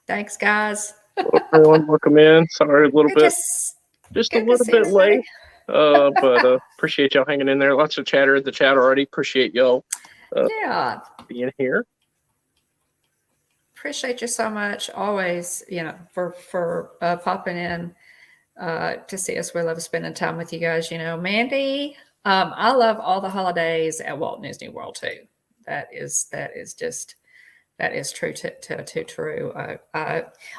Thanks, guys. Well, everyone, welcome in. Sorry, a little Good to, bit, just a good to little see bit everybody. late. But appreciate y'all hanging in there. Lots of chatter in the chat already. Appreciate y'all Yeah. being here. Appreciate you so much. Always, for popping in to see us. We love spending time with you guys. Mandy, I love all the holidays at Walt Disney World too. That is true to true.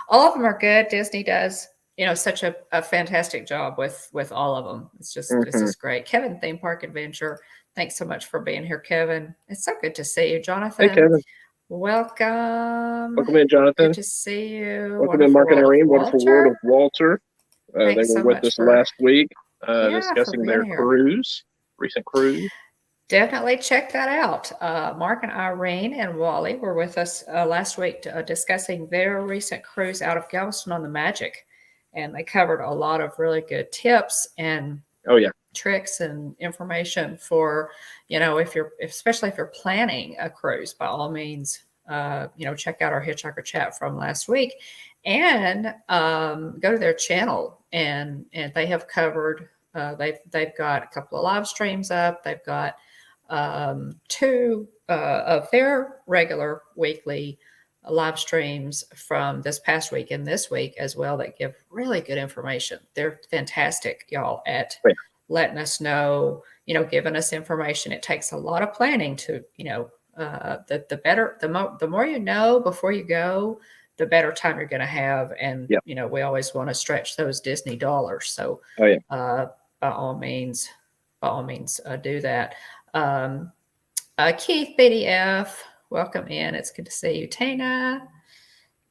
All of them are good. Disney does, such a fantastic job with all of them. It's just great. Kevin, Theme Park Adventure. Thanks so much for being here, Kevin. It's so good to see you, Jonathan. Hey, Kevin. Welcome. Welcome in, Jonathan. Good to see you. Welcome in, Mark and Irene. Wonderful World of Walter. They were with us last week discussing their recent cruise. Definitely check that out. Mark and Irene and Wally were with us last week discussing their recent cruise out of Galveston on the Magic. And they covered a lot of really good tips and tricks and information for, especially if you're planning a cruise, by all means, check out our Hitchhiker chat from last week and go to their channel. And they have covered, they've got a couple of live streams up. They've got 2 of their regular weekly live streams from this past week and this week as well that give really good information. They're fantastic, y'all, at letting us know, giving us information. It takes a lot of planning to, the more you know before you go, the better time you're going to have. And, we always want to stretch those Disney dollars. So by all means, do that. Keith BDF, welcome in. It's good to see you. Tina,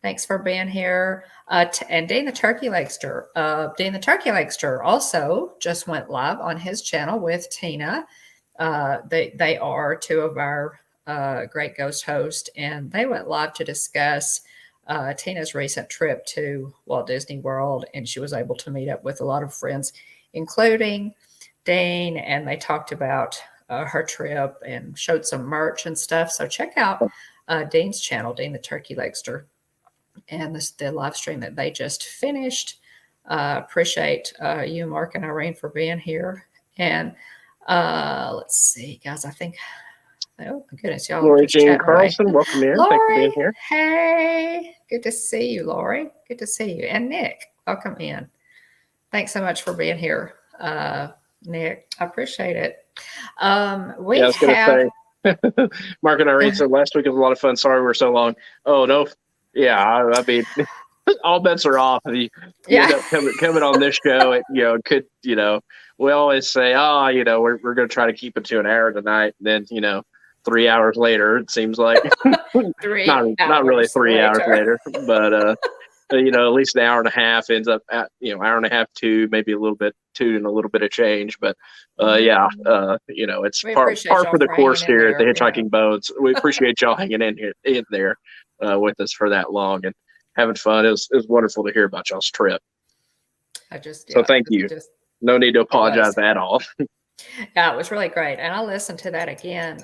thanks for being here. And Dean the Turkey Legster. Dean the Turkey Legster also just went live on his channel with Tina. They are 2 of our great ghost hosts, and they went live to discuss Tina's recent trip to Walt Disney World, and she was able to meet up with a lot of friends, including Dean, and they talked about her trip and showed some merch and stuff. So check out Dean's channel, Dean the Turkey Legster, and the live stream that they just finished. Appreciate you, Mark and Irene, for being here. And let's see, guys, I think, oh my goodness, y'all. Lori Jane Carlson, welcome in. Lori, thanks for being here. Hey, good to see you, Lori. Good to see you. And Nick, welcome in. Thanks so much for being here, Nick. I appreciate it. I was going to say, Mark and Irene said last week was a lot of fun. Sorry we're so long. Oh, no. Yeah, I mean, all bets are off. You end up coming on this show. We always say, we're going to try to keep it to an hour tonight. And then, 3 hours later, it seems like not really 3 hours later, but at least an hour and a half ends up at hour and a half, 2, maybe a little bit 2 and a little bit of change. But it's par for the course here at the Hitchhiking Bones. We appreciate y'all hanging in there with us for that long and having fun. It was wonderful to hear about y'all's trip. So thank you. No need to apologize at all. Yeah, it was really great. And I'll listen to that again.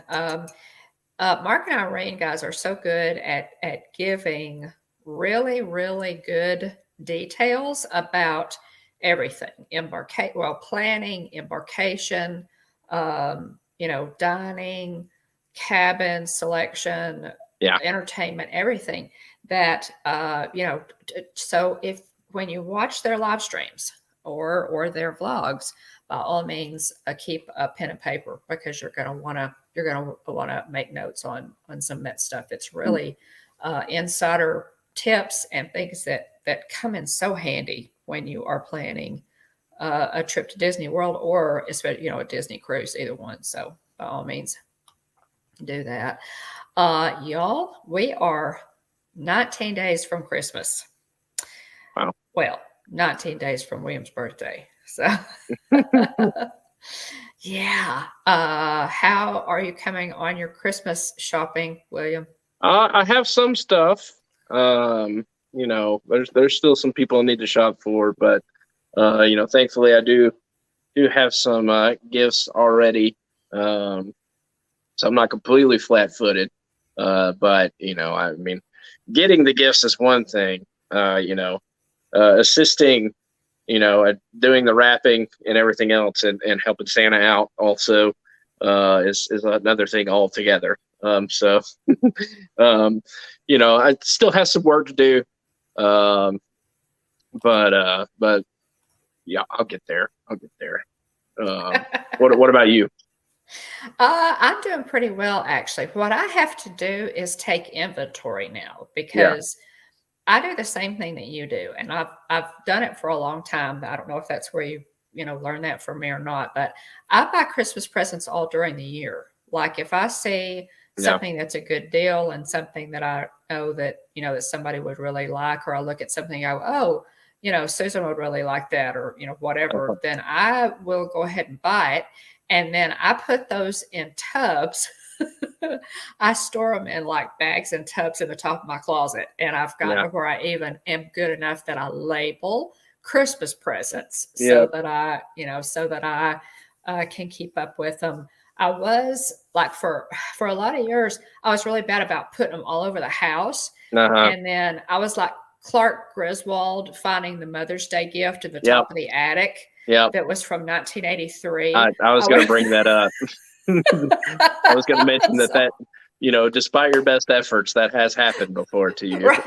Mark and Irene, guys, are so good at giving really, really good details about everything. Planning, embarkation, dining, cabin selection, entertainment, everything that, so when you watch their live streams or their vlogs, by all means, keep a pen and paper because you're going to want to make notes on some of that stuff. It's really insider tips and things that come in so handy when you are planning a trip to Disney World or especially a Disney cruise, either one. So by all means, do that. Y'all, we are 19 days from Christmas. Wow. Well, 19 days from William's birthday. So, yeah. How are you coming on your Christmas shopping, William? I have some stuff. There's still some people I need to shop for, but thankfully I do have some gifts already. So I'm not completely flat-footed. But I mean, getting the gifts is one thing. Assisting, at doing the wrapping and everything else, and helping Santa out also is another thing altogether. So, I still have some work to do. But yeah, I'll get there. I'll get there. What about you? I'm doing pretty well, actually. What I have to do is take inventory now Yeah, because I do the same thing that you do, and I've done it for a long time. I don't know if that's where you learned that from me or not, but I buy Christmas presents all during the year. Like if I see yeah, something that's a good deal and something that I know that that somebody would really like, or I look at something, I go, oh, Susan would really like that, or uh-huh. whatever. Then I will go ahead and buy it, and then I put those in tubs. I store them in like bags and tubs in the top of my closet. And I've gotten Yeah, to where I even am good enough that I label Christmas presents yeah, so that I can keep up with them. I was like for a lot of years, I was really bad about putting them all over the house. uh-huh. And then I was like Clark Griswold finding the Mother's Day gift in the Yep, top of the attic yep. that was from I 1983. I was I gonna was bring that up. I was gonna mention so that despite your best efforts, that has happened before to you. right.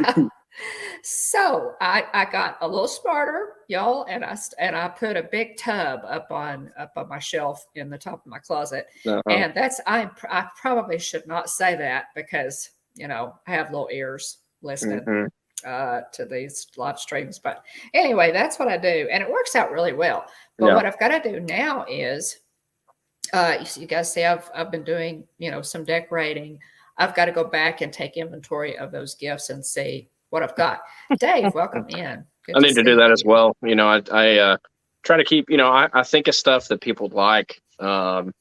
So I got a little smarter, y'all, and I put a big tub up on my shelf in the top of my closet, Uh-huh. and I probably should not say that because I have little ears listening Hmm. to these live streams. But anyway, that's what I do, and it works out really well. But Yeah. what I've got to do now is you guys see I've been doing some decorating. I've got to go back and take inventory of those gifts and see what I've got. Dave, welcome in. Good I to need to do see that as you. well. I try to keep. I think of stuff that people like. And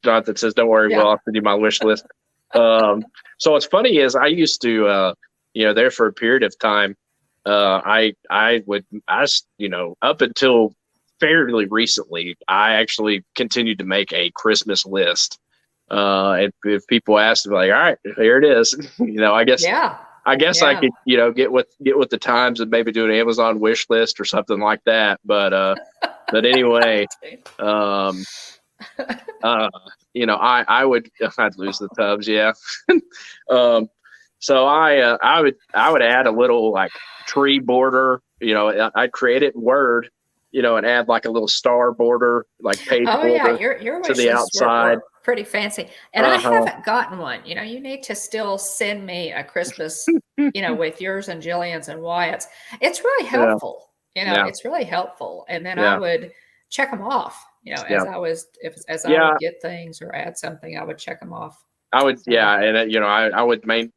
Jonathan says, "Don't worry, Yeah. we'll send you my wish list." So what's funny is I used to, there for a period of time, up until fairly recently, I actually continued to make a Christmas list. And if people asked, like, all right, here it is. Yeah. I guess I Yeah. could, get with the times and maybe do an Amazon wish list or something like that. But anyway, um, uh, I'd lose the tubs, yeah. um, so I would add a little like tree border. I'd create it in Word, and add like a little star border, like page Oh yeah, border your to the wishes outside. were pretty fancy. And I Uh haven't gotten one. You need to still send me a Christmas, huh. with yours and Jillian's and Wyatt's. It's really Yeah, helpful. yeah, It's really helpful. And then I yeah, would check them off, yeah, as I yeah. would get things or add something, I would check them off. I would, So, yeah, and I would I'd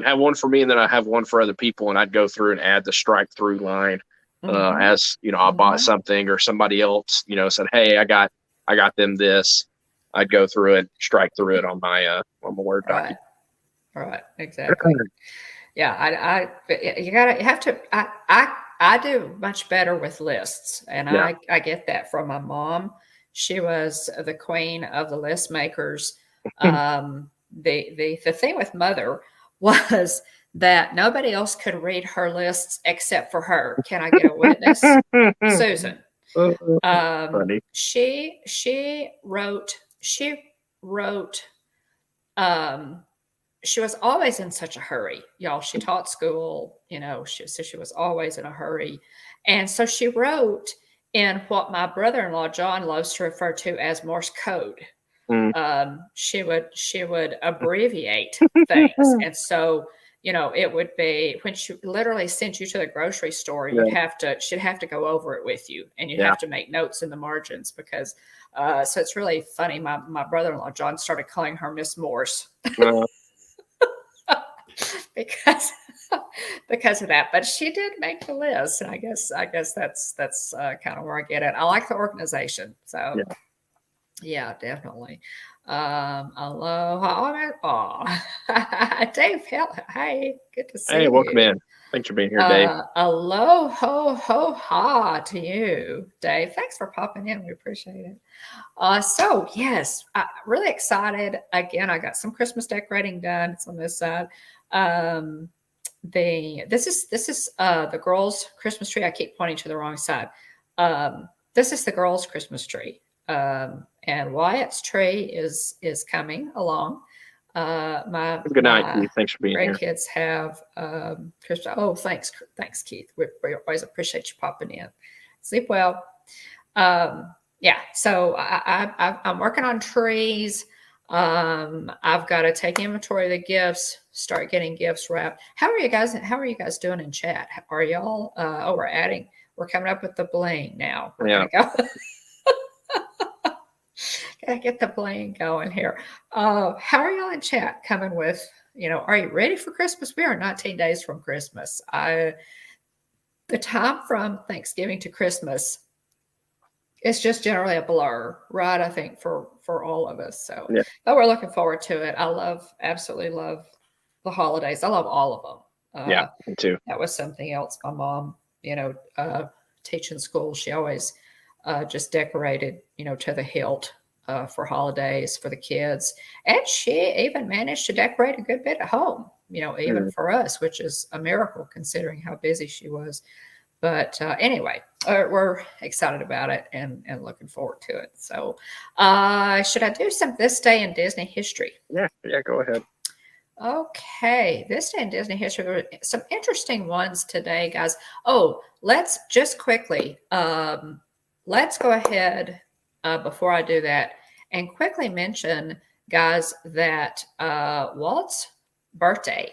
have one for me, and then I'd have one for other people, and I'd go through and add the strike through line, mm-hmm, as I bought mm-hmm, something or somebody else, said, hey, I got them this. I'd go through it, strike through it on my Word right, document. right, exactly. Yeah, you have to. I do much better with lists, and Yeah. I get that from my mom. She was the queen of the list makers. The thing with mother was that nobody else could read her lists except for her. Can I get a witness? Susan. Funny. She wrote. Um, she was always in such a hurry, y'all. She taught school, so she was always in a hurry. And so she wrote in what my brother-in-law John loves to refer to as Morse code. Mm. She would abbreviate things. And so, it would be when she literally sent you to the grocery store, Yeah, she'd have to go over it with you, and you'd yeah. have to make notes in the margins because so it's really funny. My brother-in-law John started calling her Miss Morse Uh, because because of that. But she did make the list, and I guess that's kind of where I get it. I like the organization, so yeah. yeah, definitely. Aloha, oh, Dave, hey, good to Hey, see welcome you. in. Thanks for being here, Dave. Aloha to you, Dave. Thanks for popping in. We appreciate it. So yes, really excited. Again, I got some Christmas decorating done. It's on this side. This is the girls' Christmas tree. I keep pointing to the wrong side. This is the girls' Christmas tree, and Wyatt's tree is coming along. Good night, Keith. Thanks for being here. Grandkids have Christmas. Oh, thanks, Keith. We always appreciate you popping in. Sleep well. Yeah, so I'm working on trees. I've got to take inventory of the gifts, start getting gifts wrapped. How are you guys doing in chat? Are y'all we're coming up with the bling now. We're gonna go. Gotta get the bling going here. How are y'all in chat coming with, are you ready for Christmas? We are 19 days from Christmas. The time from Thanksgiving to Christmas, it's just generally a blur, right? I think for all of us. So, but we're looking forward to it. I absolutely love the holidays. I love all of them. Yeah, me too. That was something else. My mom, teaching school, she always just decorated, to the hilt for holidays for the kids. And she even managed to decorate a good bit at home, even for us, which is a miracle considering how busy she was. But anyway, we're excited about it and looking forward to it. So should I do this day in Disney history? Yeah, go ahead. Okay, this day in Disney history, there were some interesting ones today, guys. Oh, let's just quickly, let's go ahead before I do that and quickly mention, guys, that Walt's birthday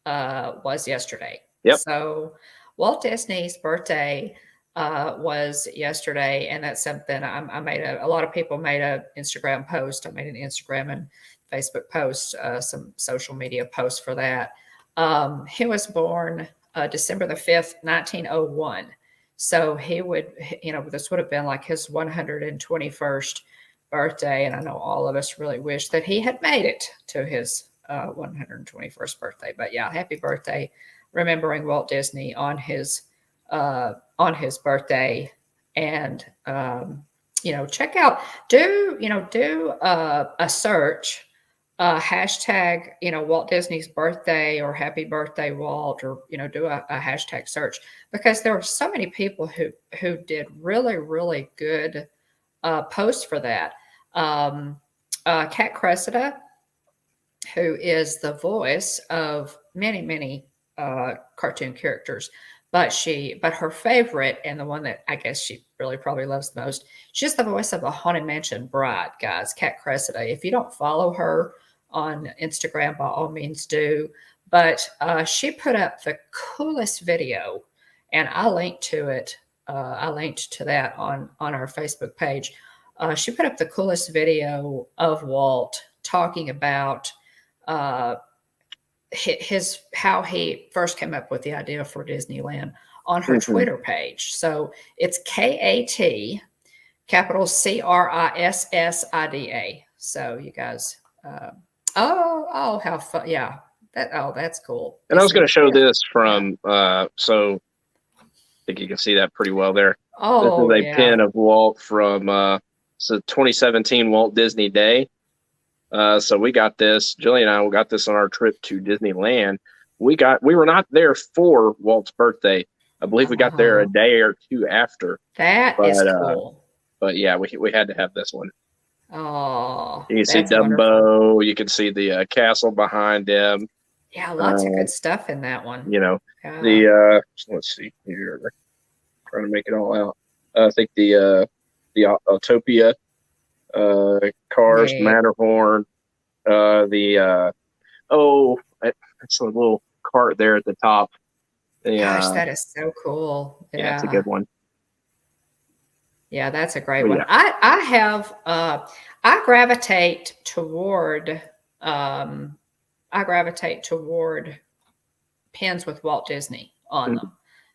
was yesterday. Yep. So Walt Disney's birthday was yesterday, and that's something I made. A lot of people made an Instagram post. I made an Instagram and Facebook post, some social media posts for that. He was born December the 5th, 1901. So he would, this would have been like his 121st birthday. And I know all of us really wish that he had made it to his 121st birthday. But yeah, happy birthday, remembering Walt Disney on his birthday. And check out, do a search, hashtag, Walt Disney's birthday or happy birthday, Walt, or, do a hashtag search, because there were so many people who did really, really good posts for that. Kat Cressida, who is the voice of many, many cartoon characters, but her favorite, and the one that I guess she really probably loves the most, she's the voice of the Haunted Mansion bride, guys, Kat Cressida. If you don't follow her on Instagram, by all means do. But she put up the coolest video, and I linked to it. I linked to that on our Facebook page. She put up the coolest video of Walt talking about how he first came up with the idea for Disneyland on her Twitter page. So it's KAT, capital CRISSIDA. So you guys, how fun! Yeah, that's cool. And I was going to show this from, so I think you can see that pretty well there. Oh, this is a pin of Walt from 2017 Walt Disney Day. So we got this. Jillian and I got this on our trip to Disneyland. We were not there for Walt's birthday. I believe we got there a day or two after. That is cool. But yeah, we had to have this one. Oh, you can see Dumbo. Wonderful. You can see the castle behind him. Yeah, lots of good stuff in that one. Let's see here. Trying to make it all out. I think the Autopia cars, Matterhorn. It's a little cart there at the top. Gosh, that is so cool. Yeah, it's a good one. Yeah, that's a great one. Yeah. I gravitate toward pins with Walt Disney on them.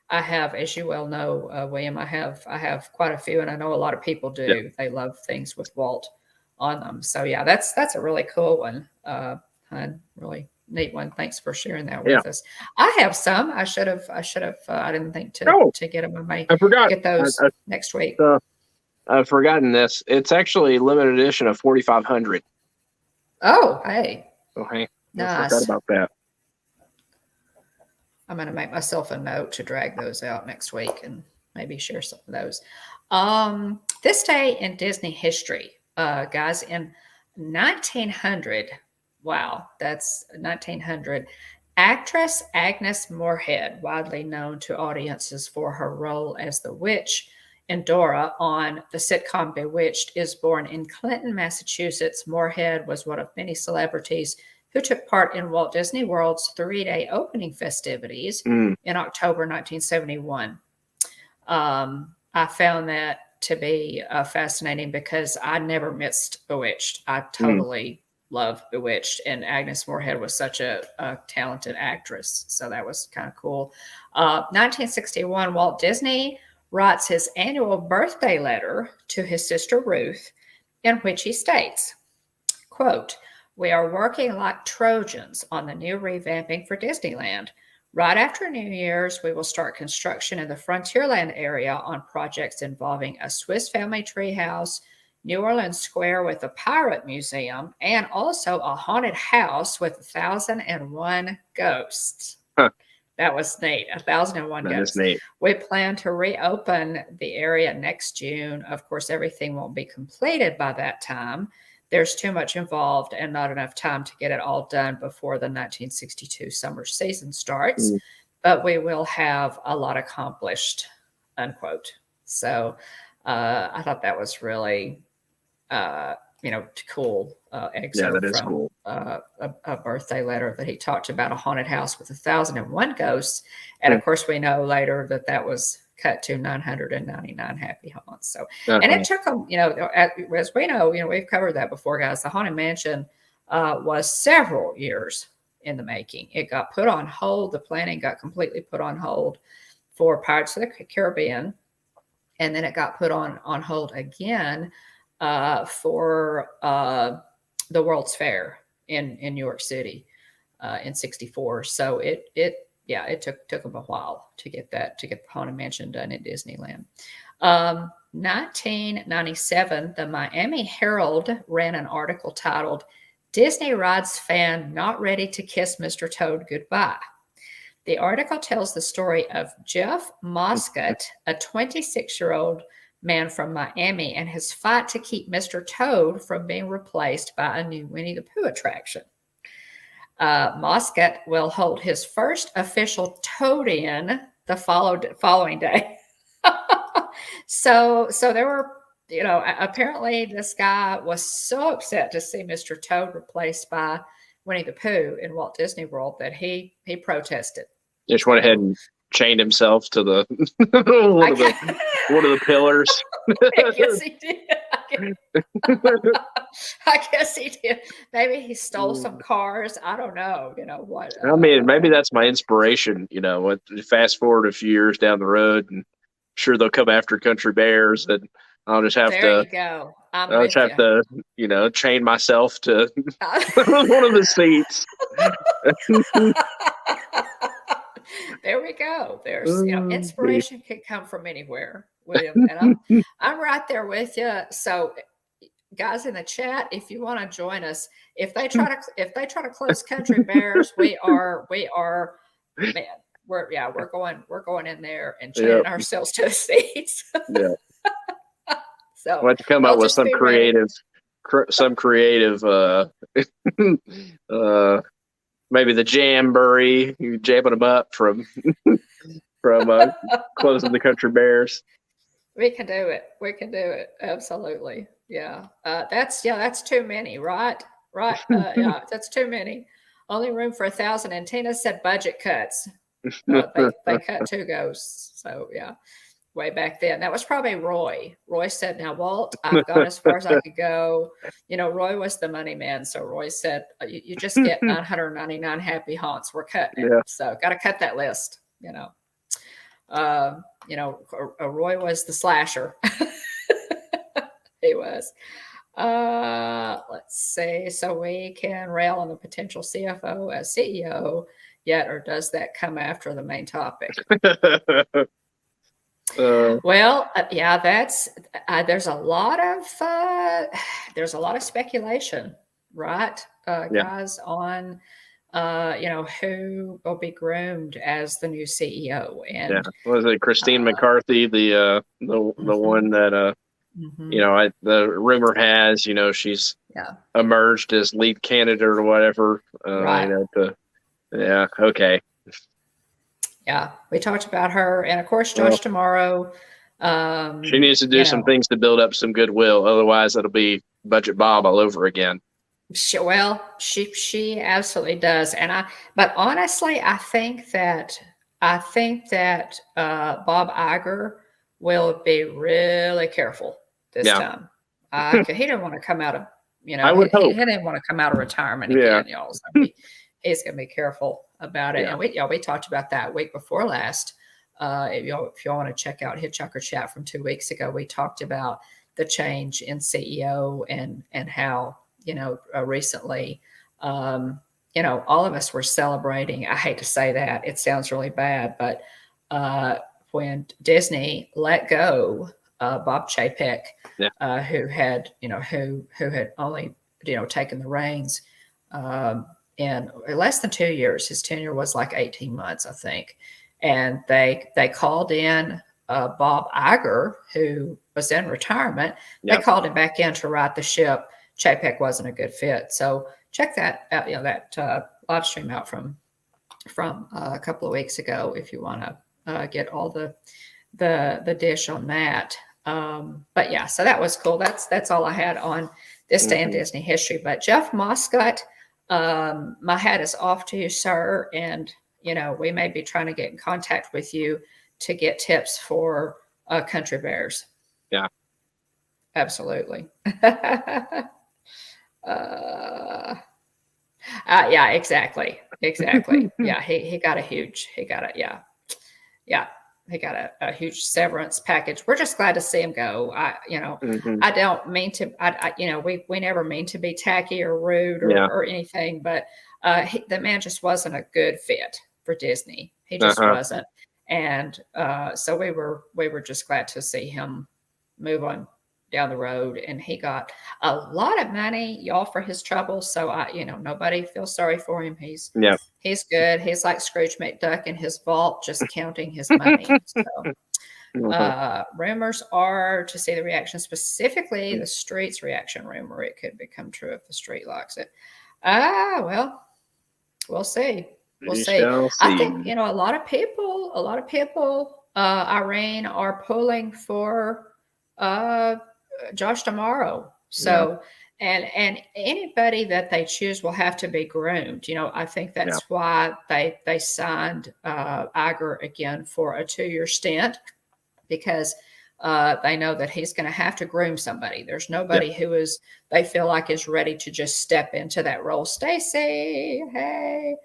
I have, as you well know, William, I have quite a few, and I know a lot of people do. Yeah. They love things with Walt on them. So yeah, that's a really cool one. I really neat one. Thanks for sharing that Yeah. with us. I have some. I should have. I didn't think Oh, to get them. I may I forgot. get those next week. I've forgotten this. It's actually limited edition of 4,500. Oh, hey. Oh, hey. Nice. I forgot about that. I'm going to make myself a note to drag those out next week and maybe share some of those. This day in Disney history, guys, in 1900, wow, that's 1900, actress Agnes Moorehead, widely known to audiences for her role as the witch Endora on the sitcom Bewitched, is born in Clinton, Massachusetts. Moorehead was one of many celebrities who took part in Walt Disney World's 3-day opening festivities in October 1971. I found that to be fascinating because I never missed Bewitched. I totally love Bewitched, and Agnes Moorehead was such a talented actress, so that was kind of cool. 1961, Walt Disney writes his annual birthday letter to his sister Ruth, in which he states, quote, "We are working like Trojans on the new revamping for Disneyland. Right after New Year's, we will start construction in the Frontierland area on projects involving a Swiss Family Treehouse, New Orleans Square with a pirate museum, and also a haunted house with 1,001 ghosts." Huh. That was neat. 1,001 That ghosts. is neat. We plan to reopen the area next June. Of course, everything won't be completed by that time. There's too much involved and not enough time to get it all done before the 1962 summer season starts, but we will have a lot accomplished, unquote. So I thought that was really, cool excerpt that is from cool. A birthday letter that he talked about a haunted house with 1,001 ghosts. And of course, we know later that was cut to 999 happy haunts. So, and it took them, as we know, we've covered that before, guys. The Haunted Mansion was several years in the making. It got put on hold. The planning got completely put on hold for Pirates of the Caribbean. And then it got put on hold again for the World's Fair in New York City in '64. So it took them a while to get the Haunted Mansion done in Disneyland. 1997, the Miami Herald ran an article titled "Disney Rides Fan Not Ready to Kiss Mr. Toad Goodbye." The article tells the story of Jeff Moscott, a 26-year-old man from Miami, and his fight to keep Mr. Toad from being replaced by a new Winnie the Pooh attraction. Moscott will hold his first official Toad-in the following day. So there were, apparently this guy was so upset to see Mr. Toad replaced by Winnie the Pooh in Walt Disney World that he protested. Just went ahead and chained himself to the one of the pillars. I guess he did. I guess he did. Maybe he stole some cars. I don't know. What? I mean, maybe that's my inspiration. Fast forward a few years down the road, and I'm sure they'll come after Country Bears, and I'll just have there you go. I'll just have to, chain myself to one of the seats. There we go. There's, inspiration can come from anywhere, William, and I'm right there with you. So, guys in the chat, if you want to join us, if they try to close Country Bears, we are, man, we're going in there and chaining ourselves to the seats. Yeah. So we'll have to come up with some creative, maybe the jamboree, you jamming them up from closing the Country Bears. We can do it. Absolutely. Yeah. That's too many, right? Yeah, that's too many. Only room for 1,000. And Tina said budget cuts. They cut 2 ghosts. So yeah, way back then. That was probably Roy. Roy said, "Now, Walt, I've gone as far as I could go." Roy was the money man. So Roy said, you just get 999 happy haunts. We're cutting it. Yeah. So got to cut that list, Roy was the slasher. He was. Let's see. So we can rail on the potential CFO as CEO yet, or does that come after the main topic? Well, yeah, that's there's a lot of speculation, right, guys, on who will be groomed as the new CEO, and was it Christine McCarthy, the one that the rumor has, she's emerged as lead candidate or whatever. Right. Okay. Yeah, we talked about her, and of course, Josh tomorrow. She needs to do some things to build up some goodwill. Otherwise, it'll be Budget Bob all over again. She absolutely does, but honestly, I think that Bob Iger will be really careful this time. He didn't want to come out of I would hope. He didn't want to come out of retirement again, y'all. So he's going to be careful about it. And we talked about that week before last. If y'all want to check out Hitchhiker Chat from 2 weeks ago, we talked about the change in CEO and how recently, all of us were celebrating. I hate to say that, it sounds really bad, but when Disney let go Bob Chapek, who had only taken the reins in less than 2 years. His tenure was like 18 months, I think. And they called in Bob Iger, who was in retirement. They called him back in to right the ship. Chapek wasn't a good fit. So check that out, that live stream out from a couple of weeks ago if you want to get all the dish on that. But yeah, so that was cool. That's all I had on this day in Disney history. But Jeff Moscott, my hat is off to you, sir. And we may be trying to get in contact with you to get tips for country bears. Yeah, absolutely. Yeah, exactly. Yeah, he got a huge severance package. We're just glad to see him go. I don't mean to. We never mean to be tacky or rude or anything, but the man just wasn't a good fit for Disney. He just wasn't, and so we were just glad to see him move on down the road, and he got a lot of money, y'all, for his trouble. So nobody feels sorry for him. He's good. He's like Scrooge McDuck in his vault, just counting his money. So rumors are to see the reaction, specifically the street's reaction rumor. It could become true if the street likes it. Well, we'll see. We'll see. I think a lot of people, Irene, are pulling for Josh tomorrow. So and anybody that they choose will have to be groomed. I think that's why they signed Iger again for a 2-year stint, because they know that he's going to have to groom somebody. There's nobody who they feel like is ready to just step into that role. Stacy, hey.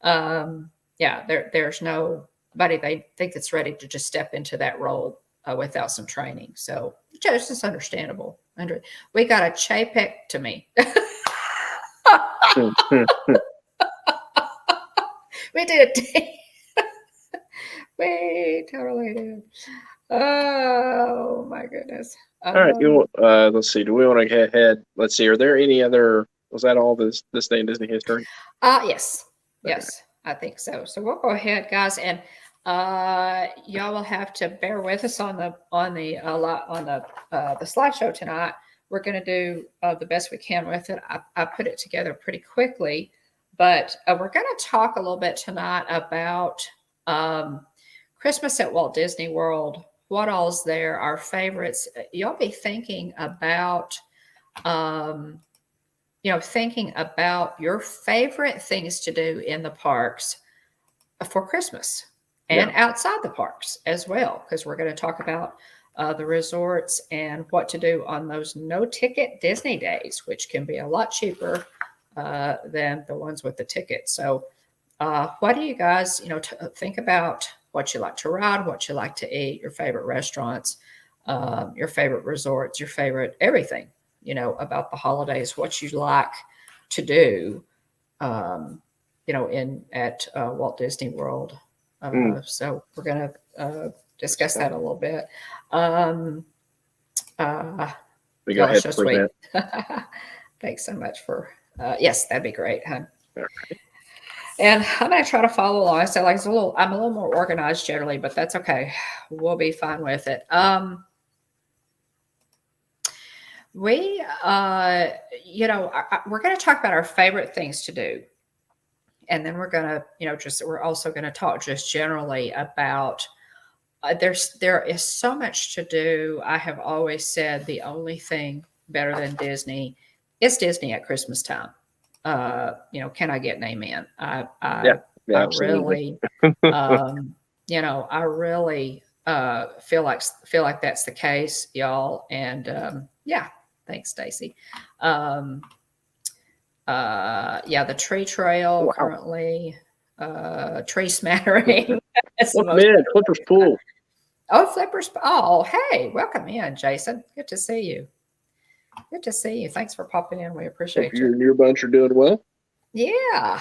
There's nobody they think that's ready to just step into that role without some training. So just it's understandable. We got a Chapek to me. We did. We totally did. Oh my goodness. All right. Let's see. Do we want to get ahead? Let's see. Are there any other? Was that all this day in Disney history? Yes. Okay. Yes, I think so. So we'll go ahead, guys, and y'all will have to bear with us on the slideshow tonight. We're going to do the best we can with it. I put it together pretty quickly, but we're going to talk a little bit tonight about Christmas at Walt Disney World. What all's there? Our favorites. You'll be thinking about thinking about your favorite things to do in the parks for Christmas and outside the parks as well, because we're going to talk about the resorts and what to do on those no-ticket Disney days, which can be a lot cheaper than the ones with the ticket. So what do you guys, think about what you like to ride, what you like to eat, your favorite restaurants, your favorite resorts, your favorite everything. about the holidays, what you like to do, at Walt Disney World. So we're going to discuss that a little bit. We go ahead and present. Thanks so much for, yes, that'd be great, huh? And I'm going to try to follow along. So I'm a little more organized generally, but that's okay. We'll be fine with it. We're going to talk about our favorite things to do. And then we're going to, we're also going to talk just generally about, there is so much to do. I have always said the only thing better than Disney is Disney at Christmas time. Can I get an amen? I really, I really feel like that's the case, y'all. And thanks, Stacy. The tree trail currently, tree smattering. Flipper's pool. Oh, Flipper's. Oh, hey, welcome in, Jason. Good to see you. Good to see you. Thanks for popping in. We appreciate you. You and your bunch are doing well. Yeah.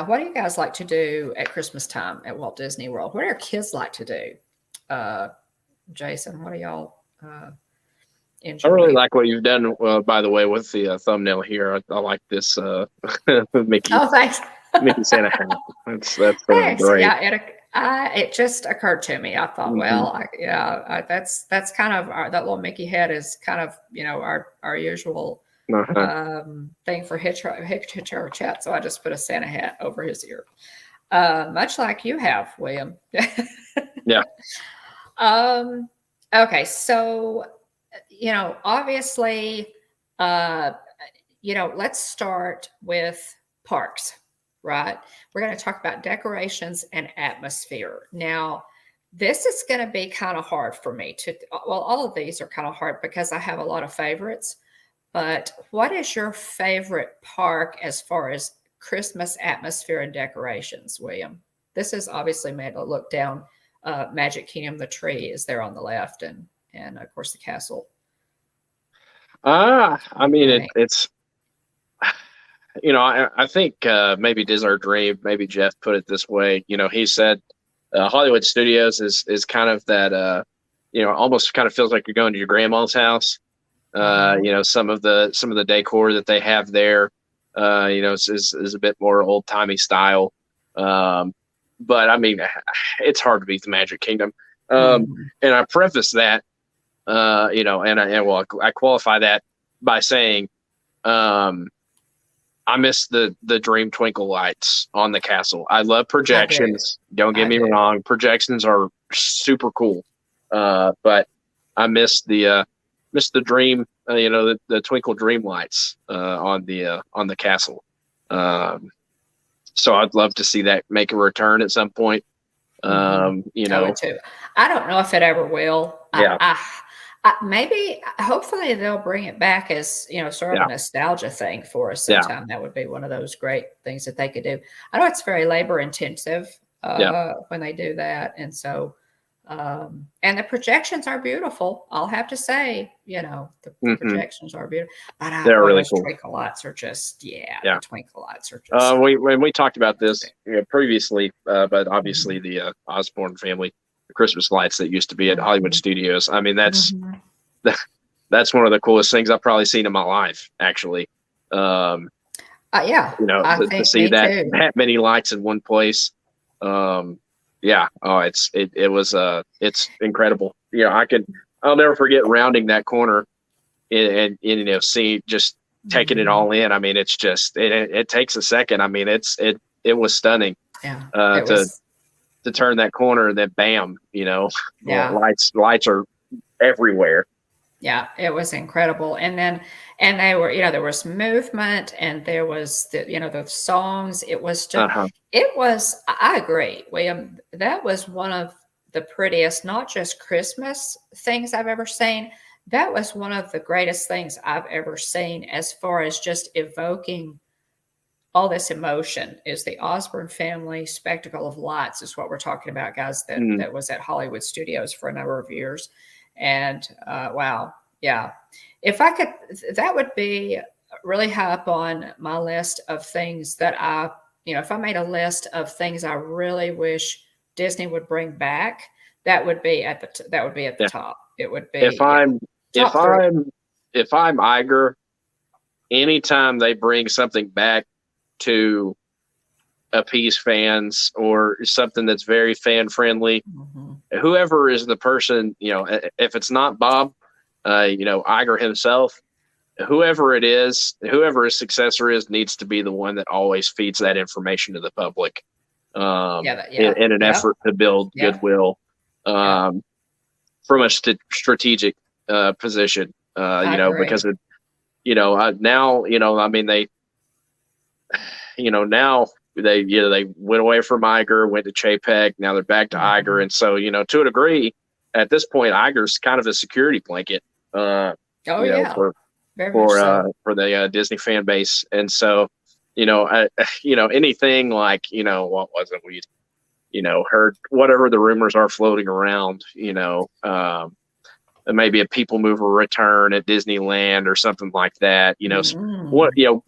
What do you guys like to do at Christmas time at Walt Disney World? What do your kids like to do? Jason, what do y'all enjoy? I really like what you've done, by the way, with the thumbnail here. I like this Mickey. Oh, thanks. Mickey Santa hat. That's great. Yeah, it just occurred to me. I thought, that's kind of that little Mickey head is kind of our usual thing for Hitcher chat. So I just put a Santa hat over his ear, much like you have, William. Yeah. Okay, so obviously, let's start with parks. Right. We're going to talk about decorations and atmosphere. Now, this is going to be kind of hard for me all of these are kind of hard because I have a lot of favorites, but what is your favorite park as far as Christmas atmosphere and decorations, William? This is obviously made to look down Magic Kingdom. The tree is there on the left and of course the castle. I mean, it's, I think maybe Desert Dream, maybe Jeff put it this way. He said Hollywood Studios is kind of that, almost kind of feels like you're going to your grandma's house. Some of the decor that they have there, is a bit more old timey style. But I mean, it's hard to beat the Magic Kingdom. And I preface that, I qualify that by saying, I miss the Dream Twinkle lights on the castle. I love projections. Don't get me wrong. Projections are super cool. But I miss the Dream, the Twinkle Dream lights on the castle. So I'd love to see that make a return at some point. I would too. I don't know if it ever will. Yeah. Maybe, hopefully they'll bring it back as, sort of a nostalgia thing for us sometime. That would be one of those great things that they could do. I know it's very labor intensive when they do that. And so, and the projections are beautiful. I'll have to say, the projections are beautiful. But they're really cool. Twinkle lights are just, the twinkle lights are just. We talked about this previously, but obviously the Osborne family, Christmas lights that used to be at Hollywood Studios. I mean, that's one of the coolest things I've probably seen in my life, actually. To see that many lights in one place. It's incredible. I'll never forget rounding that corner and seeing, just taking it all in. I mean, it's just, it takes a second. I mean, it was stunning. Yeah. To turn that corner and then bam, lights are everywhere. Yeah, it was incredible. And they were, there was movement and there was the songs. It was just, I agree, William, that was one of the prettiest, not just Christmas things I've ever seen. That was one of the greatest things I've ever seen as far as just evoking all this emotion. Is the Osborne family spectacle of lights is what we're talking about, guys, that was at Hollywood Studios for a number of years. And wow, Yeah. If I could, that would be really high up on my list of things that if I made a list of things I really wish Disney would bring back, that would be at that would be at the Yeah. top. It would If be if top three. I'm Iger, anytime they bring something back to appease fans or something that's very fan friendly, whoever is the person, if it's not Bob, Iger himself, whoever it is, whoever his successor is, needs to be the one that always feeds that information to the public, in an effort to build goodwill, from a strategic position, because it, now, I mean, now they went away from Iger, went to Chapek, now they're back to Iger, and so, to a degree, at this point, Iger's kind of a security blanket, for the Disney fan base, and so, anything like, what was it, we heard whatever the rumors are floating around, maybe a people mover return at Disneyland or something like that,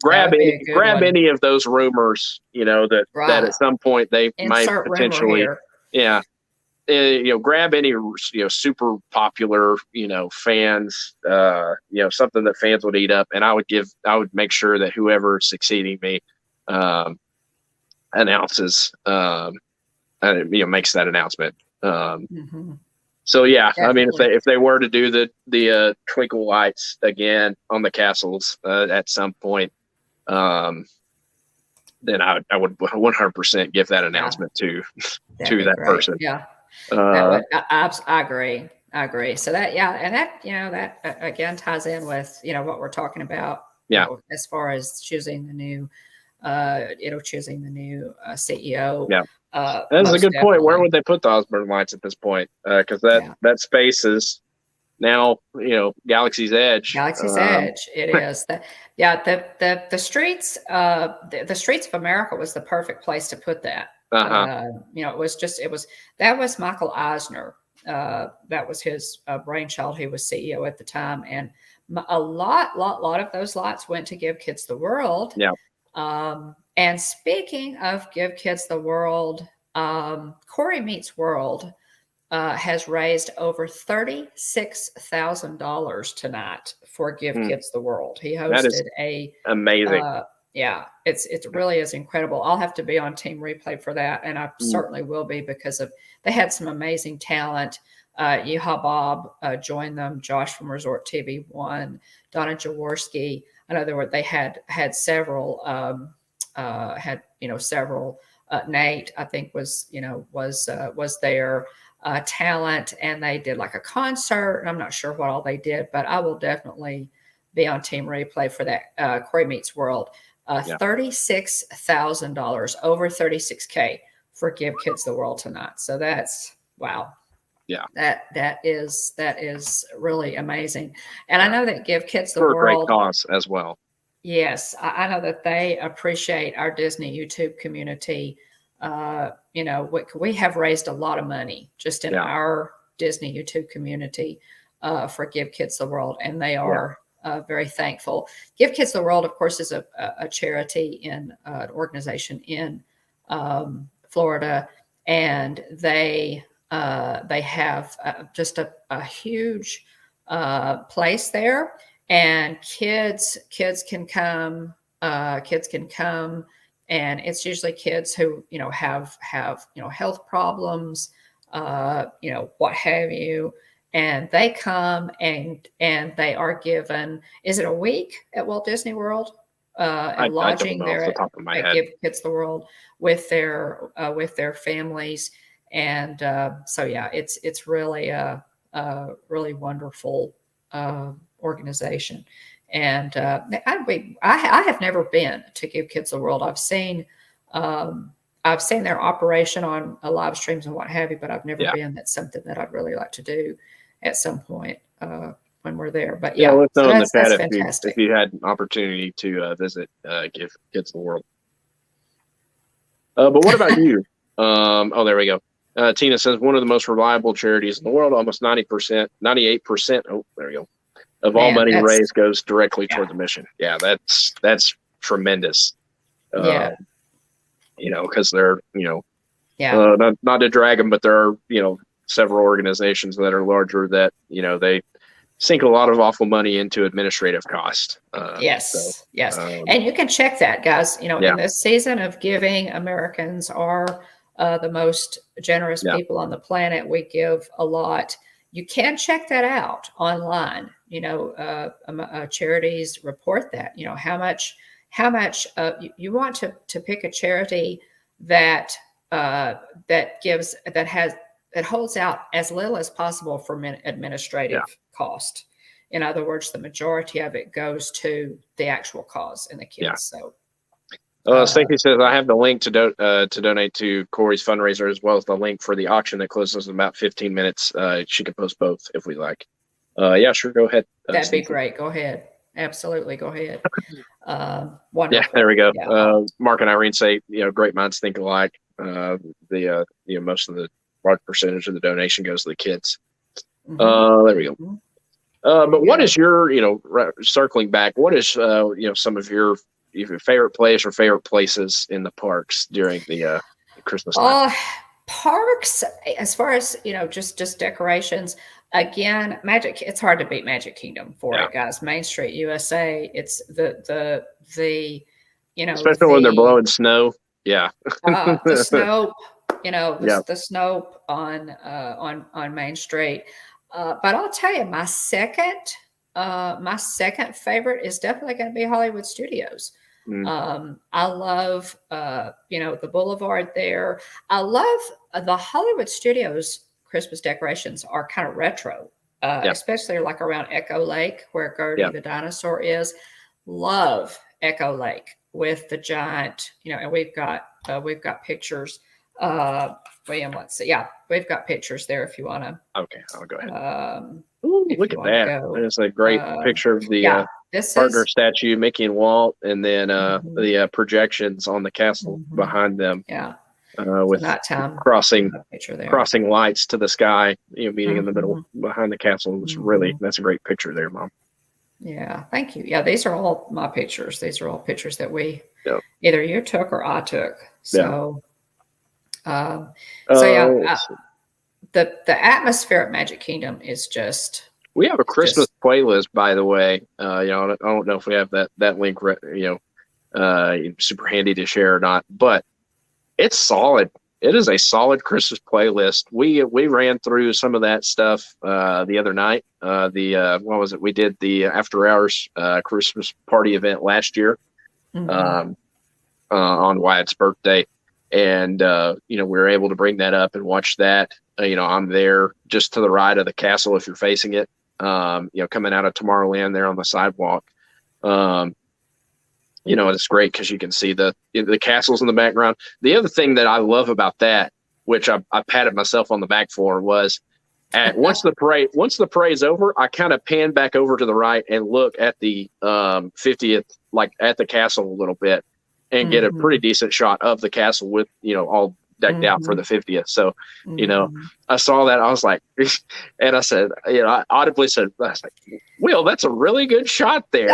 grab any of those rumors, that at some point they might potentially, grab any, super popular, fans, something that fans would eat up. And I would make sure that whoever's succeeding me, announces, makes that announcement. So definitely. I mean, if they were to do the twinkle lights again on the castles, at some point, then I would 100% give that announcement to that person. Yeah. I agree. So that, and that, that again ties in with, what we're talking about, as far as choosing the new, CEO. Yeah. That's a good point. Where would they put the Osborne lights at this point? Because that space is now, Galaxy's Edge. Galaxy's Edge. It is. The streets, the streets of America was the perfect place to put that. That was Michael Eisner. That was his brainchild. He was CEO at the time, and a lot of those lights went to Give Kids the World. Yeah. And speaking of Give Kids the World, Corey Meets World has raised over $36,000 tonight for Give Kids the World. He hosted amazing. It really is incredible. I'll have to be on Team Replay for that, and I certainly will be, because they had some amazing talent. Yeehaw Bob joined them. Josh from Resort TV won. Donna Jaworski. I know they had several. Several. Nate, I think, was their talent, and they did like a concert. And I'm not sure what all they did, but I will definitely be on Team Replay for that. Corey Meets World. $36,000, over 36K for Give Kids the World tonight. So that's wow. Yeah, that is really amazing. And I know that Give Kids the World, for a great cause as well. Yes, I know that they appreciate our Disney YouTube community. We have raised a lot of money just in our Disney YouTube community for Give Kids the World, and they are very thankful. Give Kids the World, of course, is a charity in an organization in Florida, and they have just a huge place there, and kids can come. And it's usually kids who have health problems, what have you. And they come and they are given, is it a week at Walt Disney World? And lodging there at Give Kids the World with their families. And it's really a really wonderful organization. And I have never been to Give Kids the World. I've seen their operation on live streams and what have you, but I've never been. That's something that I'd really like to do at some point when we're there. But let's know in the chat fantastic. if you had an opportunity to visit Give Kids the World. But what about you? There we go. Tina says one of the most reliable charities in the world, almost 90%, 98%. Oh, there we go. of all Man, money that's raised goes directly yeah, toward the mission. Yeah, that's tremendous. yeah, Because they're yeah. not to drag them, but there are several organizations that are larger that they sink a lot of awful money into administrative cost. Yes, yes. Um, And you can check that, guys. yeah, In this season of giving, Americans are the most generous yeah, people on the planet. We give a lot. You can check that out online. Charities report that. You want to pick a charity that that holds out as little as possible for yeah. administrative cost. In other words, the majority of it goes to the actual cause and the Yeah. kids. So, Stacey says, I have the link to donate to Corey's fundraiser, as well as the link for the auction that closes in about 15 minutes. She can post both if we like. Yeah, sure. Go ahead. that'd be Stacey. great. Go ahead. Absolutely. Go ahead. Yeah, Wonderful. there we go. Yeah. Mark and Irene say, great minds think alike. Most of the large percentage of the donation goes to the kids. There we go. Mhm. But what is your, circling back, what is, some of your favorite place or favorite places in the parks during the Christmas time? Parks, as far as just decorations. Again, Magic. It's hard to beat Magic Kingdom for Yeah. it, guys. Main Street USA. It's the Especially when they're blowing snow. Yeah. the snow. Yeah. The snow on Main Street. But I'll tell you, my second favorite is definitely going to be Hollywood Studios. I love, the boulevard there. I love the Hollywood Studios Christmas decorations are kind of retro, especially like around Echo Lake where Gertie the dinosaur is. Love Echo Lake with the giant, and we've got pictures. William, let's see. Yeah, we've got pictures there if you want to. Okay, I'll go ahead. Look at that. There's a great picture of the partner statue, Mickey and Walt, and then the projections on the castle behind them. Yeah. With nighttime crossing lights to the sky, meeting in the middle behind the castle. That's a great picture there, Mom. Yeah, thank you. Yeah, these are all my pictures. These are all pictures that either you took or I took. So, the atmosphere at Magic Kingdom is just. We have a Christmas playlist, by the way. I don't know if we have that link, super handy to share or not, but it's solid. It is a solid Christmas playlist. We ran through some of that stuff the other night. What was it? We did the after hours Christmas party event last year on Wyatt's birthday, and we were able to bring that up and watch that. I'm there just to the right of the castle if you're facing it. Coming out of Tomorrowland there on the sidewalk. It's great because you can see the castles in the background. The other thing that I love about that, which I patted myself on the back for, was once the parade's over, I kind of pan back over to the right and look at the 50th, like at the castle a little bit, and get a pretty decent shot of the castle with all decked out for the 50th. So, I saw that. I was like, and I said, I audibly said, I was like, Will, that's a really good shot there. Go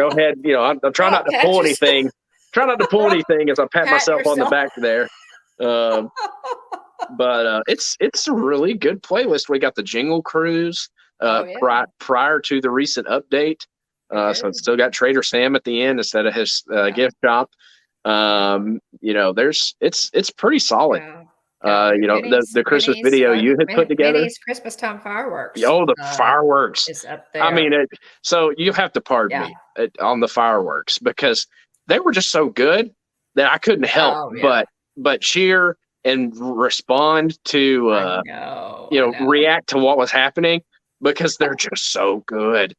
ahead. I'm trying not to pull anything. Try not to pull anything as I pat myself on the back there. But it's a really good playlist. We got the Jingle Cruise prior to the recent update. So it's still got Trader Sam at the end instead of his gift shop. It's pretty solid. The Christmas video you had put together. Christmas time fireworks. Oh, the fireworks is up there. I mean, so you have to pardon me on the fireworks because they were just so good that I couldn't help but cheer and respond to react to what was happening because they're just so good.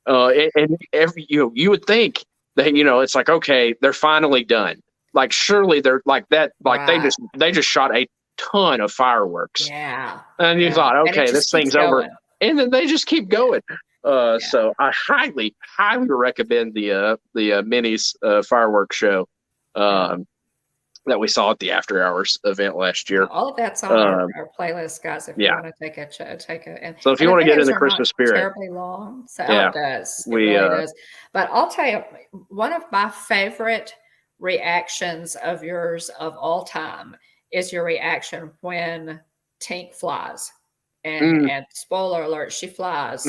And every you would think that it's like, okay, they're finally done. Like surely they're like that. Like they just shot a ton of fireworks. Yeah. And you thought, okay, this thing's over, and then they just keep going. So I highly recommend the minis fireworks show. that we saw at the After Hours event last year. All of that's on Um, our playlist, guys. If you yeah. want to take a, So if and you the want to get in videos the are not Christmas spirit, terribly long, so yeah, it does. It we really does. But I'll tell you, one of my favorite reactions of yours of all time is your reaction when Tink flies. And spoiler alert, she flies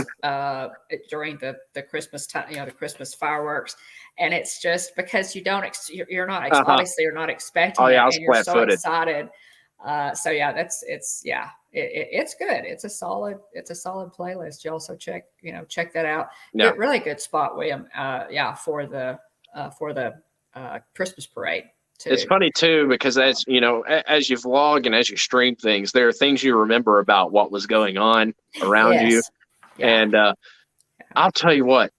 during the Christmas time, the Christmas fireworks, and it's just because you don't you're not obviously you're not expecting oh yeah, it, I was and you're flat so footed. excited. So yeah, it's good. It's a solid playlist. You also check that out. Yeah. Good, really good spot, William. For the Christmas parade. Too. It's funny too, because as you know, as you vlog and as you stream things, there are things you remember about what was going on around you. Yeah. And I'll tell you what,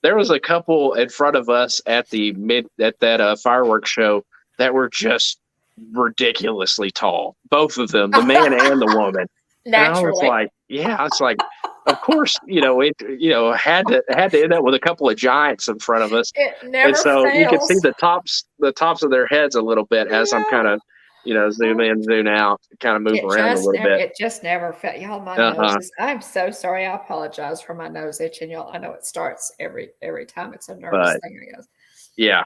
there was a couple in front of us at that fireworks show that were just ridiculously tall. Both of them, the man and the woman. Naturally. And I was like, of course, it had to end up with a couple of giants in front of us. It never and so fails. You can see the tops of their heads a little bit as I'm kind of, zoom in, zoom out, kind of move around a little bit. It just never fails. Y'all, my nose. I'm so sorry. I apologize for my nose itching, y'all. I know it starts every time. It's a nervous thing, I guess. Yeah.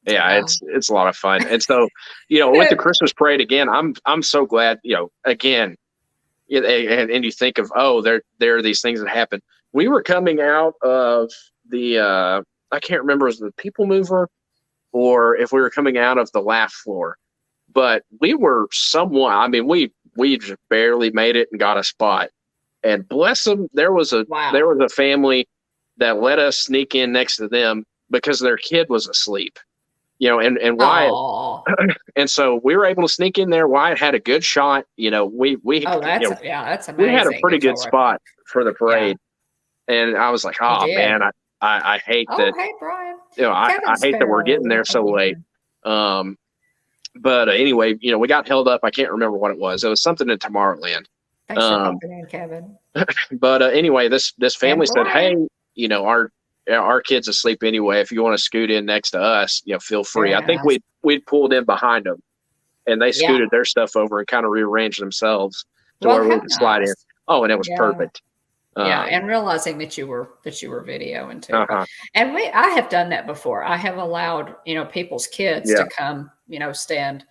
It's a lot of fun. And so, with the Christmas parade again, I'm so glad, again, and you think of, there are these things that happen. We were coming out of the I can't remember, was it the People Mover or if we were coming out of the laugh floor, but we were somewhat, I mean, we just barely made it and got a spot. And bless them, there was a family that let us sneak in next to them because their kid was asleep. And Wyatt, and so we were able to sneak in there. Wyatt had a good shot. That's amazing. We had a pretty good spot for the parade, and I was like, oh man, I hate that. Hey Brian, I hate that we're getting there so late. But anyway, we got held up. I can't remember what it was. It was something in Tomorrowland. Thanks for hopping in, Kevin. But anyway, this family said, hey, our kid's asleep anyway. If you want to scoot in next to us, feel free. Yeah. I think we'd pulled in behind them, and they scooted their stuff over and kind of rearranged themselves to where we could slide in. Oh, and it was perfect. And realizing that you were videoing too. And I have done that before. I have allowed people's kids to come stand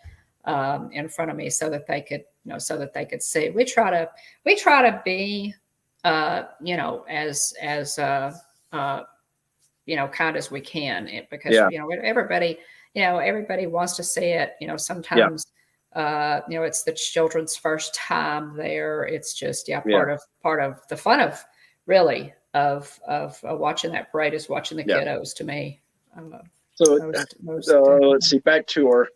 in front of me so that they could see. We try to be as kind as we can, because everybody wants to see it. Sometimes it's the children's first time there. It's just part of the fun of watching that parade is watching the kiddos, to me. Let's see, back to our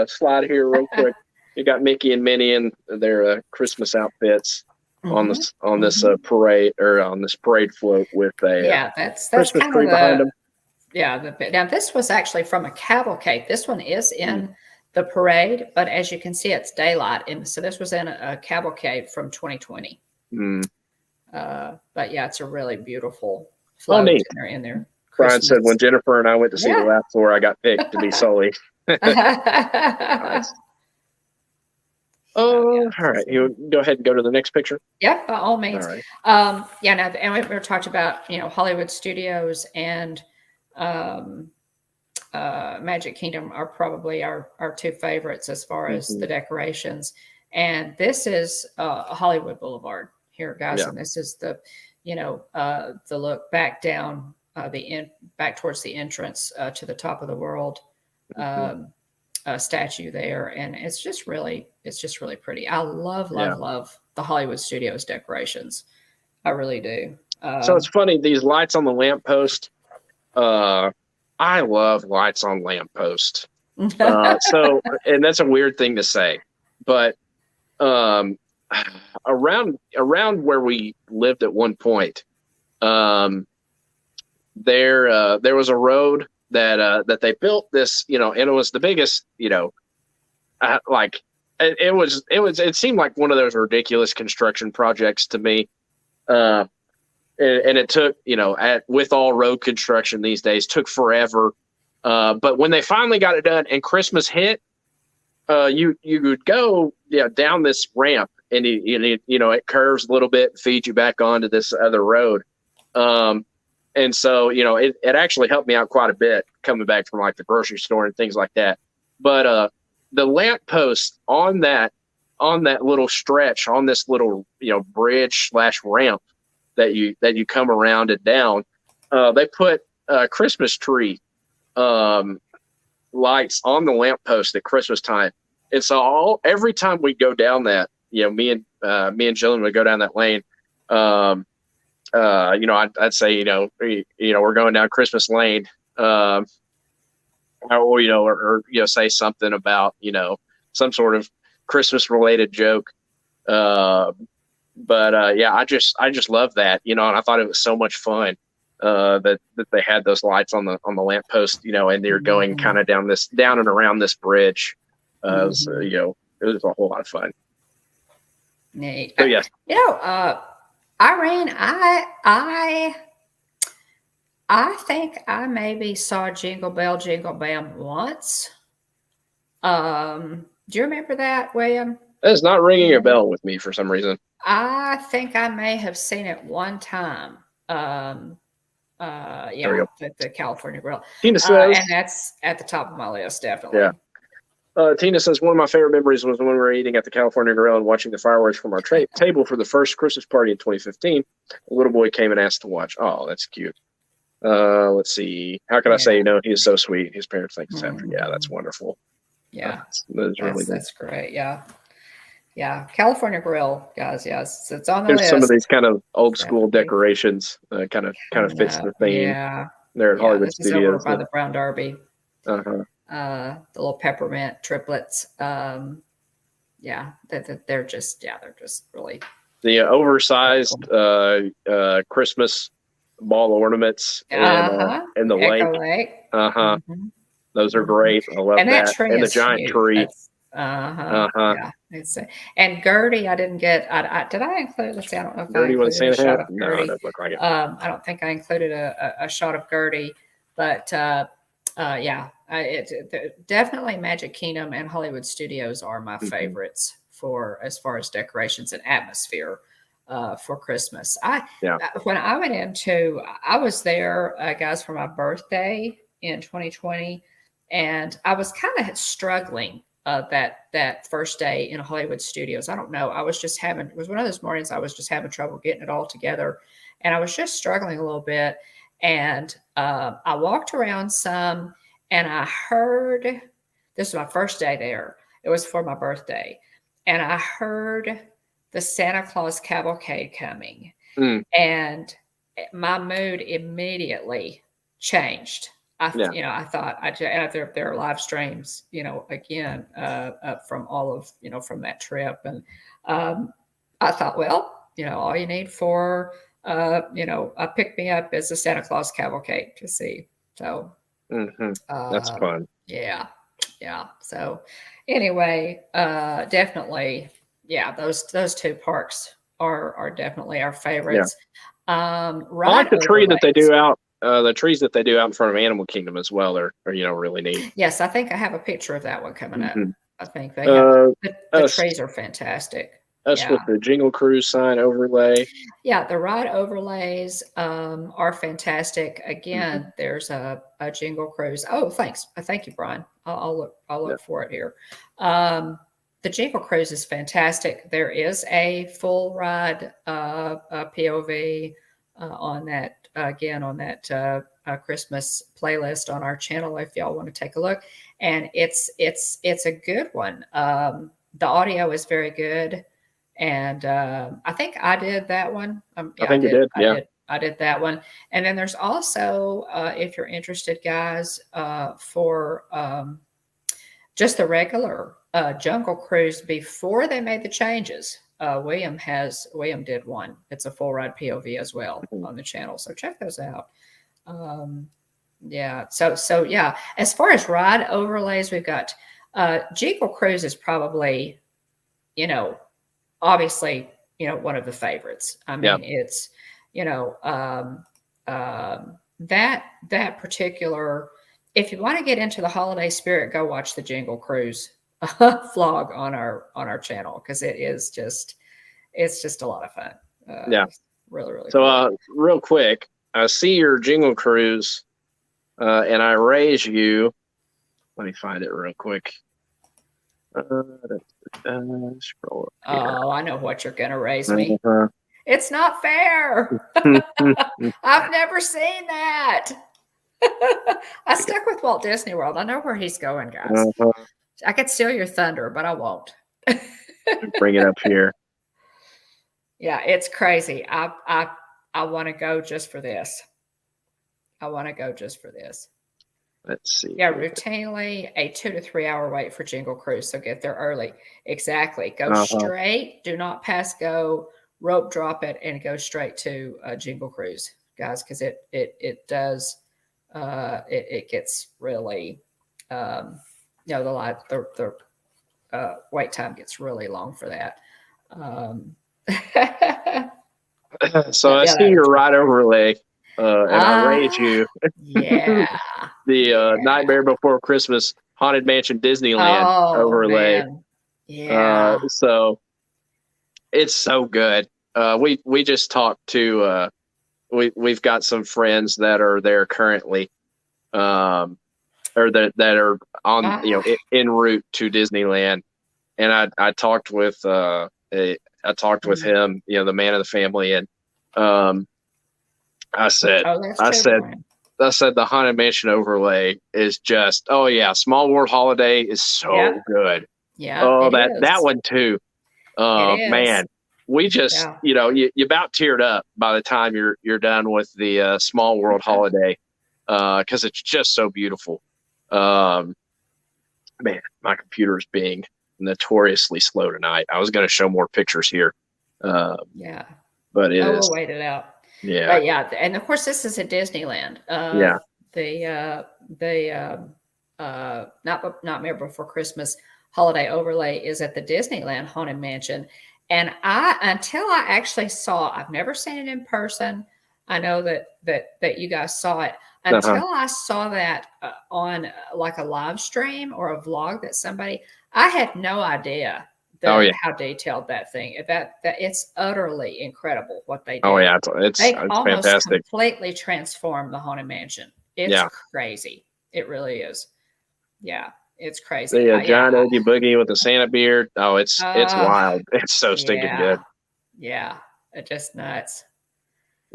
slide here real quick. You got Mickey and Minnie in their Christmas outfits on this parade, or on this parade float with a that's Christmas kind tree of behind them. Now this was actually from a cavalcade. This one is in the parade, but as you can see, it's daylight, and so this was in a cavalcade from 2020. But it's a really beautiful float in there. Brian said, when Jennifer and I went to see the laugh floor, I got picked to be Sully. Nice. All right. You go ahead and go to the next picture. Yeah, by all means. All right. And we were talked about, Hollywood Studios and Magic Kingdom are probably our two favorites as far as the decorations. And this is Hollywood Boulevard here, guys. And this is the look back down back towards the entrance to the top of the world statue there, and it's just really pretty. I love the Hollywood Studios decorations. I really do. So it's funny, these lights on the lamppost. I love lights on lamppost. And that's a weird thing to say, but around where we lived at one point, there was a road that they built this, and it was the biggest, it seemed like one of those ridiculous construction projects to me. And it took, with all road construction these days, took forever. But when they finally got it done and Christmas hit, you would go down this ramp, and it curves a little bit, feeds you back onto this other road. And so it actually helped me out quite a bit coming back from like the grocery store and things like that. But the lamp post on that little stretch, on this little bridge / ramp that you come around and down, they put a Christmas tree lights on the lamppost at Christmas time. And so every time we go down that, me and Jillian would go down that lane. I'd say, we're going down Christmas Lane, or say something about, some sort of Christmas related joke. I just love that, and I thought it was so much fun. That they had those lights on the lamppost, and they're going kind of down and around this bridge. It was a whole lot of fun. Neat. So yes. Irene, I think I maybe saw Jingle Bell, Jingle Bam once. Do you remember that, William? It's not ringing a bell with me for some reason. I think I may have seen it one time. The California Grill. Tina says, and that's at the top of my list, definitely. Yeah. Tina says, one of my favorite memories was when we were eating at the California Grill and watching the fireworks from our table for the first Christmas party in 2015. A little boy came and asked to watch. Oh, that's cute. Let's see. How can I say, he is so sweet. His parents think it's after. Yeah, that's wonderful. Yeah. That's great. Yeah. Yeah. California Grill, guys. Yes. It's on the There's list. Some of these kind of old school decorations kind of fits the theme. Yeah. They're at Hollywood this Studios. Is over by the Brown Derby. Uh-huh. The little peppermint triplets. They're just really the oversized Christmas ball ornaments and the lake. Uh-huh. Those are great. I love that. Tree and the giant tree. Yeah. And Gertie, I didn't get. Did I include? Let's see. I don't know if Gertie I included a shot of No, Gertie. it doesn't look like it. I don't think I included a shot of Gertie, but definitely Magic Kingdom and Hollywood Studios are my favorites as far as decorations and atmosphere for Christmas. When I went I was there, guys, for my birthday in 2020, and I was kind of struggling that first day in Hollywood Studios. I don't know. It was one of those mornings I was just having trouble getting it all together, and I was just struggling a little bit. And I walked around some, and I heard, this was my first day there. It was for my birthday. And I heard the Santa Claus cavalcade coming. And my mood immediately changed. I thought there are live streams, again, from all of, from that trip. And I thought, well, all you need for, a pick me up is a Santa Claus cavalcade to see. So that's fun. Yeah. So anyway, definitely, those two parks are definitely our favorites. I like the tree that they do out. The trees that they do out in front of Animal Kingdom as well are really neat. Yes, I think I have a picture of that one coming up. I think they have, the trees are fantastic. With the Jingle Cruise sign overlay. Yeah, the ride overlays are fantastic. Again, there's a Jingle Cruise. Oh, thanks. Thank you, Brian. I'll look for it here. The Jingle Cruise is fantastic. There is a full ride POV on that. Again, on that Christmas playlist on our channel, if y'all want to take a look, and it's a good one. The audio is very good, and I think I did that one. I think you did. I did that one, and then there's also, if you're interested, guys, for just the regular Jungle Cruise before they made the changes. William did one. It's a full ride POV as well on the channel. So check those out. So as far as ride overlays, we've got Jingle Cruise is probably, obviously, one of the favorites. I mean, it's, that particular if you want to get into the holiday spirit, go watch the Jingle Cruise vlog on our channel, because it's just a lot of fun. Yeah. Really, really So, cool. real quick, I see your Jingle Cruise, and I raise you. Let me find it real quick. Scroll up here. Oh, I know what you're going to raise me. It's not fair. I've never seen that. I stuck with Walt Disney World. I know where he's going, guys. I could steal your thunder, but I won't. Bring it up here. Yeah, it's crazy. I want to go just for this. Let's see. Yeah, routinely a 2 to 3 hour wait for Jingle Cruise, so get there early. Exactly. Go straight. Do not pass go. Rope drop it and go straight to Jingle Cruise, guys, because it does. It gets really, the wait time gets really long for that. So I see your ride overlay, and I raise you. Yeah. The Nightmare Before Christmas Haunted Mansion Disneyland overlay. Man. Yeah. So it's so good. We just talked to we've got some friends that are there currently, or that are on en route to Disneyland, and I talked with with him, the man of the family, and I said the Haunted Mansion overlay is just, Small World Holiday is so good. Yeah. Oh, that one too. Man, we just you about teared up by the time you're done with the Small World Holiday, because it's just so beautiful. Man, my computer is being notoriously slow tonight. I was going to show more pictures here. But we'll wait it out. Yeah. But and of course this is at Disneyland. Nightmare Before Christmas holiday overlay is at the Disneyland Haunted Mansion. And until I actually I've never seen it in person. I know that you guys saw it. Until I saw that on like a live stream or a vlog that I had no idea how detailed that thing. That it's utterly incredible what they did. Oh yeah, it's almost fantastic. Completely transformed the Haunted Mansion. It's crazy. It really is. Yeah, it's crazy. The giant Oogie Boogie with the Santa beard. Oh, it's wild. It's so stinking good. Yeah, it's just nuts.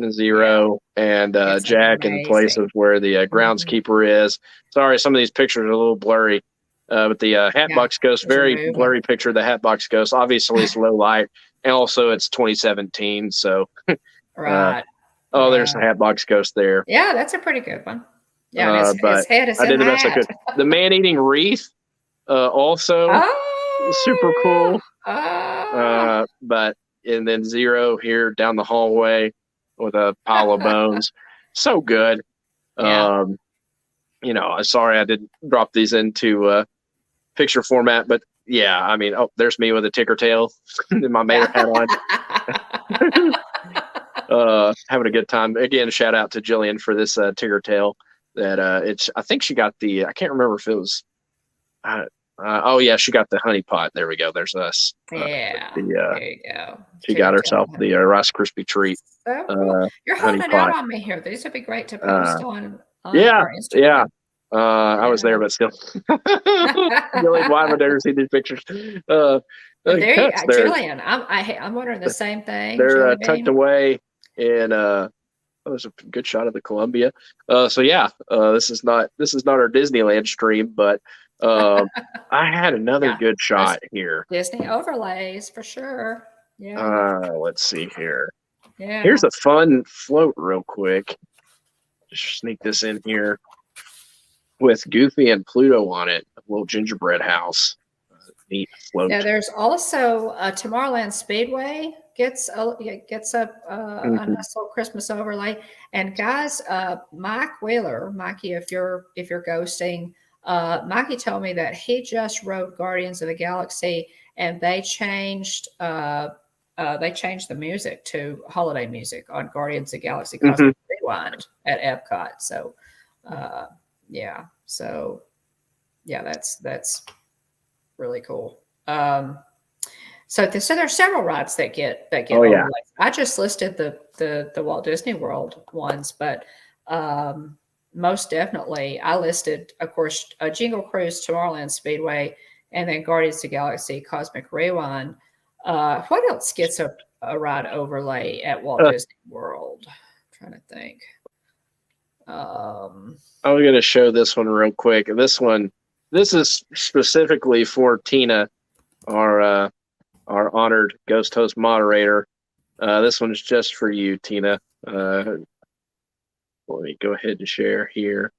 Zero and Jack amazing. in places where the groundskeeper is. Sorry, some of these pictures are a little blurry, but the Hatbox Ghost, very blurry picture of the Hatbox Ghost. Obviously, it's low light, and also it's 2017. So, right. There's the Hatbox Ghost there. Yeah, that's a pretty good one. Yeah, his head is in the hat. The man-eating wreath, also super cool. And then Zero here down the hallway with a pile of bones. So good. Sorry I didn't drop these into picture format, but there's me with a ticker tail and my mayor hat on. Having a good time. Again, shout out to Jillian for this ticker tail that I think she got I can't remember if it was she got the honey pot. There we go. There's us. There you go. She got herself the Rice Krispie treat. You're holding it out on me here. These would be great to post on our Instagram. Yeah. I was there, but still. Jillian, why have I never seen these pictures? Jillian, I'm wondering the same thing. They're tucked away in there's a good shot of the Columbia. This is not our Disneyland stream, but I had another good shot here. Disney overlays for sure. Yeah. Let's see here. Yeah. Here's a fun float real quick. Just sneak this in here with Goofy and Pluto on it. A little gingerbread house. Neat float. Yeah, there's also Tomorrowland Speedway gets a nice little Christmas overlay. And guys, Mikey, if you're ghosting, Mikey told me that he just wrote Guardians of the Galaxy, and they changed the music to holiday music on Guardians of the Galaxy Cosmic Rewind at Epcot. So, So yeah, that's really cool. So there's several rides that get Oh yeah. overlays. I just listed the Walt Disney World ones, but most definitely I listed, of course, a Jingle Cruise, Tomorrowland Speedway, and then Guardians of the Galaxy Cosmic Rewind. What else gets a ride overlay at Walt Disney World? I'm trying to think. I'm going to show this one real quick. This is specifically for Tina, our honored ghost host moderator. This one's just for you, Tina. Let me go ahead and share here.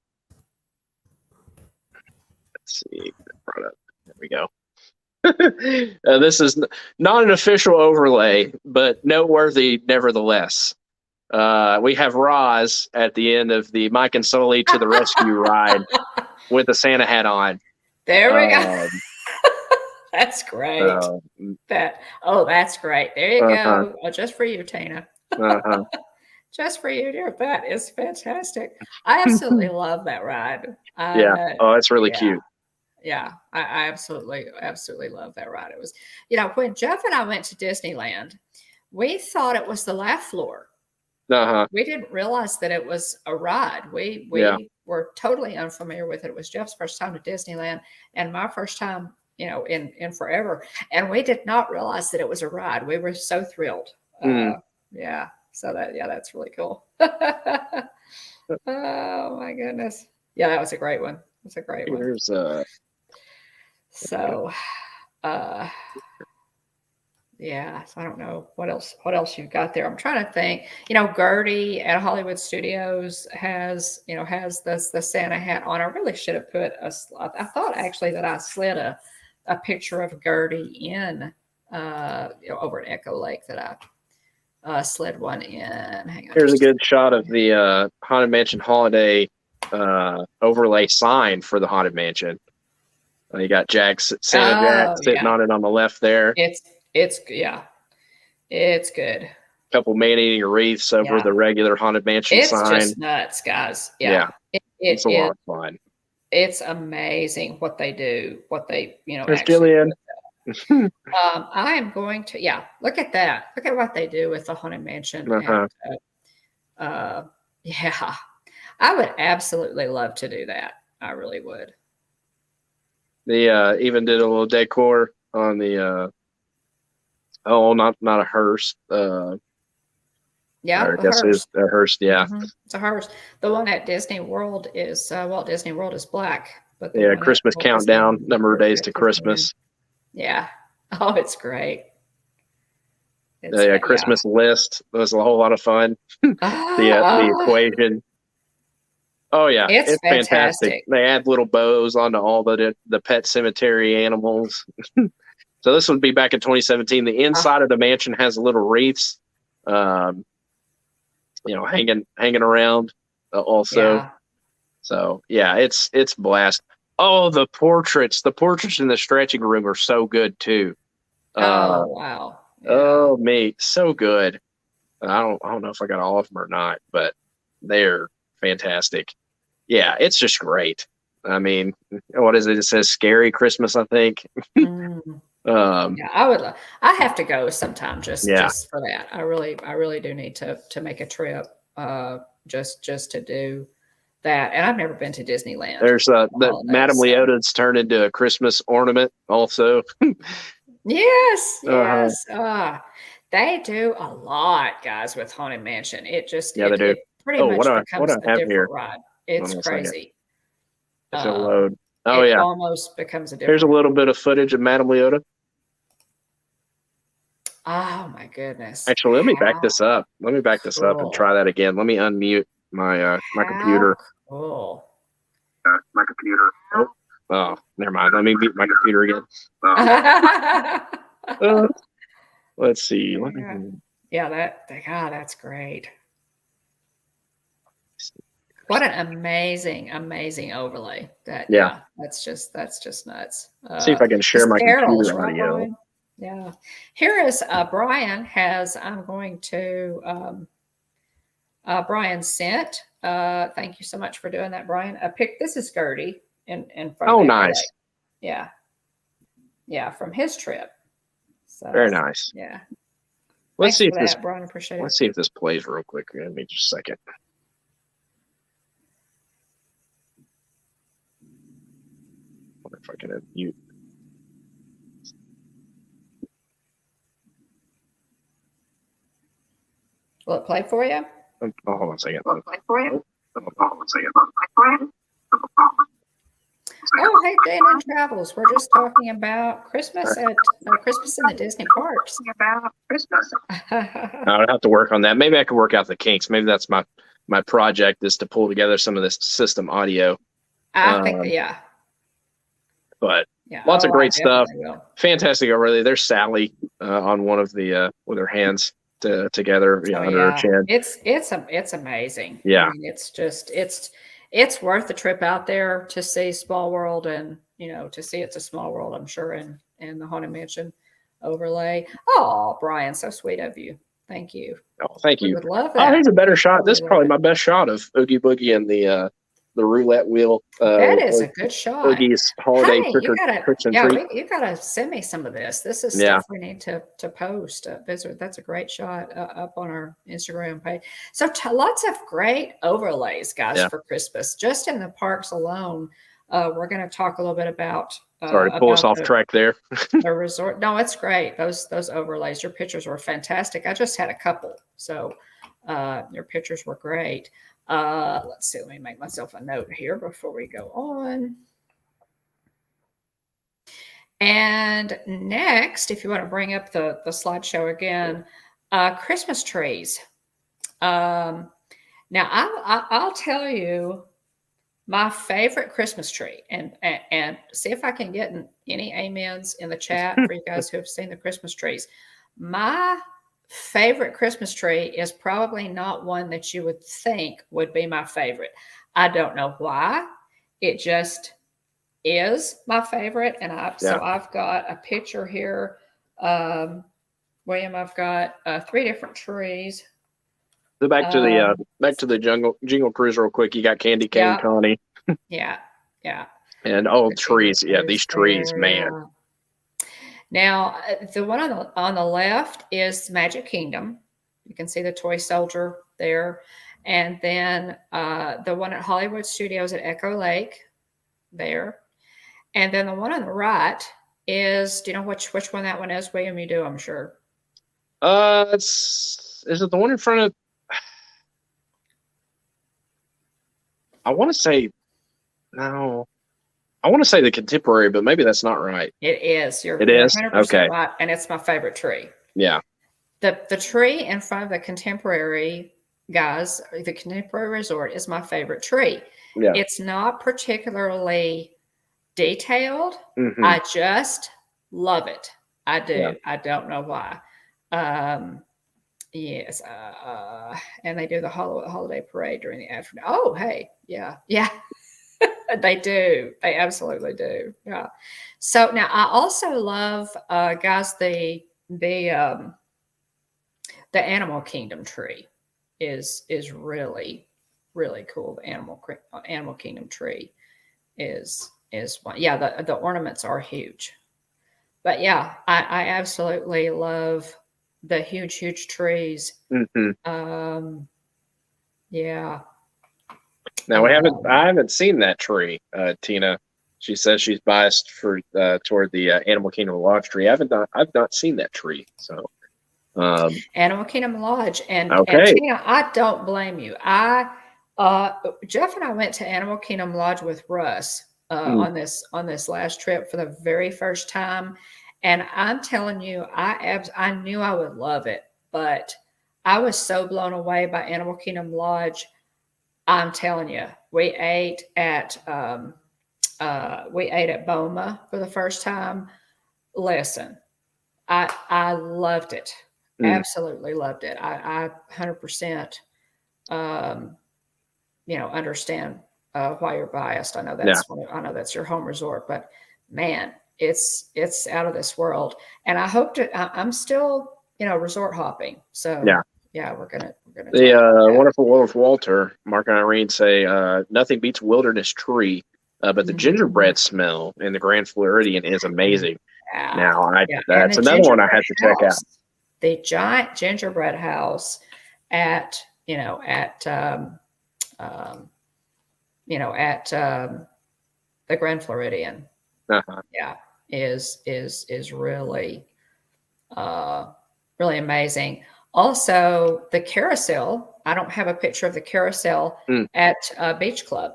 Let's see. There we go. This is not an official overlay, but noteworthy nevertheless. We have Roz at the end of the Mike and Sully to the Rescue ride with a Santa hat on. There we go. That's great. That's great. There you go. Oh, just for you, Tina. Just for you, dear. That is fantastic. I absolutely love that ride. It's really cute. Yeah, I absolutely love that ride. It was, when Jeff and I went to Disneyland, we thought it was the laugh floor. We didn't realize that it was a ride. We were totally unfamiliar with it. It was Jeff's first time to Disneyland and my first time, in forever. And we did not realize that it was a ride. We were so thrilled. Yeah. So that's really cool. Oh my goodness. Yeah, that was a great one. It's a great one. So I don't know what else you've got there. I'm trying to think. Gertie at Hollywood Studios has the Santa hat on. I really should have put I thought actually that I slid a picture of Gertie in over at Echo Lake that I slid one in. Hang on. Here's a good shot of the Haunted Mansion Holiday overlay sign for the Haunted Mansion. You got Santa Jack sitting on it on the left there. It's good. A couple man-eating wreaths over the regular Haunted Mansion sign. It's just nuts, guys. Yeah. It's a lot of fun. It's amazing what they do. What they There's Jillian. I am going to look at that. Look at what they do with the Haunted Mansion. And, I would absolutely love to do that. I really would. They even did a little decor on the not a hearse. I guess it's a hearse. Yeah, it's a hearse. The one at Disney World is Walt Disney World is black, but Christmas countdown, number of days to Christmas. Yeah. Oh, it's great. Christmas list was a whole lot of fun. The equation. Oh yeah, it's fantastic. They add little bows onto all the pet cemetery animals. So this would be back in 2017. The inside of the mansion has little wreaths, hanging around also. Yeah. So it's blast. Oh, the portraits in the stretching room are so good too. Wow. Yeah. Oh, mate, so good. I don't know if I got all of them or not, but they're fantastic. Yeah, it's just great. I mean, what is it? It says "Scary Christmas," I think. I have to go sometime just for that. I really do need to make a trip just to do that. And I've never been to Disneyland. There's the Madame Leota's turned into a Christmas ornament also. Yes. They do a lot, guys, with Haunted Mansion. It just they do. It pretty much becomes a different ride. It's crazy. It'll load. It almost becomes a different. Here's a little bit of footage of Madame Leota. Oh my goodness! Actually, let me back this up. Let me back this up and try that again. Let me unmute my my computer. Cool. My computer. Oh, never mind. Let me mute my computer again. Let's see. That's great. What an amazing overlay! That's just nuts. See if I can share my computer audio. Right? Yeah. Here is Brian has. I'm going to. Brian sent Thank you so much for doing that, Brian. This is Gertie in front Oh, of nice. Yeah. Yeah, from his trip. So Very nice. yeah. Let's see if this Brian. Appreciate it. Let's see if this plays real quick. Give me just a second. I wonder if I can mute. Will it play for you? Oh, hold on a second. Will it play for you? Oh, hey, Jane and Travels. We're just talking about Christmas at Christmas in the Disney parks. About Christmas. I'll have to work on that. Maybe I can work out the kinks. Maybe that's my project, is to pull together some of this system audio. I think, yeah. But lots of great stuff. Fantastic overlay. There's Sally on one of the with her hands together under her chin. It's amazing. Yeah, I mean, it's worth the trip out there to see Small World, and to see It's a Small World, I'm sure, in the Haunted Mansion overlay. Oh, Brian, so sweet of you. Thank you. Oh, thank you. I would love that. Oh, here's a better shot. This is probably my best shot of Oogie Boogie and the roulette wheel. That is a good shot. Oogie's holiday tricks and treats. You gotta send me some of this. This is stuff we need to post. That's a great shot up on our Instagram page. So lots of great overlays, guys, for Christmas. Just in the parks alone, we're going to talk a little bit about. Sorry to pull us off track there. The resort. No, it's great. Those overlays. Your pictures were fantastic. I just had a couple, so your pictures were great. Let's see. Let me make myself a note here before we go on. And next, if you want to bring up the slideshow again, Christmas trees. Now, I'll tell you my favorite Christmas tree, and see if I can get any amens in the chat for you guys who have seen the Christmas trees. My favorite Christmas tree is probably not one that you would think would be my favorite. I don't know why. It just is my favorite. And so I've got a picture here. William, I've got 3 different trees. So back to the Jingle Cruise real quick. You got Candy Cane Connie. Yeah. And trees. Yeah, these trees, man. Now, the one on the left is Magic Kingdom. You can see the toy soldier there. And then the one at Hollywood Studios at Echo Lake there. And then the one on the right is, do you know which one that one is, William? You do, I'm sure. Is it the one in front of, I want to say the Contemporary, but maybe that's not right. It is. You're 100% okay. Right, and it's my favorite tree. Yeah. The tree in front of the Contemporary, guys, the Contemporary Resort is my favorite tree. Yeah. It's not particularly detailed. Mm-hmm. I just love it. I do. Yeah. I don't know why. Yes. And they do the holiday parade during the afternoon. Oh, hey. Yeah. They do. They absolutely do. Yeah. So now I also love, guys, the Animal Kingdom tree is really, really cool. The Animal Kingdom tree is one. Yeah. The ornaments are huge, but yeah, I absolutely love the huge trees. Mm-hmm. Yeah. Now I haven't seen that tree, Tina. She says she's biased toward the Animal Kingdom Lodge tree. I've not seen that tree. So Animal Kingdom Lodge, and Tina, I don't blame you. Jeff and I went to Animal Kingdom Lodge with Russ on this last trip for the very first time, and I'm telling you, I knew I would love it, but I was so blown away by Animal Kingdom Lodge. I'm telling you, we ate at Boma for the first time. Listen, I loved it. Absolutely loved it. I 100%, understand why you're biased. I know that's your home resort, but man, it's out of this world. And I'm still, resort hopping. So yeah, we're going to The talk about that. wonderful Wolf Walter, Mark and Irene say nothing beats wilderness tree, but the Mhm. gingerbread smell in the Grand Floridian is amazing. Yeah, Now, yeah, and that's the another one I gingerbread have to check out. house, the giant gingerbread house at um, at the Grand Floridian. Uh-huh. Yeah, is really really amazing. Also, the carousel. I don't have a picture of the carousel Mm, at Beach Club.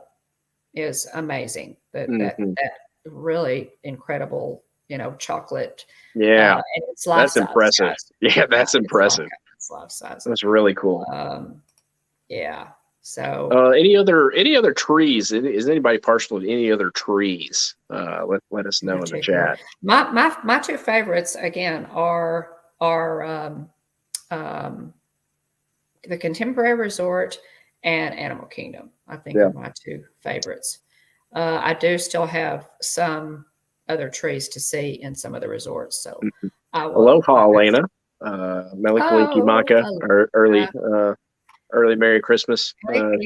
Is amazing. hmm That really incredible, chocolate, Yeah, and it's life that's size, impressive. guys. Yeah, Yeah, that's it's all impressive. it's life size. That's really cool. Um, yeah. So Any other trees? Is anybody partial to any other trees? Let us in know in the particular, chat. my two favorites again are um, the Contemporary Resort and Animal Kingdom. I think Yeah. are my two favorites. I do still have some other trees to see in some of the resorts, so I'll Aloha, have to. Elena. Melikaliki Oh, Maka, or aloha. early Merry Christmas to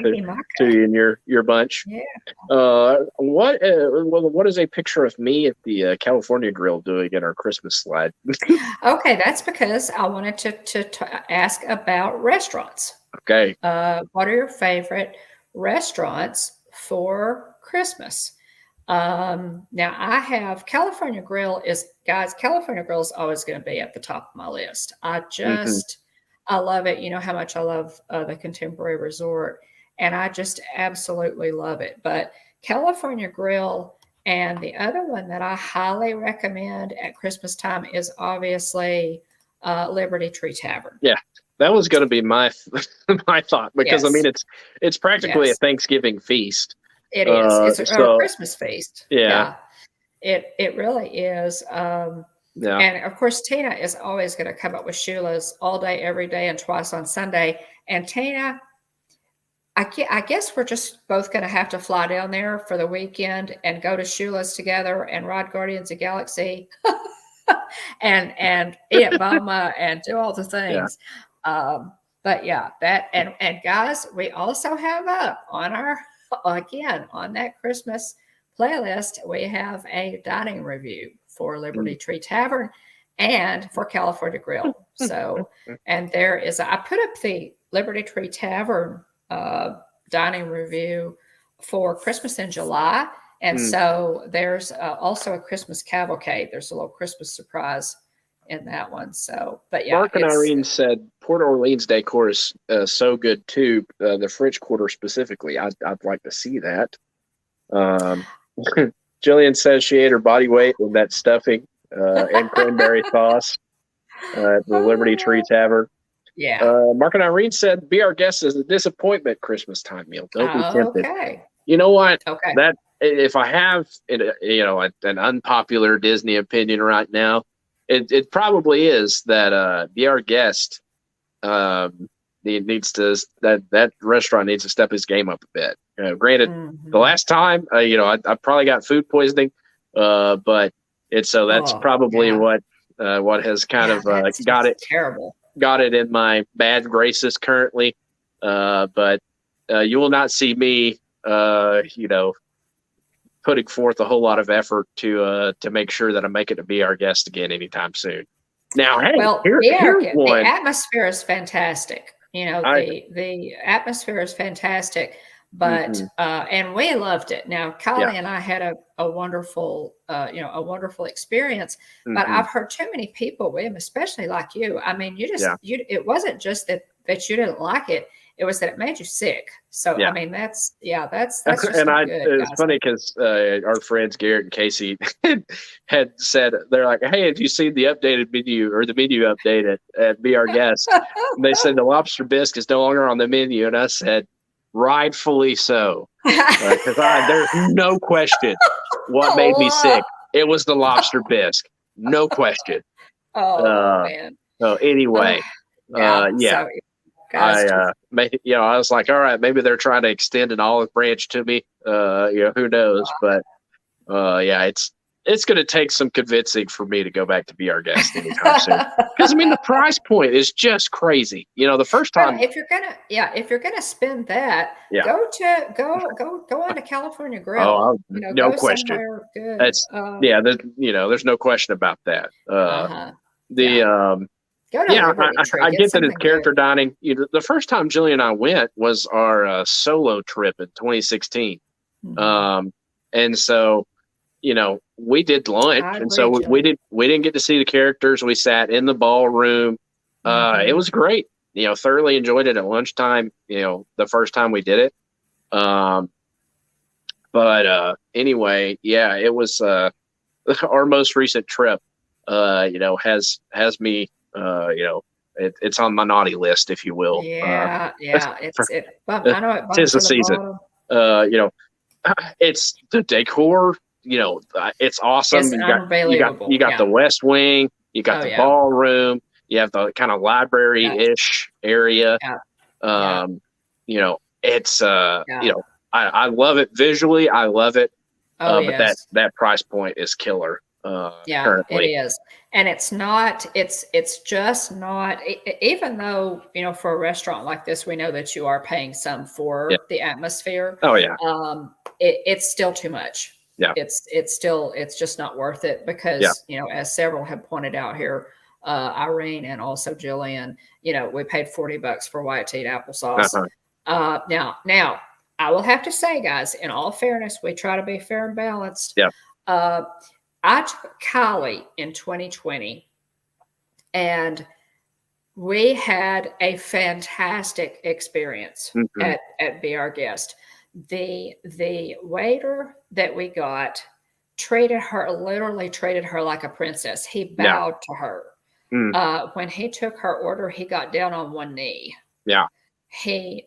you and your bunch. Yeah. What is a picture of me at the California Grill doing in our Christmas slide? Okay, that's because I wanted to ask about restaurants. Okay. What are your favorite restaurants for Christmas? Now I have California Grill is guys, California Grill is always going to be at the top of my list. Hmm. I love it. You know how much I love the Contemporary Resort, and I just absolutely love it. But California Grill and the other one that I highly recommend at Christmas time is obviously Liberty Tree Tavern. Yeah, that was going to be my my thought because I mean Yes, it's practically a yes, Thanksgiving feast. it is. It's a So Christmas feast. yeah, Yeah, it really is. yeah. And of course, Tina is always going to come up with Shula's all day, every day, and twice on Sunday. And Tina, I guess we're just both going to have to fly down there for the weekend and go to Shula's together and ride Guardians of Galaxy and eat at Boma and do all the Yeah. things. But yeah, that and guys, we also have up on our again on that Christmas playlist, we have a dining review for Liberty Tree Tavern and for California Grill. So, and there is I put up the Liberty Tree Tavern dining review for Christmas in July. And so there's also a Christmas cavalcade. There's a little Christmas surprise in that one. So, but yeah, Mark and Irene said Port Orleans decor is so good too. The French Quarter specifically, I'd like to see that. Um, Jillian says she ate her body weight with that stuffing and cranberry sauce at the oh Liberty my Tree God. Tavern. Yeah. Mark and Irene said, "Be our guest is a disappointment Christmas time meal. Don't be tempted." Okay. You know what? Okay. That if I have an unpopular Disney opinion right now, it probably is that Be Our Guest needs to that restaurant needs to step his game up a bit. Granted, the Mhm. last time I probably got food poisoning, but that's Oh, probably yeah. what has kind Yeah, of that's just terrible. got it in my bad graces currently. But you will not see me, putting forth a whole lot of effort to make sure that I make it to Be Our Guest again anytime soon. Now, hey, Well, here's the one. atmosphere is fantastic. You know, I the atmosphere is fantastic, but mhm, and we loved it. Now, yeah. Kylie and I had a wonderful a wonderful experience, but Hmm. I've heard too many people, William, especially like you. I mean, Yeah. it wasn't just that you didn't like it; it was that it made you sick. So, I Yeah. mean, that's just And not good, it's guys. funny because our friends Garrett and Casey had said, they're like, "Hey, have you seen the updated menu or the menu update at Be Our Guest?" And they said the lobster bisque is no longer on the menu, and I said, "Rightfully so," because there's no question what made me oh, sick. It was the lobster bisque, no question. oh Uh, man. so Uh, anyway, yeah. yeah, So, guys, I was like, all right, maybe they're trying to extend an olive branch to me. Who knows? But yeah, it's going to take some convincing for me to go back to be our guest anytime soon. Because I mean, the price point is just crazy. The first time. Well, if you're gonna spend that, Yeah. go on to California Grill. Oh, no go question. somewhere good. That's there's no question about that. Go to Liberty Tree. I get that it's character good. dining. The first time Jillian and I went was our solo trip in 2016. Mm-hmm. And so, we did lunch, and so we didn't get to see the characters. We sat in the ballroom. Mm-hmm. It was great. Thoroughly enjoyed it at lunchtime. The first time we did it. But anyway, yeah, it was our most recent trip. Has me. It's on my naughty list, if you will. Yeah. Well, I know it. Tis the season. It's the decor. It's awesome. It's unbelievable. You got the West Wing. You got the ballroom. You have the kind of library-ish area. It's I love it visually. I love it. But that price point is killer. Currently. It is. And it's just not, even though, for a restaurant like this, we know that you are paying some for the atmosphere. Oh yeah. It's still too much. Yeah. It's just not worth it because, as several have pointed out here, Irene and also Jillian, we paid $40 for white tea and applesauce. Now I will have to say, guys, in all fairness, we try to be fair and balanced. Yeah. I took Kylie in 2020 and we had a fantastic experience at Be Our Guest. The waiter that we got literally treated her like a princess. He bowed to her. When he took her order, he got down on one knee. Yeah. He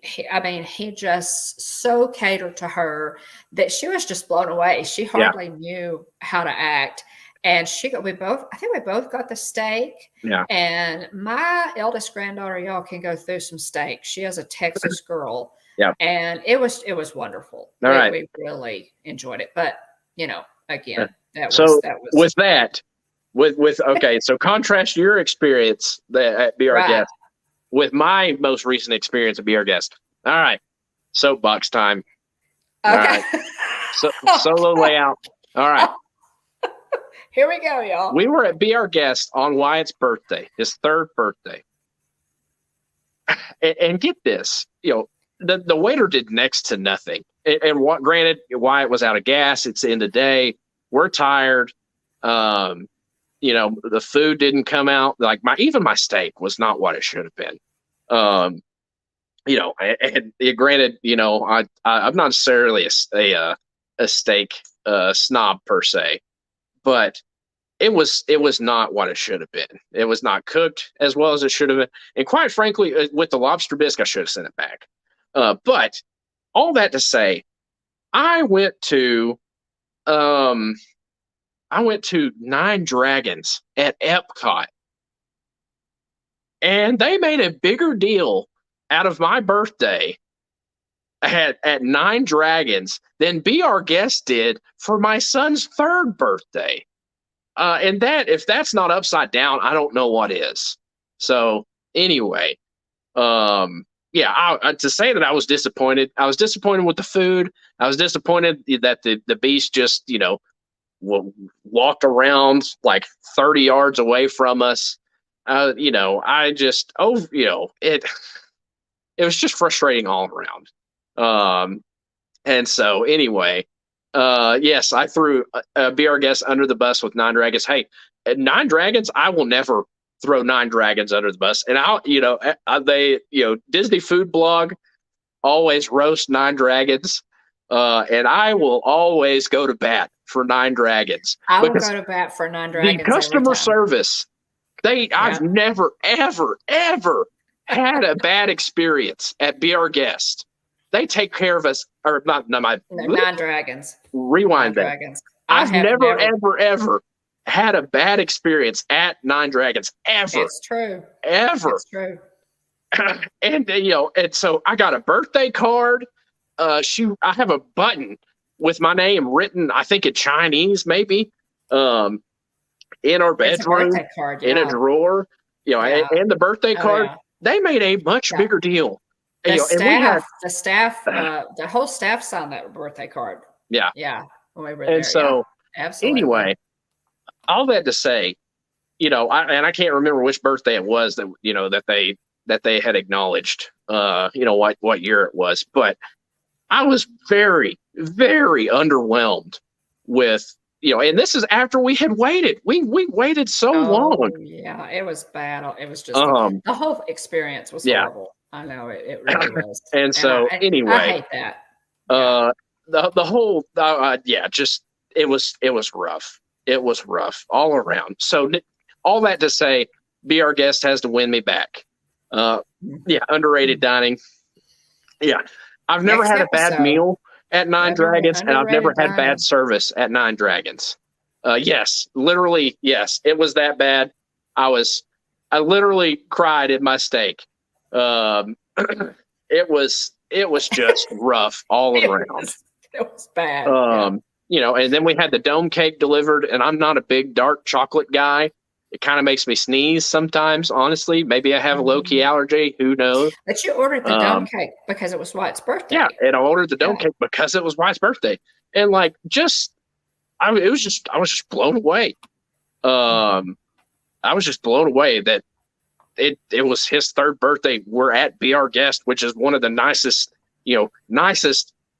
just so catered to her that she was just blown away. She hardly knew how to act. And we both got the steak. Yeah. And my eldest granddaughter, y'all can go through some steak. She is a Texas girl. Yeah. And it was wonderful. We really enjoyed it. But, again, so contrast your experience at Be Our Guest with my most recent experience at Be Our Guest. All right. Soapbox time. Okay. All right. Solo layout. All right. Here we go, y'all. We were at Be Our Guest on Wyatt's birthday, his third birthday. And get this, the waiter did next to nothing. And granted, Wyatt was out of gas. It's the end of the day. We're tired. The food didn't come out. Like even my steak was not what it should have been. And granted, I'm not necessarily a steak snob per se, but it was not what it should have been. It was not cooked as well as it should have been. And quite frankly, with the lobster bisque, I should have sent it back. But all that to say, I went to Nine Dragons at Epcot, and they made a bigger deal out of my birthday at Nine Dragons than Be Our Guest did for my son's third birthday. And if that's not upside down, I don't know what is. So anyway, to say that I was disappointed. I was disappointed with the food. I was disappointed that the beast just, walked around like 30 yards away from us. It was just frustrating all around. And so anyway, yes, I threw Be Our Guest under the bus with Nine Dragons. Hey, at Nine Dragons, I will never throw Nine Dragons under the bus. And Disney Food Blog always roast Nine Dragons. And I will always go to bat for Nine Dragons. I will go to bat for Nine Dragons. The customer service, I've never, ever, ever had a bad experience at Be Our Guest. They take care of us, or not Nine Dragons. Rewind that. Dragons. I've never, ever had a bad experience at Nine Dragons, ever. It's true. Ever. It's true. And so I got a birthday card. I have a button with my name written, I think in Chinese, maybe, in our It's a bedroom, birthday card, in a drawer, and the birthday card, they made a much bigger deal. The And we had the whole staff signed that birthday card. Yeah. Yeah. When we were and there. so Absolutely. anyway, all that to say, I can't remember which birthday it was that they had acknowledged, what year it was, but I was very, very underwhelmed with, and this is after we had waited. We waited so long. Yeah, it was bad. It was just the whole experience was horrible. I know it really was. And so anyway, I hate that. The whole just it was rough. It was rough all around. So all that to say, Be Our Guest has to win me back. Underrated dining. Yeah. I've never had a bad meal at Nine Dragons, and I've never had bad service at Nine Dragons. Yes, literally, yes, it was that bad. I literally cried at my steak. It was just rough all around. It was bad. And then we had the dome cake delivered, and I'm not a big dark chocolate guy. It kind of makes me sneeze sometimes, honestly. Maybe I have a low-key allergy. Who knows? But you ordered the dome cake because it was Wyatt's birthday. Yeah, and I ordered the dome cake because it was Wyatt's birthday. And I was just blown away. I was just blown away that it was his third birthday. We're at Be Our Guest, which is one of the nicest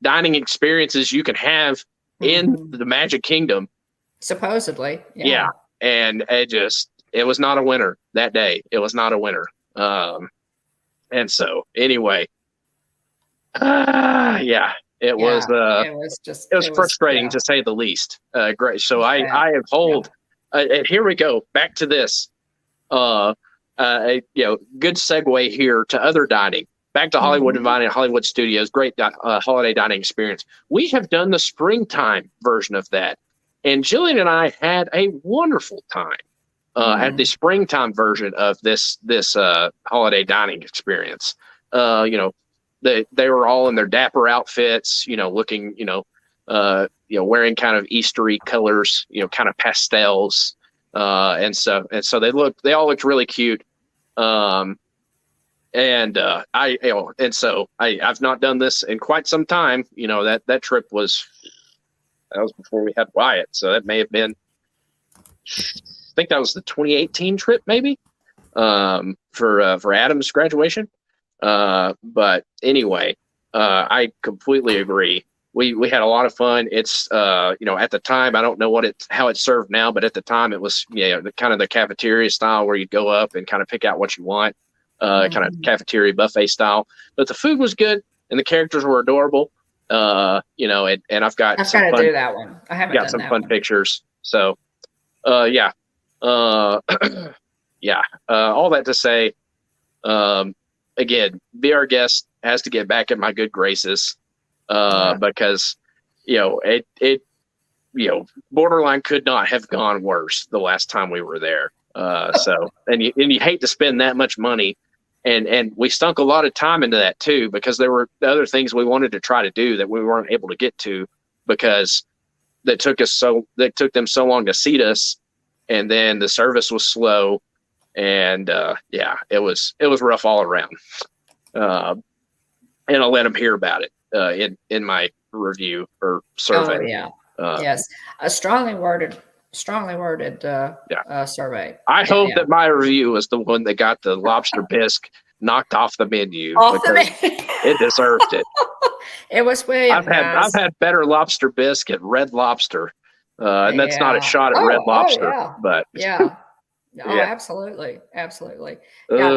dining experiences you can have in the Magic Kingdom. Supposedly. Yeah. And it was not a winner that day. It was not a winner. And so anyway, it was frustrating to say the least. Great. So I have and here we go back to this, good segue here to other dining, back to Hollywood Dining, Hollywood Studios, great holiday dining experience. We have done the springtime version of that. And Jillian and I had a wonderful time at the springtime version of this holiday dining experience. They were all in their dapper outfits, looking, wearing kind of Eastery colors, kind of pastels, and so they all looked really cute. I've not done this in quite some time. That trip was. That was before we had Wyatt, so that may have been. I think that was the 2018 trip, maybe, for Adam's graduation. But anyway, I completely agree. We had a lot of fun. It's at the time, I don't know how it's served now, but at the time it was the kind of the cafeteria style where you go up and kind of pick out what you want, kind of cafeteria buffet style. But the food was good and the characters were adorable. And I've got to do that one. I haven't got some fun pictures. So, all that to say, again, Be Our Guest has to get back in my good graces, because, borderline could not have gone worse the last time we were there. And you hate to spend that much money. And we stunk a lot of time into that too, because there were other things we wanted to try to do that we weren't able to get to because that took them so long to seat us, and then the service was slow, and it was rough all around. And I'll let them hear about it in my review or survey. Oh yeah, yes, a strongly worded survey. I hope that my review was the one that got the lobster bisque knocked off the menu. It deserved it. It was William. I've had better lobster bisque at Red Lobster, and that's not a shot at Red Lobster, but absolutely. Yeah,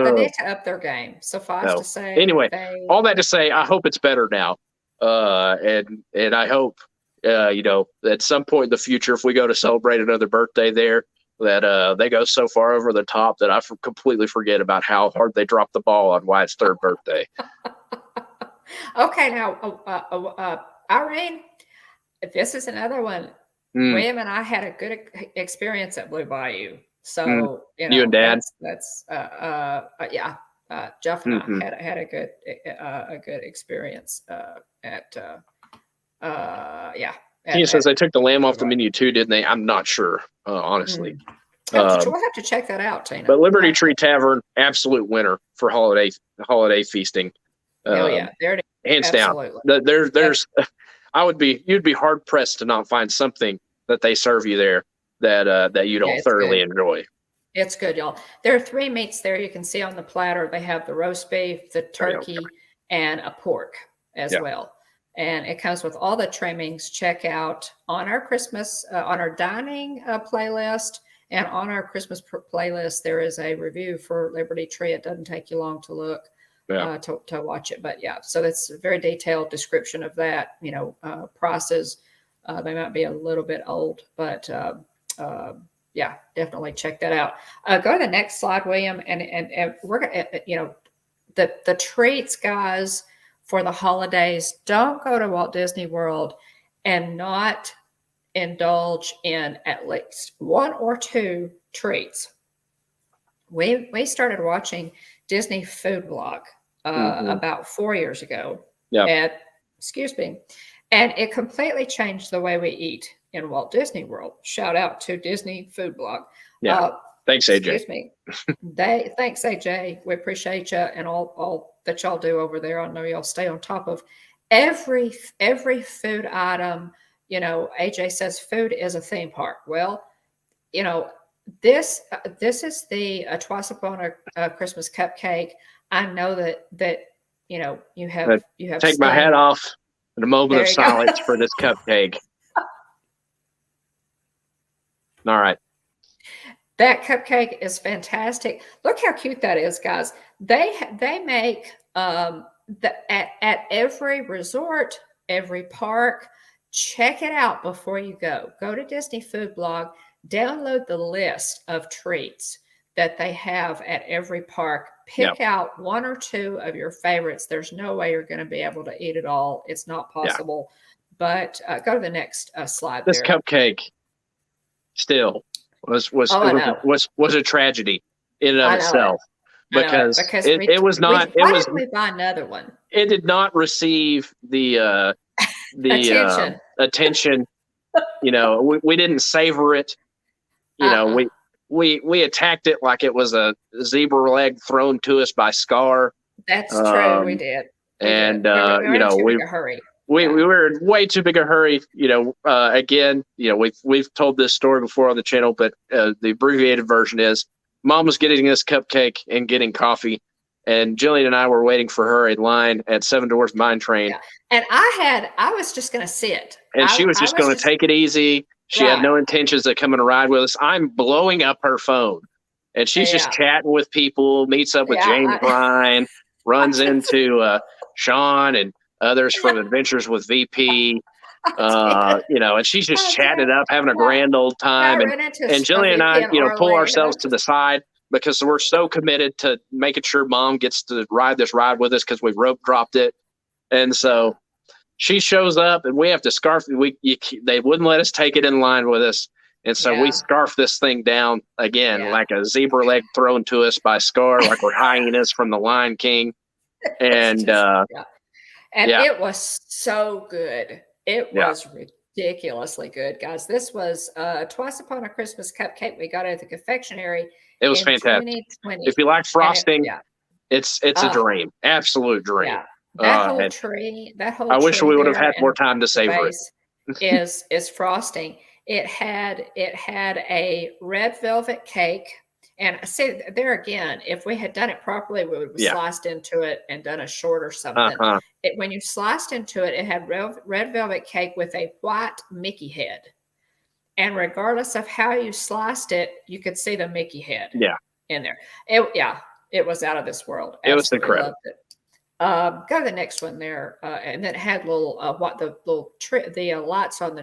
they need to up their game. Suffice to say. Anyway, all that to say, I hope it's better now, and I hope. At some point in the future, if we go to celebrate another birthday there, that they go so far over the top that I completely forget about how hard they dropped the ball on Wyatt's third birthday. Okay, now, Irene, this is another one. William and I had a good experience at Blue Bayou. So, you and Dad? That's Jeff and I had a good experience at He says they took the lamb off the menu too, didn't they? I'm not sure, honestly. We'll have to check that out, Tina. But Liberty Tree Tavern, absolute winner for holiday feasting. Oh yeah, there it is. Hands Absolutely. down. There's you'd be hard pressed to not find something that they serve you there that you don't thoroughly enjoy. It's good, y'all. There are 3 meats there you can see on the platter. They have the roast beef, the turkey, and a pork as well. And it comes with all the trimmings. Check out on our Christmas, on our dining playlist, and on our Christmas playlist, there is a review for Liberty Tree. It doesn't take you long to look to watch it. But so that's a very detailed description of that. Prices. They might be a little bit old, but definitely check that out. Go to the next slide, William, and we're gonna, the treats, guys, for the holidays. Don't go to Walt Disney World and not indulge in at least 1 or 2 treats. We started watching Disney Food Blog about 4 years ago. And it completely changed the way we eat in Walt Disney World. Shout out to Disney Food Blog. Thanks, AJ. Excuse me. Thanks, AJ. We appreciate you and all that y'all do over there. I know y'all stay on top of every food item. AJ says food is a theme park. Well, this is the Twice Upon a Christmas cupcake. I know that you have take my hat off in a moment of silence for this cupcake. All right. That cupcake is fantastic. Look how cute that is, guys. They make at every resort, every park. Check it out before you go. Go to Disney Food Blog, download the list of treats that they have at every park. Pick out 1 or 2 of your favorites. There's no way you're going to be able to eat it all. It's not possible. But go to the next slide. This cupcake still was a tragedy in and of itself because it was not. Why didn't we buy another one? It did not receive the attention. We didn't savor it. We attacked it like it was a zebra leg thrown to us by Scar. That's true. We did. And we were in a hurry. We were in way too big a hurry. Again, we've told this story before on the channel, but the abbreviated version is Mom was getting this cupcake and getting coffee, and Jillian and I were waiting for her in line at Seven Dwarfs Mine Train. And I was just going to sit. And she was just going to take it easy. She had no intentions of coming to ride with us. I'm blowing up her phone, and she's just chatting with people, meets up with James Bryan, runs into Sean and others from Adventures with VP, and she's just chatting it up, having a grand old time. And Jillian and I, pull ourselves to the side because we're so committed to making sure Mom gets to ride this ride with us because we've rope dropped it. And so she shows up and we have to scarf. They wouldn't let us take it in line with us. And so we scarf this thing down again, like a zebra leg thrown to us by Scar, like we're hyenas from the Lion King. And, it was so good. It was ridiculously good, guys. This was Twice Upon a Christmas cupcake we got at the confectionery. It was fantastic. If you like frosting, it's a dream, absolute dream. Yeah. That whole tree. I wish we would have had more time to savor it. is frosting. It had a red velvet cake. And see, there again, if we had done it properly, we would have sliced into it and done a short or something. When you sliced into it, it had red velvet cake with a white Mickey head. And regardless of how you sliced it, you could see the Mickey head in there. It was out of this world. It was incredible. Loved it. Go to the next one there. And then it had the lights on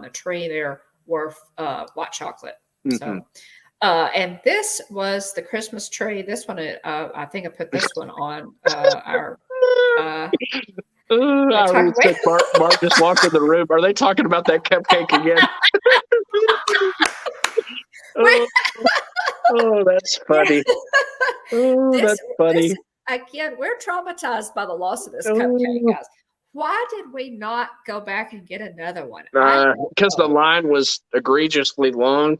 the tree there were white chocolate. So. And this was the Christmas tree. This one, I think I put this one on our. Mark just walked in the room. Are they talking about that cupcake again? That's funny. That's funny. Again, we're traumatized by the loss of this cupcake, guys. Why did we not go back and get another one? Because the line was egregiously long.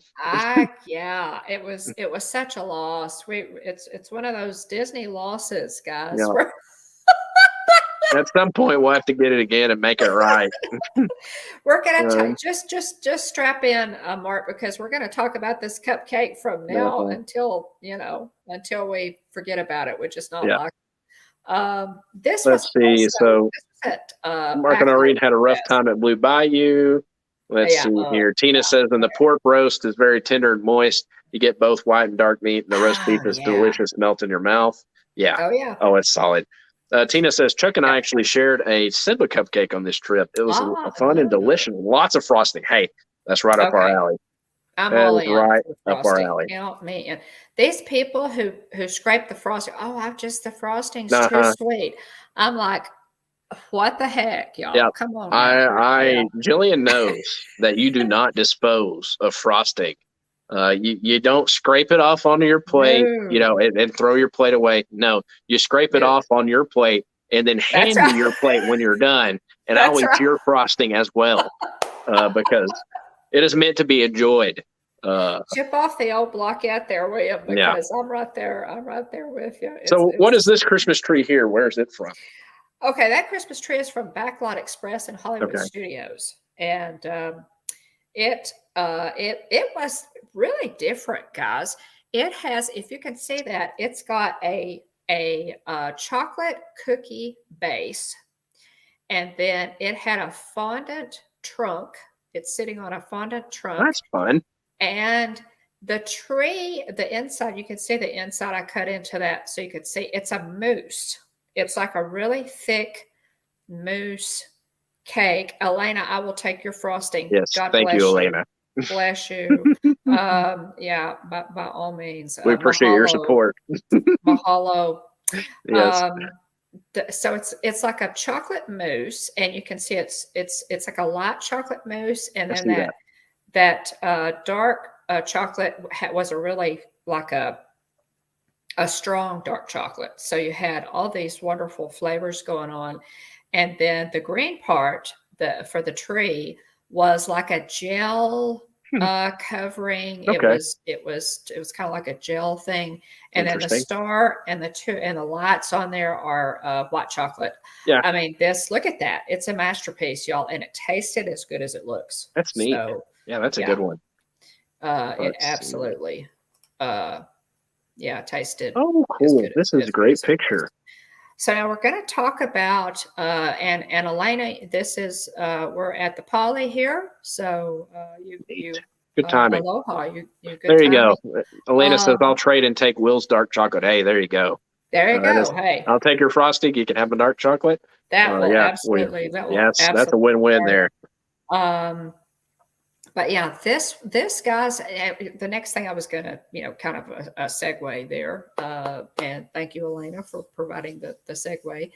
Yeah, it was such a loss. It's one of those Disney losses, guys. Yeah. At some point, we'll have to get it again and make it right. We're gonna just strap in, Mark, because we're gonna talk about this cupcake from now until we forget about it, which is not like. Let's see. So Mark and Irene had a rough time at Blue Bayou. Let's see here. Tina says, and the pork roast is very tender and moist. You get both white and dark meat, and the roast beef is delicious, melt in your mouth. Yeah. Oh, yeah. Oh, it's solid. Tina says, Chuck and I actually shared a Simba cupcake on this trip. It was fun and delicious. Lots of frosting. Hey, that's right up our alley. I'm all in. Right up our alley. Count me in. These people who scrape the frosting, the frosting's too sweet. I'm like, what the heck, y'all? Yep. Come on. Jillian knows that you do not dispose of frosting. You don't scrape it off onto your plate, and throw your plate away. No, you scrape it off on your plate and then hand me your plate when you're done, and I'll eat your frosting as well, because it is meant to be enjoyed. Chip off the old block out there, William, because I'm right there with you. What is this Christmas tree here? Where is it from? Okay, that Christmas tree is from Backlot Express in Hollywood Studios, and it was really different, guys. It has, if you can see that, it's got a chocolate cookie base, and then it had a fondant trunk. It's sitting on a fondant trunk. That's fun. And the tree, the inside, you can see the inside. I cut into that so you could see it's a mousse. It's like a really thick mousse cake. Elena, I will take your frosting. Yes, thank you, Elena. Bless you. By all means. We appreciate your support. Mahalo. Yes. So it's like a chocolate mousse, and you can see it's like a light chocolate mousse, and then that dark chocolate was a really like a strong dark chocolate. So you had all these wonderful flavors going on, and then the green part for the tree was like a gel covering. It was kind of like a gel thing, and then the star and the lights on there are white chocolate. Yeah, I mean, look at that. It's a masterpiece, y'all, and it tasted as good as it looks. That's neat. So, that's a good one. It absolutely tasted. Oh, cool. This is a great picture. So now we're going to talk about, and Elena, this is, we're at the Poly here. So you good timing. Aloha. You good there you timing. go. Elena says, I'll trade and take Will's dark chocolate. Hey, there you go. There you go. Hey, I'll take your frosting. You can have a dark chocolate. That will absolutely. That's a win-win there. But yeah, this guys, the next thing I was going to, kind of a segue there, and thank you, Elena, for providing the segue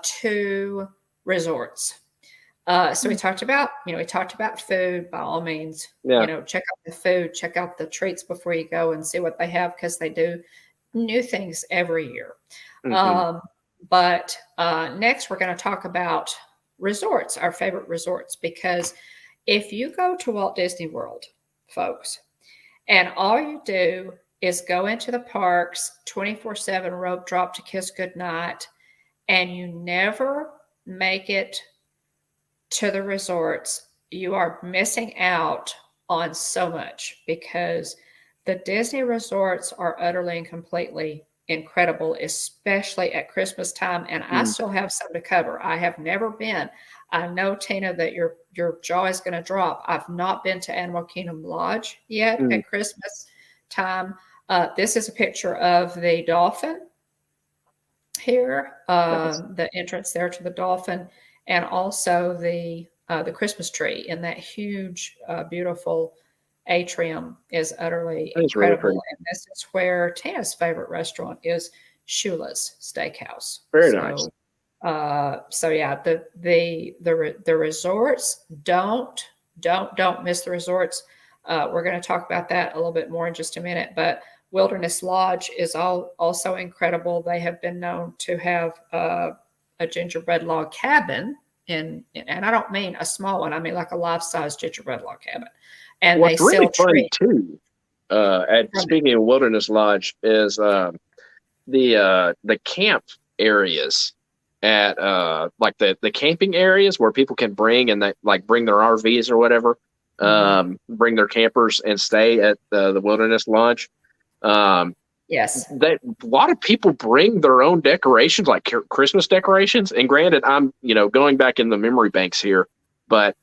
to resorts. So we talked about food. By all means, check out the food, check out the treats before you go and see what they have, because they do new things every year. Mm-hmm. But next, we're going to talk about resorts, our favorite resorts, because if you go to Walt Disney World, folks, and all you do is go into the parks 24/7, rope drop to kiss goodnight, and you never make it to the resorts, you are missing out on so much, because the Disney resorts are utterly and completely incredible, especially at Christmas time. And I still have some to cover. I have never been. I know, Tina, that your jaw is going to drop. I've not been to Animal Kingdom Lodge yet at Christmas time. This is a picture of the dolphin here, the entrance there to the dolphin, and also the Christmas tree in that huge, beautiful atrium is utterly incredible. Really, and this is where Tina's favorite restaurant is, Shula's Steakhouse. Very nice. So yeah, the resorts, don't miss the resorts. We're going to talk about that a little bit more in just a minute, but Wilderness Lodge is also incredible. They have been known to have a gingerbread log cabin and I don't mean a small one. I mean like a life-size gingerbread log cabin. And they What's really sell fun treats. too, speaking of Wilderness Lodge, is the camp areas at like the camping areas where people can bring and they like bring their RVs or whatever, bring their campers and stay at the Wilderness Lodge. Yes. That a lot of people bring their own decorations, like Christmas decorations. And granted, I'm going back in the memory banks here, but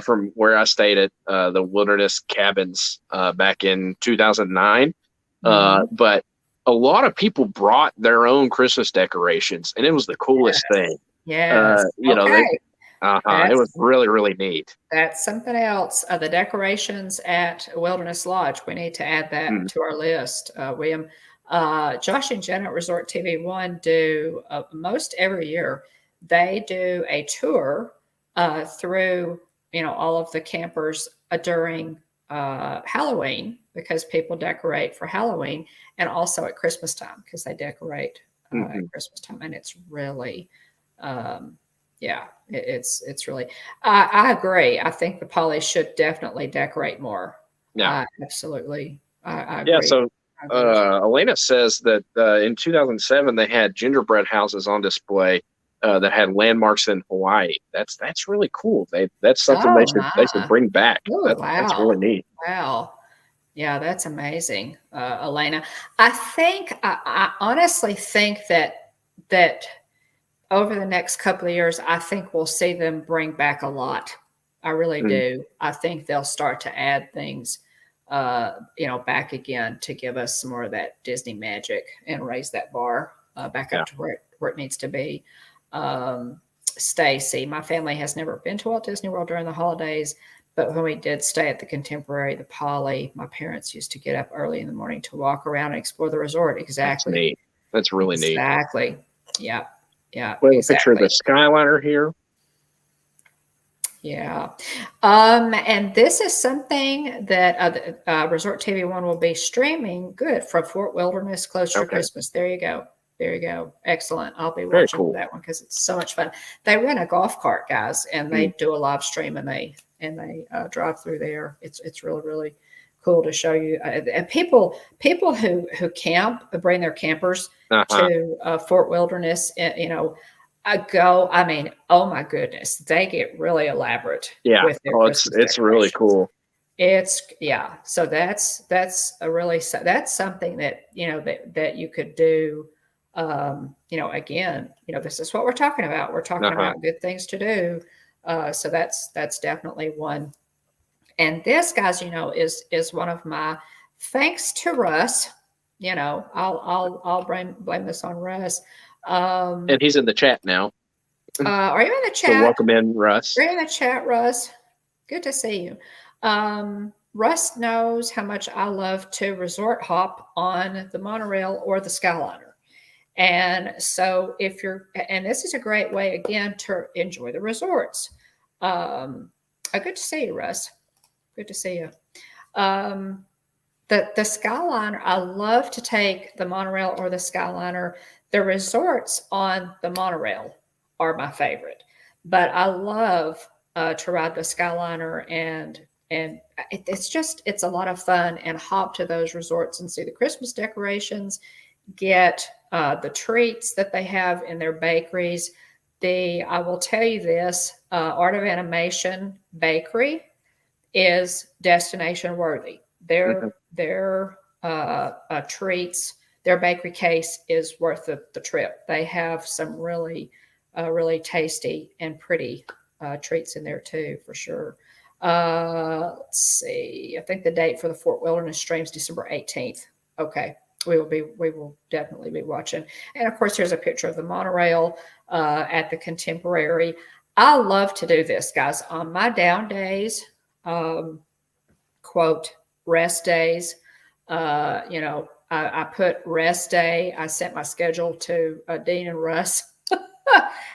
from where I stayed at the Wilderness Cabins back in 2009, but a lot of people brought their own Christmas decorations, and it was the coolest thing. Yes. It was really, really neat. That's something else. The decorations at Wilderness Lodge. We need to add that to our list, William. Josh and Jen at Resort TV One do most every year. They do a tour through all of the campers during Halloween, because people decorate for Halloween, and also at Christmas time because they decorate at Christmas time, and it's really it's really I agree. I think the Polly should definitely decorate more. Absolutely. I agree. So Elena says that in 2007 they had gingerbread houses on display that had landmarks in Hawaii. That's really cool. That's something they should bring back. That's really neat. Wow. Yeah, that's amazing, Elena. I honestly think that over the next couple of years, I think we'll see them bring back a lot. I really do. I think they'll start to add things, back again to give us some more of that Disney magic and raise that bar back up to where it needs to be. Stacy, my family has never been to Walt Disney World during the holidays, but when we did stay at the Contemporary, the Poly, my parents used to get up early in the morning to walk around and explore the resort. Exactly. That's neat. That's really neat. Exactly. Yeah. Yeah. We have a picture of the Skyliner here. Yeah. And this is something that Resort TV One will be streaming from Fort Wilderness close to Christmas. There you go. There you go. Excellent. I'll be watching that one because it's so much fun. They rent a golf cart, guys, and they do a live stream and they drive through there. It's really, really cool to show you. And people who camp bring their campers to Fort Wilderness. I mean, oh my goodness, they get really elaborate. Yeah, with their it's really cool. So that's that's something that that you could do. Again, this is what we're talking about. We're talking about good things to do. So that's definitely one. And this, guys, is one of my, thanks to Russ. I'll blame this on Russ. And he's in the chat now. Are you in the chat? So welcome in, Russ. You're in the chat, Russ. Good to see you. Russ knows how much I love to resort hop on the monorail or the Skyliner. And so and this is a great way, again, to enjoy the resorts. Good to see you, Russ. Good to see you. The Skyliner, I love to take the monorail or the Skyliner. The resorts on the monorail are my favorite, but I love to ride the Skyliner, and it's a lot of fun, and hop to those resorts and see the Christmas decorations, get the treats that they have in their bakeries. I will tell you this, Art of Animation Bakery is destination worthy. Their treats, their bakery case is worth the trip. They have some really, really tasty and pretty treats in there too, for sure. Let's see. I think the date for the Fort Wilderness streams December 18th. Okay. We will definitely be watching. And of course, here's a picture of the monorail at the Contemporary. I love to do this, guys. On my down days, quote, rest days, I put rest day. I sent my schedule to Dean and Russ.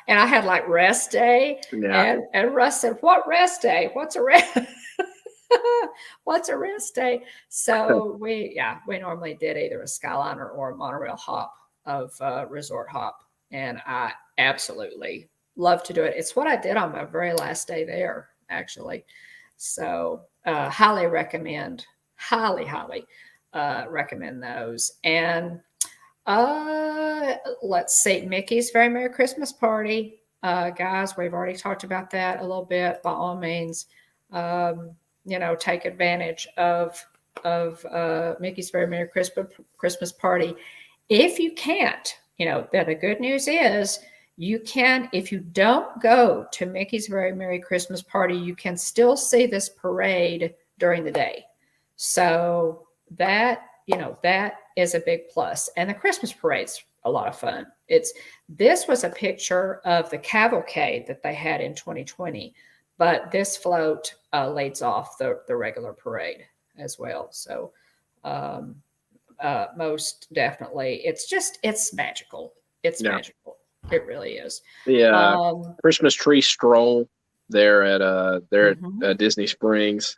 And I had like rest day. Yeah. And Russ said, "What rest day? What's a rest?" What's a rest day? So we normally did either a Skyliner or a monorail hop of resort hop and I absolutely love to do it. It's what I did on my very last day there, actually. So highly recommend, highly recommend those. And let's see, Mickey's Very Merry Christmas Party. Guys, we've already talked about that a little bit. By all means, take advantage of Mickey's Very Merry Christmas Party. If you can't, the good news is you can, if you don't go to Mickey's Very Merry Christmas Party, you can still see this parade during the day. So that is a big plus. And the Christmas parade's a lot of fun. This was a picture of the cavalcade that they had in 2020, but this float leads off the regular parade as well. So most definitely, it's magical. It's magical. It really is. The Christmas tree stroll there at Disney Springs.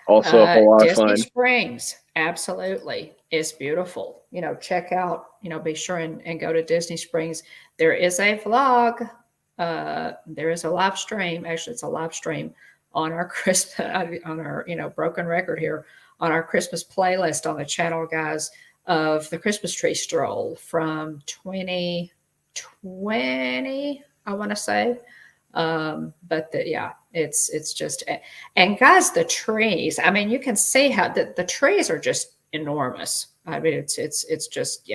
Also a whole lot of fun. Disney Springs, absolutely, is beautiful. Check out, be sure and go to Disney Springs. There is a vlog. There is a live stream. Actually, it's a live stream on our broken record here, on our Christmas playlist on the channel, guys, of the Christmas tree stroll from 2020, I want to say. But it's just, and guys, the trees, I mean, you can see how the trees are just enormous. I mean, it's just,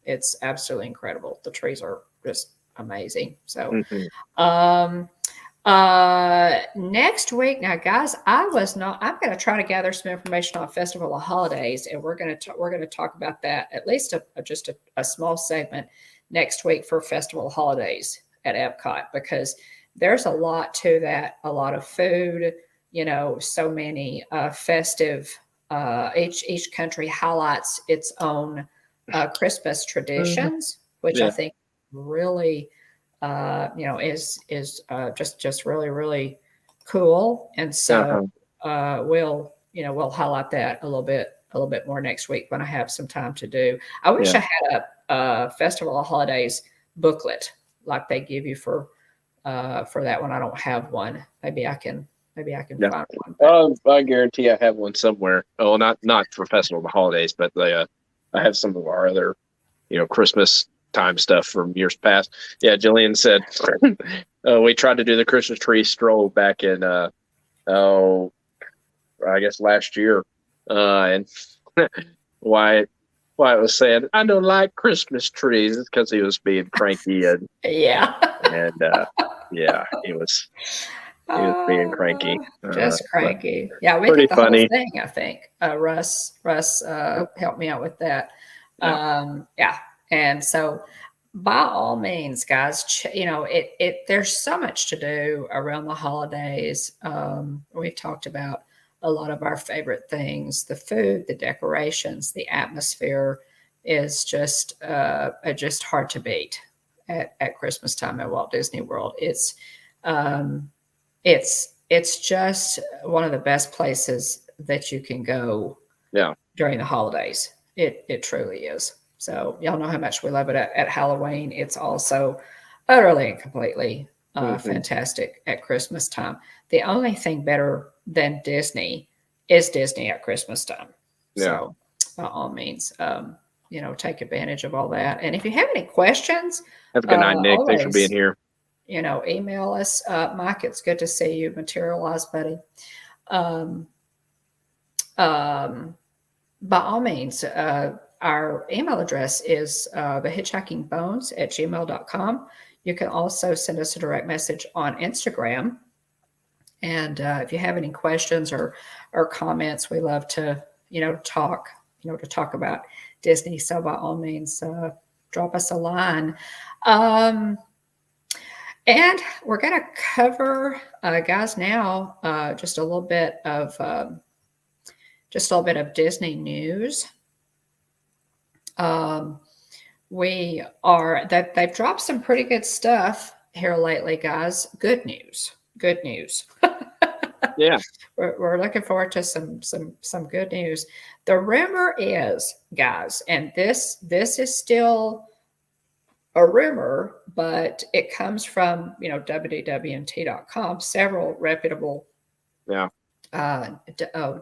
it's absolutely incredible. The trees are just amazing. So, next week, now guys, I'm going to try to gather some information on Festival of Holidays, and we're going to talk about that, at least just a small segment next week for Festival of Holidays at Epcot, because there's a lot to that, a lot of food, so many festive, each country highlights its own Christmas traditions, which I think really, is just really, really cool. And so we'll highlight that a little bit more next week when I have some time to do. I wish I had a Festival of Holidays booklet like they give you for that one. I don't have one. Maybe I can find one. I guarantee I have one somewhere. Oh, not for Festival of the Holidays, but I have some of our other, Christmas time stuff from years past. Yeah, Jillian said we tried to do the Christmas tree stroll back in I guess last year, and Wyatt was saying, I don't like Christmas trees. It's because he was being cranky and he was being cranky. Just cranky. Yeah, we did the whole thing, I think. Russ helped me out with that. And so by all means, guys, there's so much to do around the holidays. We've talked about a lot of our favorite things, the food, the decorations, the atmosphere is just hard to beat at Christmas time at Walt Disney World. It's just one of the best places that you can go during the holidays. It truly is. So y'all know how much we love it at Halloween. It's also utterly and completely fantastic at Christmas time. The only thing better than Disney is Disney at Christmas time. So by all means, take advantage of all that. And if you have any questions, have a good night, Nick. Thanks for being here. Email us. Mike, it's good to see you materialize, buddy. By all means, our email address is thehitchhikingbones@gmail.com. You can also send us a direct message on Instagram. And if you have any questions or comments, we love to, talk about Disney. So by all means, drop us a line. And we're going to cover, guys, now just a little bit of Disney news. They've dropped some pretty good stuff here lately, guys. Good news. Yeah. We're looking forward to some good news. The rumor is, guys, and this is still a rumor, but it comes from, www.nt.com. Several reputable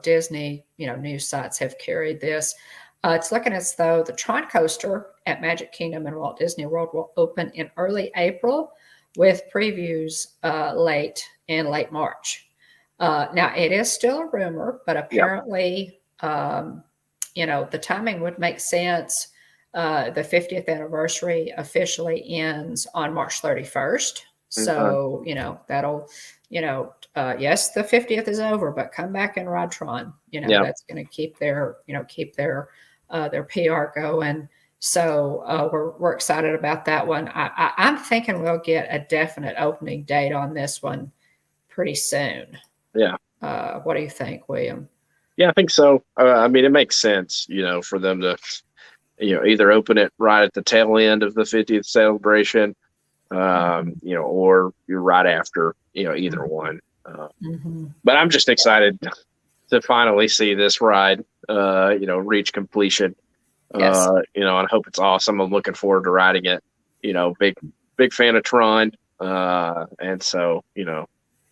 Disney, news sites have carried this. It's looking as though the Tron Coaster at Magic Kingdom and Walt Disney World will open in early April, with previews late March. Now, it is still a rumor, but apparently, the timing would make sense. The 50th anniversary officially ends on March 31st. So, that'll, yes, the 50th is over, but come back and ride Tron. That's going to keep their PR going. So we're excited about that one. I'm thinking we'll get a definite opening date on this one pretty soon. Yeah. What do you think, William? Yeah, I think so. I mean, it makes sense, for them to, either open it right at the tail end of the 50th celebration, or you're right after, either one. But I'm just excited to finally see this ride, reach completion. Yes. And I hope it's awesome. I'm looking forward to riding it. Big fan of Tron. And so,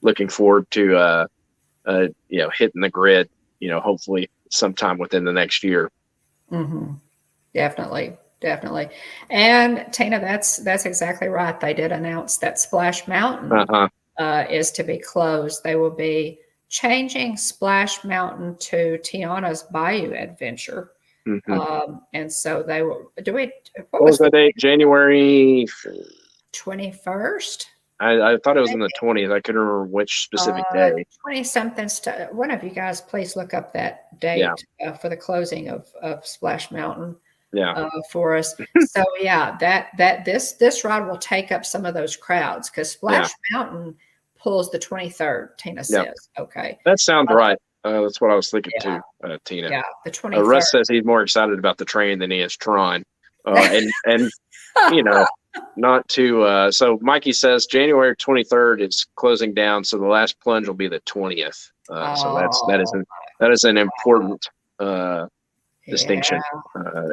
looking forward to, hitting the grid, hopefully sometime within the next year. Definitely. And Tina, that's exactly right. They did announce that Splash Mountain is to be closed. They will be changing Splash Mountain to Tiana's Bayou Adventure. And so they will what was the date? January 21st? I thought it was in the 20th. I couldn't remember which specific day. 20-something. One of you guys, please look up that date for the closing of Splash Mountain. For us. So this ride will take up some of those crowds because Splash Mountain pulls the 23rd. Tina says, okay, that sounds right. That's what I was thinking too, Tina. Yeah, the 23rd. Russ says he's more excited about the train than he is Tron, and not to. So Mikey says January 23rd is closing down, so the last plunge will be the 20th. So that is an important distinction,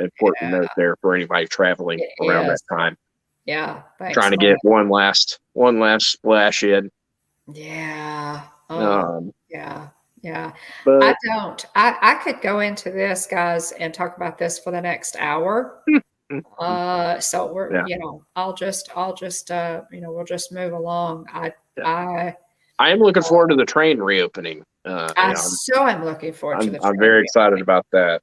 important note there for anybody traveling around that time. Yeah, thanks, trying to get one last splash in. Yeah. Yeah. But I could go into this, guys, and talk about this for the next hour. So we're, I'll just we'll just move along. I am looking forward to the train reopening. I'm looking forward to the train. I'm very excited about that.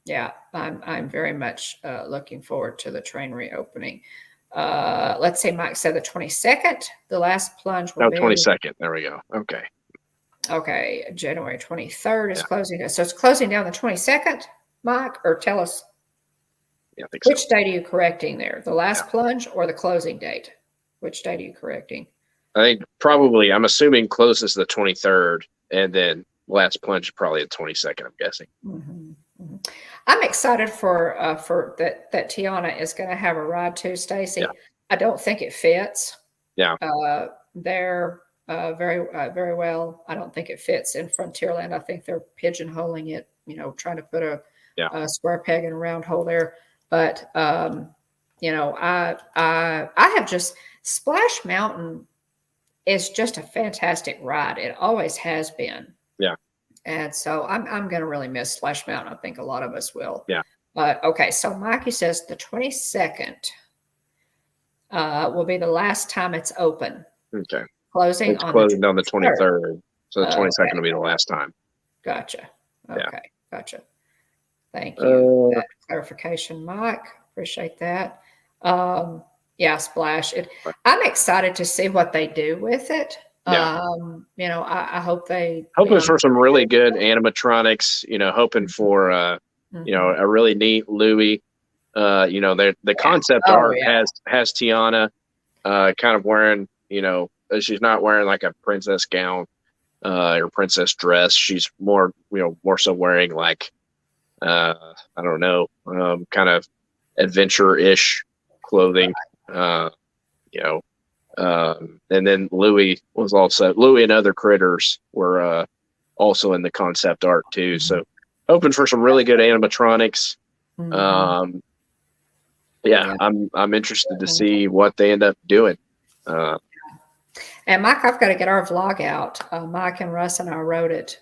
Yeah, I'm very much looking forward to the train reopening. Let's say Mike said the 22nd. The last plunge will be 22nd. There we go. Okay, January 23rd is closing. So it's closing down the 22nd, Mike, or tell us. Yeah, I think which date are you correcting there? The last plunge or the closing date? Which date are you correcting? I think probably, I'm assuming closes the 23rd, and then last plunge probably the 22nd, I'm guessing. I'm excited for that Tiana is going to have a ride too, Stacy. I don't think it fits. They're very well. I don't think it fits in Frontierland. I think they're pigeonholing it, trying to put a square peg in a round hole there. But I have just Splash Mountain is just a fantastic ride. It always has been. Yeah. And so I'm going to really miss Splash Mountain. I think a lot of us will. Yeah. But okay, so Mikey says the 22nd will be the last time it's open. Okay. Closing on the 23rd. So the 22nd will be the last time. Gotcha. Okay. Gotcha. Thank you for that clarification, Mike. Appreciate that. Splash. I'm excited to see what they do with it. I hope hoping for some really good animatronics, hoping for a really neat Louie. The concept art has Tiana kind of wearing, she's not wearing like a princess gown or princess dress. She's more so wearing like I don't know, kind of adventure-ish clothing. And then Louie and other critters were also in the concept art too. So hoping for some really good animatronics. Yeah, I'm interested to see what they end up doing. And Mike, I've got to get our vlog out. Mike and Russ and I wrote it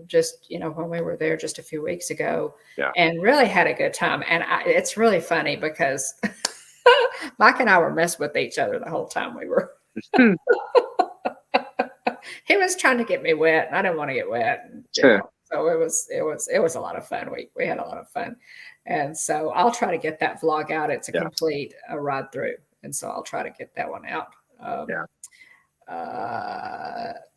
just, when we were there just a few weeks ago, Yeah. and really had a good time. And it's really funny because Mike and I were messing with each other the whole time we were. He was trying to get me wet, and I didn't want to get wet. And, so it was a lot of fun. We had a lot of fun, and so I'll try to get that vlog out. It's a complete ride through, and so I'll try to get that one out.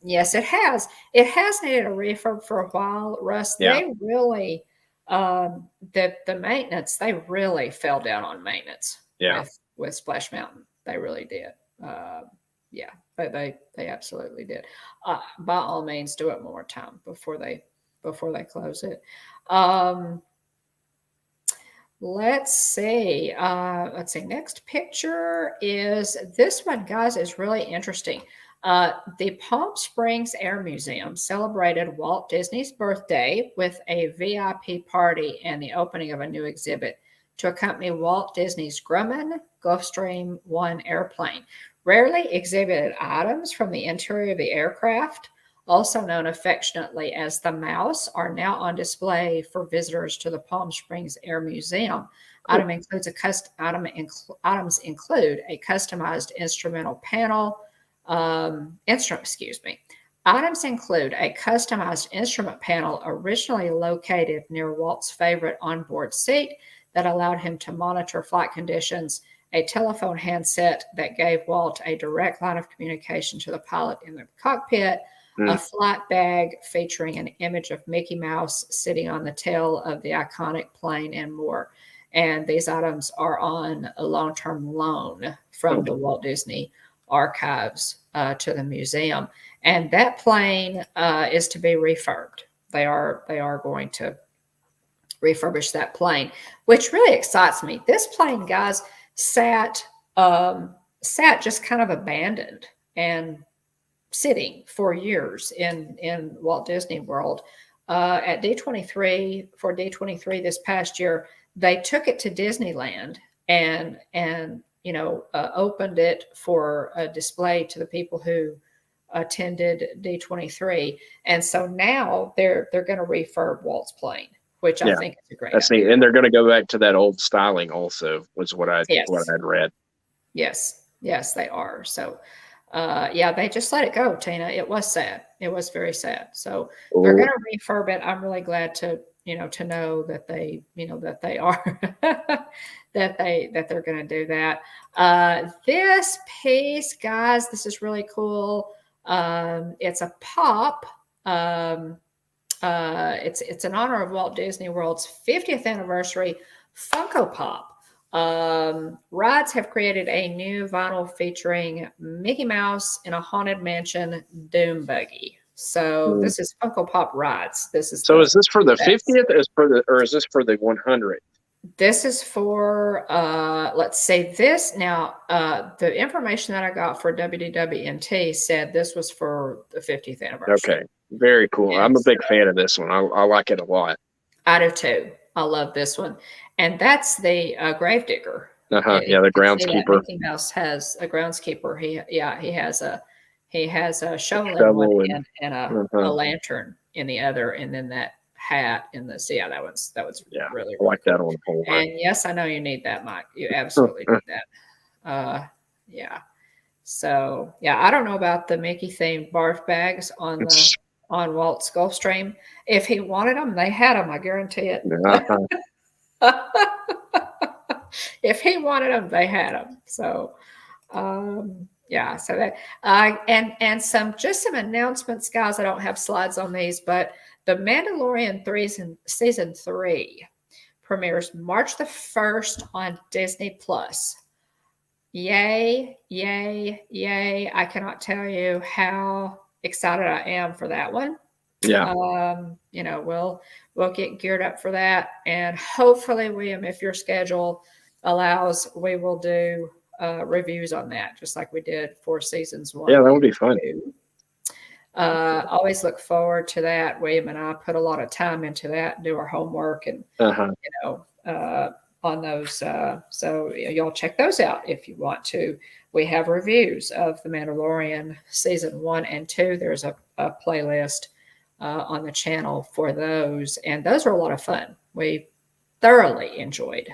Yes, it has. It has needed a refurb for a while, Russ. They really, the maintenance, they really fell down on maintenance with Splash Mountain. They really did. But they absolutely did. By all means, do it one more time before they close it. Let's see. Next picture is this one, guys, is really interesting. The Palm Springs Air Museum celebrated Walt Disney's birthday with a VIP party and the opening of a new exhibit to accompany Walt Disney's Grumman Gulfstream I airplane. Rarely exhibited items from the interior of the aircraft, also known affectionately as the Mouse, are now on display for visitors to the Palm Springs Air Museum. Cool. Items include a customized instrumental panel. Items include a customized instrument panel originally located near Walt's favorite onboard seat that allowed him to monitor flight conditions, a telephone handset that gave Walt a direct line of communication to the pilot in the cockpit, a flight bag featuring an image of Mickey Mouse sitting on the tail of the iconic plane, and more. And these items are on a long-term loan from the Walt Disney Archives to the museum. And that plane is to be refurbed. They are going to refurbish that plane, which really excites me. This plane, guys, sat just kind of abandoned and sitting for years in Walt Disney World. At D23 this past year, they took it to Disneyland and opened it for a display to the people who attended D23. And so now they're going to refurb Walt's plane, which I think is a great idea. And they're going to go back to that old styling also, was what I'd read. Yes, they are. So they just let it go, Tina. It was sad. It was very sad. So they're going to refurb it. I'm really glad to know that they are that they're going to do that. This piece, guys, this is really cool. It's a pop. It's in honor of Walt Disney World's 50th anniversary Funko Pop. Rides have created a new vinyl featuring Mickey Mouse in a haunted mansion doom buggy. So this is Funko Pop Rides. Is this for the 50th or is this for the 100th? This is for let's say this now. The information that I got for WDWNT said this was for the 50th anniversary. Okay, very cool. And I'm a big fan of this one. I like it a lot. I do too. I love this one. And that's the Gravedigger. The groundskeeper. Mickey Mouse has a groundskeeper. He has a shovel in one hand and a lantern in the other, and then that hat in the that was really I like cool. that on the pole. And yes, I know you need that, Mike. You absolutely need that. So I don't know about the Mickey themed barf bags on Walt's Gulfstream. If he wanted them, they had them. I guarantee it. If he wanted them, they had them. So, so that and some announcements, guys. I don't have slides on these, but The Mandalorian season 3 premieres March the 1st on Disney Plus. Yay, yay, yay. I cannot tell you how excited I am for that one. Yeah. We'll get geared up for that. And hopefully, William, if your schedule allows, we will do reviews on that, just like we did for seasons 1. Yeah, that would be fun. Always look forward to that. William and I put a lot of time into that, do our homework, and on those. So y'all check those out if you want to. We have reviews of The Mandalorian season 1 and 2. There's a playlist on the channel for those, and those are a lot of fun. We thoroughly enjoyed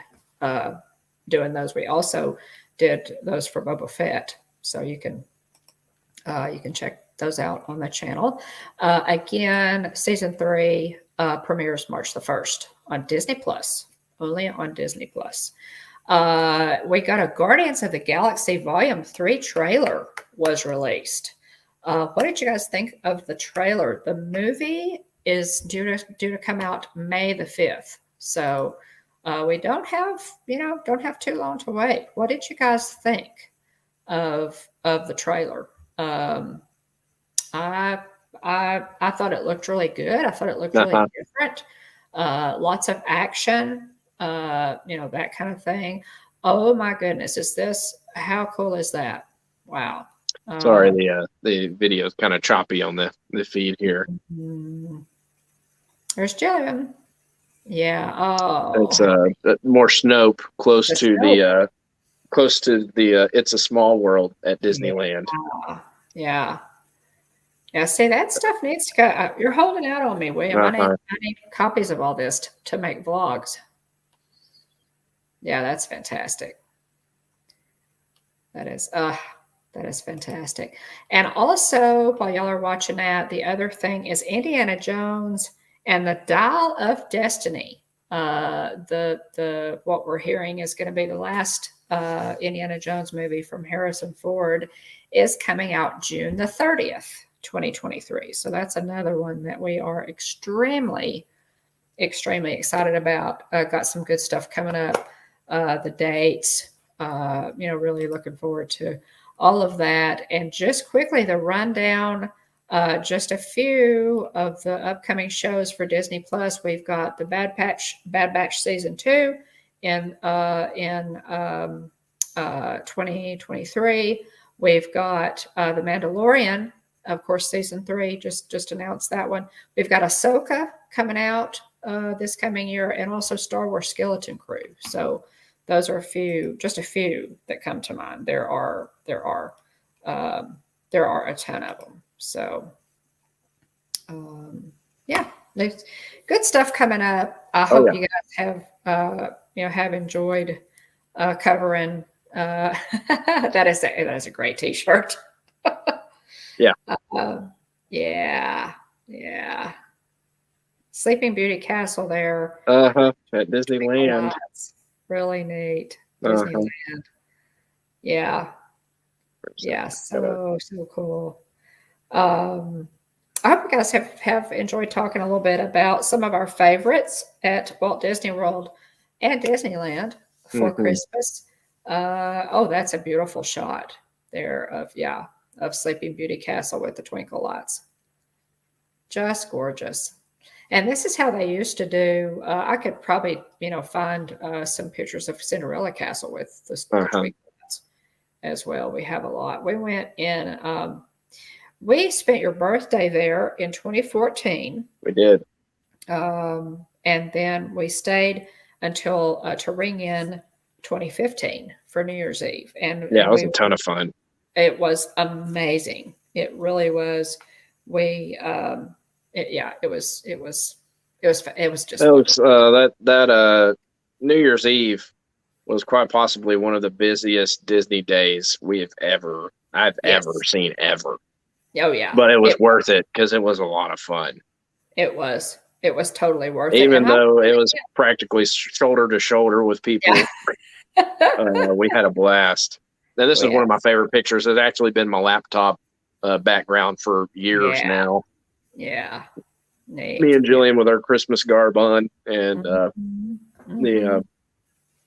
doing those. We also did those for Boba Fett, so you can check those out on the channel. Again, season 3 premieres March the 1st on Disney Plus, only on Disney Plus. We got a Guardians of the Galaxy Volume 3 trailer was released. What did you guys think of the trailer? The movie is due to come out May the 5th. So we don't have too long to wait. What did you guys think of the trailer? I thought it looked really good. I thought it looked really different. Lots of action, that kind of thing. Oh my goodness, how cool is that? Wow. Sorry, the video is kind of choppy on the feed here. There's Jillian. Yeah. Oh, it's more Snoke close to the It's a Small World at Disneyland. Yeah. See, that stuff needs to go. You're holding out on me, William. I need copies of all this to make vlogs. Yeah, that's fantastic. That is fantastic. And also, while y'all are watching that, the other thing is Indiana Jones and the Dial of Destiny. What we're hearing is going to be the last Indiana Jones movie from Harrison Ford is coming out June the 30th, 2023. So that's another one that we are extremely, extremely excited about. Got some good stuff coming up. The dates, really looking forward to all of that. And just quickly, the rundown, just a few of the upcoming shows for Disney Plus. We've got the Bad Batch season 2 in 2023. We've got The Mandalorian, of course, season 3. Just announced that one. We've got Ahsoka coming out this coming year, and also Star Wars Skeleton Crew. So those are just a few that come to mind. There are a ton of them. So, there's good stuff coming up. I hope you guys have enjoyed covering. That is a great T-shirt. Yeah. Yeah. Sleeping Beauty Castle there. At Disneyland. Really neat. Disneyland. Yeah. Yeah. So cool. I hope you guys have enjoyed talking a little bit about some of our favorites at Walt Disney World and Disneyland for Christmas. That's a beautiful shot there of Sleeping Beauty Castle with the twinkle lights. Just gorgeous. And this is how they used to do. I could probably, find some pictures of Cinderella Castle with the twinkle lights as well. We have a lot. We went in. We spent your birthday there in 2014. We did. And then we stayed until to ring in 2015 for New Year's Eve. And it was a ton of fun. It was amazing. It really was. It was just that New Year's Eve was quite possibly one of the busiest Disney days I've ever seen ever. Oh yeah. But it was worth it because it was a lot of fun. It was totally worth it. Even though it was practically shoulder to shoulder with people. Yeah. We had a blast. Now, this is one of my favorite pictures. It's actually been my laptop background for years now. Yeah. Neat. Me and Jillian with our Christmas garb on, and the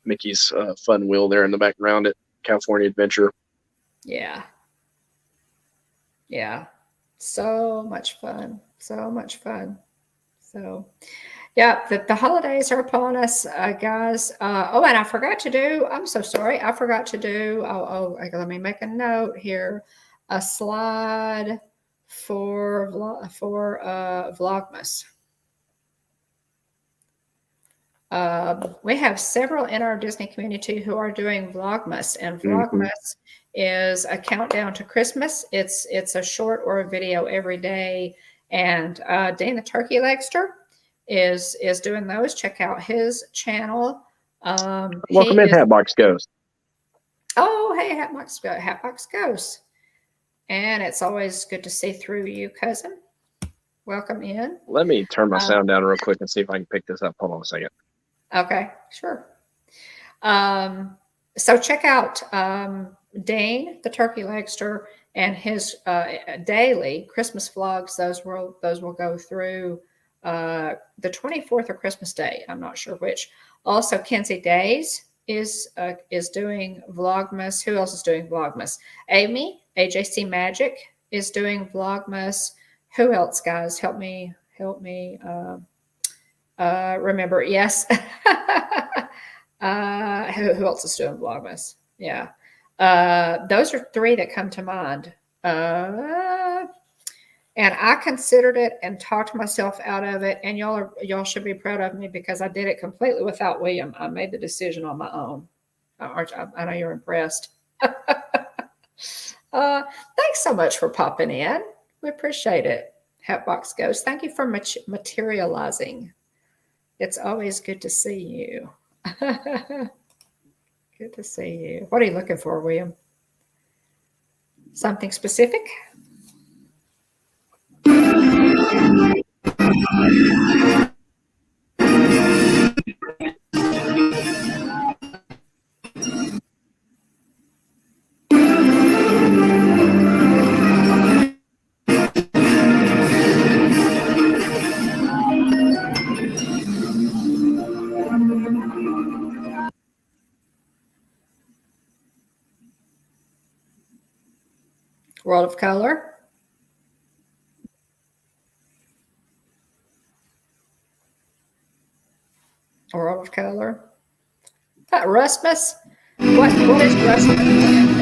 Mickey's fun wheel there in the background at California Adventure. Yeah. So much fun. So, the holidays are upon us, guys. And I forgot to do, I'm so sorry. I forgot to do, let me make a note here. A slide for Vlogmas. We have several in our Disney community who are doing Vlogmas, and Vlogmas is a countdown to Christmas. It's a short or a video every day, and Dane the Turkey Legster is doing those. Check out his channel. Welcome in, Hatbox Ghost. Oh, hey, Hatbox Ghost. And it's always good to see through you, cousin. Welcome in. Let me turn my sound down real quick and see if I can pick this up. Hold on a second. Okay, sure. So check out Dane, the Turkey Legster, and his daily Christmas vlogs. Those will go through the 24th or Christmas Day. I'm not sure which. Also, Kenzie Days is doing Vlogmas. Who else is doing Vlogmas? Amy, AJC Magic, is doing Vlogmas. Who else, guys? Help me remember. Yes. Who else is doing Vlogmas? Yeah. Those are three that come to mind. And I considered it and talked myself out of it. And y'all should be proud of me because I did it completely without William. I made the decision on my own. I know you're impressed. Thanks so much for popping in. We appreciate it. Hatbox Ghost, thank you for materializing. It's always good to see you. Good to see you. What are you looking for, William? Something specific? World of Color. World of Color. Rusmus. What is Rusmus?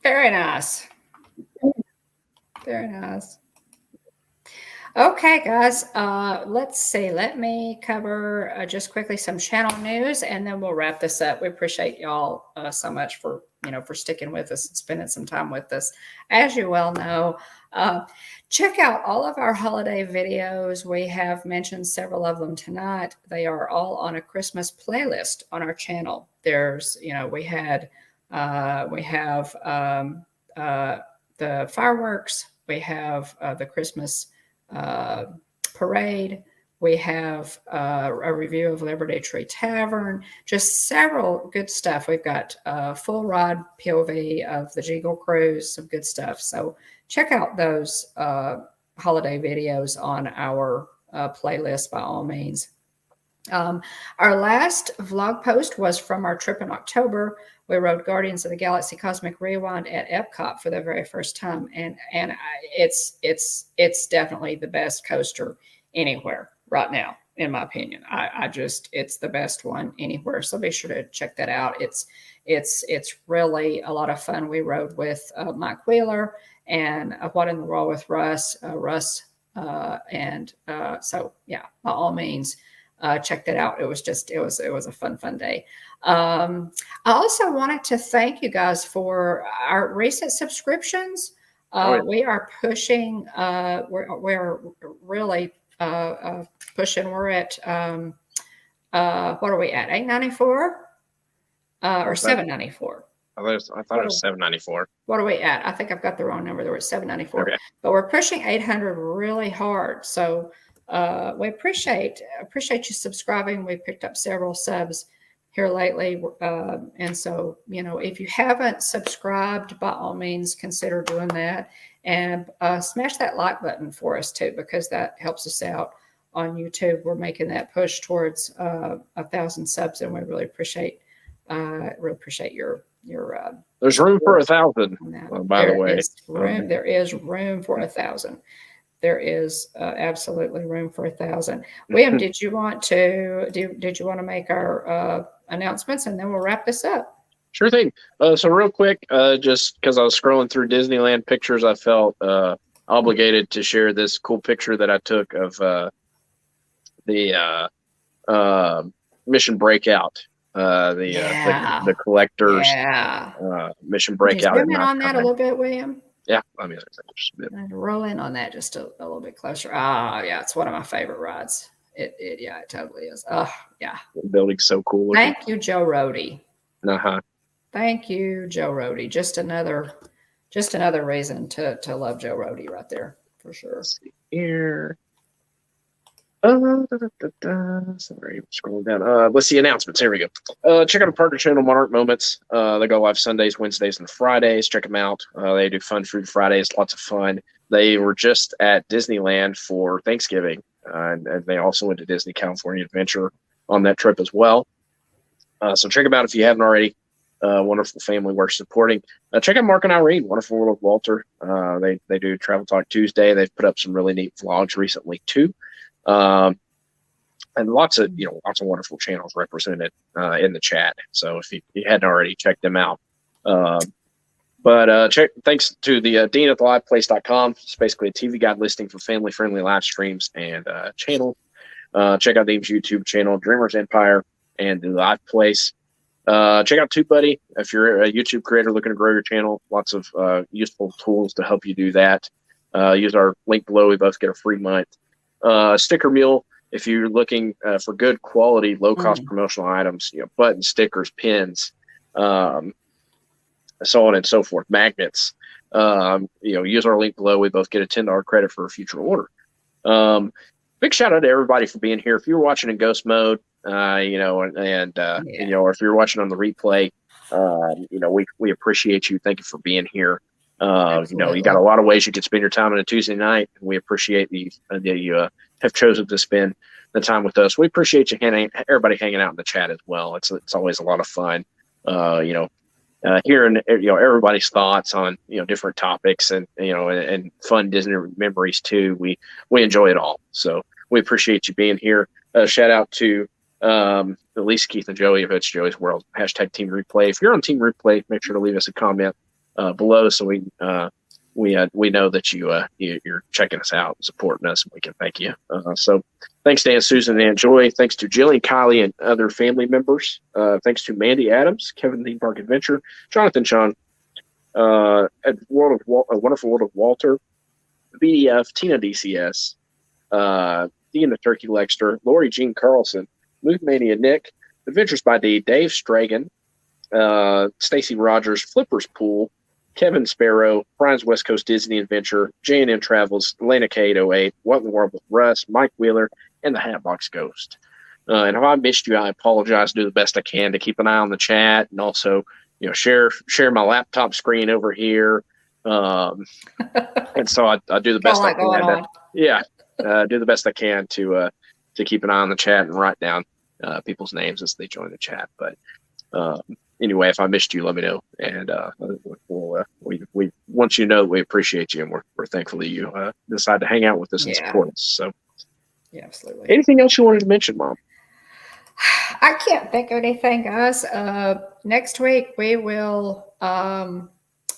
Very nice. Very nice. Okay, guys, let's see. Let me cover just quickly some channel news, and then we'll wrap this up. We appreciate y'all so much for sticking with us and spending some time with us. As you well know, check out all of our holiday videos. We have mentioned several of them tonight. They are all on a Christmas playlist on our channel. There's, we have the fireworks. We have the Christmas parade. We have a review of Liberty Tree Tavern, just several good stuff. We've got full ride POV of the Jingle Cruise, some good stuff. So check out those holiday videos on our playlist by all means. Our last vlog post was from our trip in October. We rode Guardians of the Galaxy Cosmic Rewind at Epcot for the very first time, and it's definitely the best coaster anywhere right now, in my opinion. It's the best one anywhere. So be sure to check that out. It's really a lot of fun. We rode with Mike Wheeler and What in the World with Russ. So yeah, by all means. check that out. It was a fun day. I also wanted to thank you guys for our recent subscriptions. We are pushing. We're really pushing. We're at what are we at? $8.94 or $7.94? I thought it was $7.94. What are we at? I think I've got the wrong number. There was $7.94. Okay. But we're pushing 800 really hard. So we appreciate you subscribing. We picked up several subs here lately, and so if you haven't subscribed, by all means consider doing that, and smash that like button for us too, because that helps us out on YouTube. We're making that push towards 1,000 subs, and we really appreciate your there's room for 1,000. By the way, there is room for 1,000. There is absolutely room for 1,000. William, did you want to make our announcements, and then we'll wrap this up? Sure thing. So real quick, just because I was scrolling through Disneyland pictures, I felt obligated to share this cool picture that I took of the Mission Breakout. The collectors Mission Breakout. Zoom in on that a little bit, William. Yeah, I mean, just a bit. Roll in on that just a little bit closer. Yeah, it's one of my favorite rides. It totally is. Oh, yeah. The building's so cool. Thank you, Joe Rohde. Uh-huh. Thank you, Joe Rohde. Just another reason to love Joe Rohde right there, for sure. Let's see here. Sorry, scrolling down. Let's see announcements. Here we go. Check out our partner channel, Monarch Moments. They go live Sundays, Wednesdays, and Fridays. Check them out. They do Fun Food Fridays, lots of fun. They were just at Disneyland for Thanksgiving, and they also went to Disney California Adventure on that trip as well. So check them out if you haven't already. Wonderful family worth supporting. Check out Mark and Irene, Wonderful World of Walter. They do Travel Talk Tuesday. They've put up some really neat vlogs recently too. And lots of wonderful channels represented in the chat. So if you hadn't already checked them out, thanks to the Dean at theliveplace.com. It's basically a TV guide listing for family-friendly live streams and channels. Check out Dean's YouTube channel, Dreamers Empire, and the Live Place. Check out TubeBuddy if you're a YouTube creator looking to grow your channel. Lots of useful tools to help you do that. Use our link below. We both get a free month. Stickermule, if you're looking for good quality, low cost promotional items, buttons, stickers, pins, so on and so forth, magnets. Use our link below. We both get a $10 credit for a future order. Big shout out to everybody for being here. If you're watching in ghost mode, or if you're watching on the replay, we appreciate you. Thank you for being here. You got a lot of ways you can spend your time on a Tuesday night. And we appreciate that you have chosen to spend the time with us. We appreciate you everybody hanging out in the chat as well. It's always a lot of fun. Hearing everybody's thoughts on different topics and fun Disney memories too. We enjoy it all. So we appreciate you being here. Shout out to Lisa, Keith, and Joey if it's Joey's World. # Team Replay. If you're on Team Replay, make sure to leave us a comment below so we know that you're checking us out and supporting us, and we can thank you. So thanks to Aunt Susan and Aunt Joy. Thanks to Jillian, Kylie, and other family members. Thanks to Mandy Adams, Kevin Theme Park Adventure, Jonathan Sean, at Wonderful World of Walter, BDF, Tina DCS, Dean the Turkey Lexter, Lori Jean Carlson, Luke Mania Nick, Adventures by D, Dave Stragan, Stacy Rogers, Flippers Pool, Kevin Sparrow, Brian's West Coast Disney Adventure, J&M Travels, Elena K808, What in the World with Russ, Mike Wheeler, and the Hatbox Ghost. And if I missed you, I apologize. Do the best I can to keep an eye on the chat, and also, share my laptop screen over here. And so I do the best I can. Do the best I can to keep an eye on the chat and write down people's names as they join the chat. But anyway, if I missed you, let me know. And we once you know, we appreciate you, and we're thankful that you decide to hang out with us and support us. So, yeah, absolutely. Anything else you wanted to mention, Mom? I can't think of anything, guys. Next week we will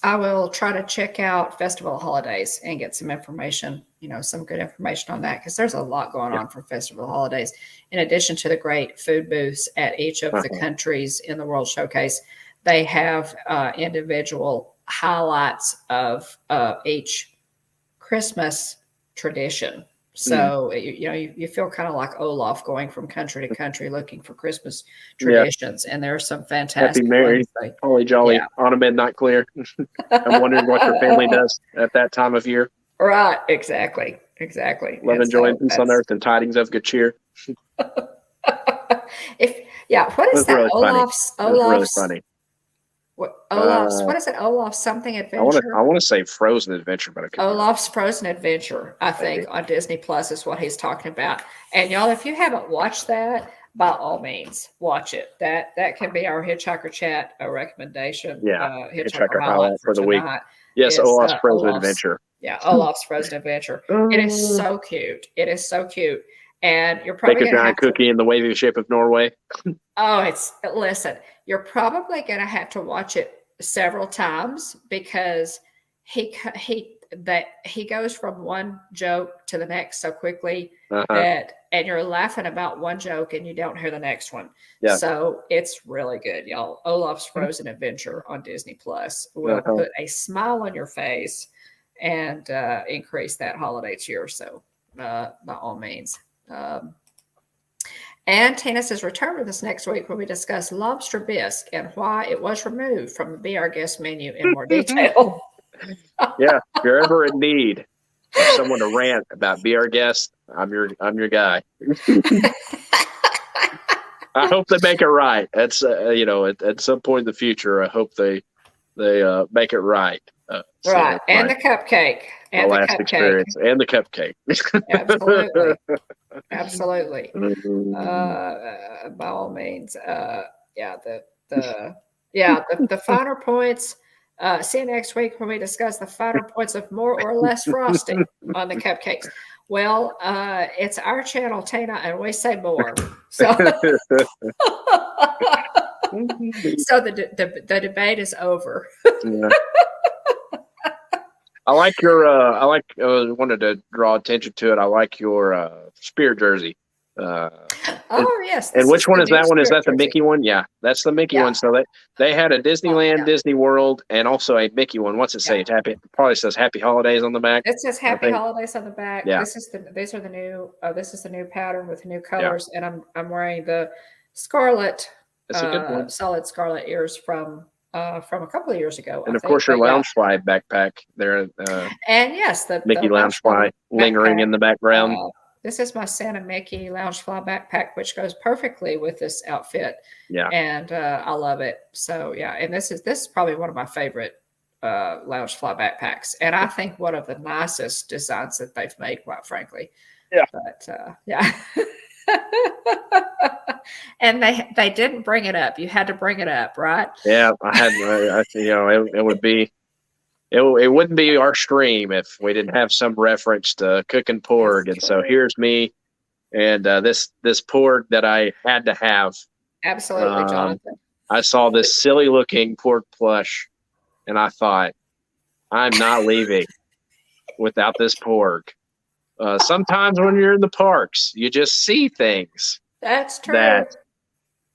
I will try to check out festival holidays and get some information, some good information on that, because there's a lot going Yeah. on for festival holidays. In addition to the great food booths at each of the countries in the World Showcase, they have individual highlights of each Christmas tradition. So, you feel kind of like Olaf going from country to country looking for Christmas traditions. And there are some fantastic Happy Mary, ones. Holly Jolly, on a midnight clear. I'm wondering what your family does at that time of year. Right. Exactly. Love and joy and peace on earth and tidings of good cheer. What is that? Really Olaf's, really funny. What is it? Olaf's something adventure? I want to say Frozen Adventure, but Olaf's Frozen Adventure, I think, on Disney Plus is what he's talking about. And y'all, if you haven't watched that, by all means, watch it. That can be our Hitchhiker Chat recommendation. Yeah, Hitchhiker highlight for the week. Yes, Olaf's Frozen Adventure. Yeah, Olaf's Frozen Adventure. It is so cute. And you're probably make a giant cookie in the wavy shape of Norway. Listen, you're probably going to have to watch it several times, because he goes from one joke to the next so quickly and you're laughing about one joke and you don't hear the next one. Yeah. So it's really good, y'all. Olaf's Frozen Adventure on Disney Plus will put a smile on your face and increase that holiday cheer. So by all means. And Tina's is return with us next week when we discuss lobster bisque and why it was removed from the Be Our Guest menu in more detail. Yeah, if you're ever in need of someone to rant about Be Our Guest, I'm your guy. I hope they make it right. That's at some point in the future, I hope they make it right. Right, and the cupcake. And the last cupcake. Experience. And the cupcake. Absolutely. By all means. The finer points. See you next week when we discuss the finer points of more or less frosting on the cupcakes. Well, it's our channel, Tina, and we say more. So, so the debate is over. Yeah. I wanted to draw attention to it. I like your Spear jersey. Yes. And which one is that one? Is that the Mickey one? Yeah, that's the Mickey one. So they had a Disneyland, Disney World, and also a Mickey one. What's it say? It probably says Happy Holidays on the back. It says Happy Holidays on the back. Yeah. This is the new pattern with the new colors, and I'm wearing the scarlet, solid scarlet ears from a couple of years ago. And of course, your Loungefly backpack there. And yes, the Mickey Loungefly lingering in the background. This is my Santa Mickey Loungefly backpack, which goes perfectly with this outfit. Yeah, and I love it. So yeah, and this is probably one of my favorite Loungefly backpacks, and I think one of the nicest designs that they've made, quite frankly. Yeah, but yeah. And they didn't bring it up. You had to bring it up, right? Yeah, I had. It would be. It wouldn't be our stream if we didn't have some reference to cooking pork. And so here's me and this pork that I had to have. Absolutely, Jonathan. I saw this silly looking pork plush and I thought, I'm not leaving without this pork. Sometimes when you're in the parks, you just see things. That's true. That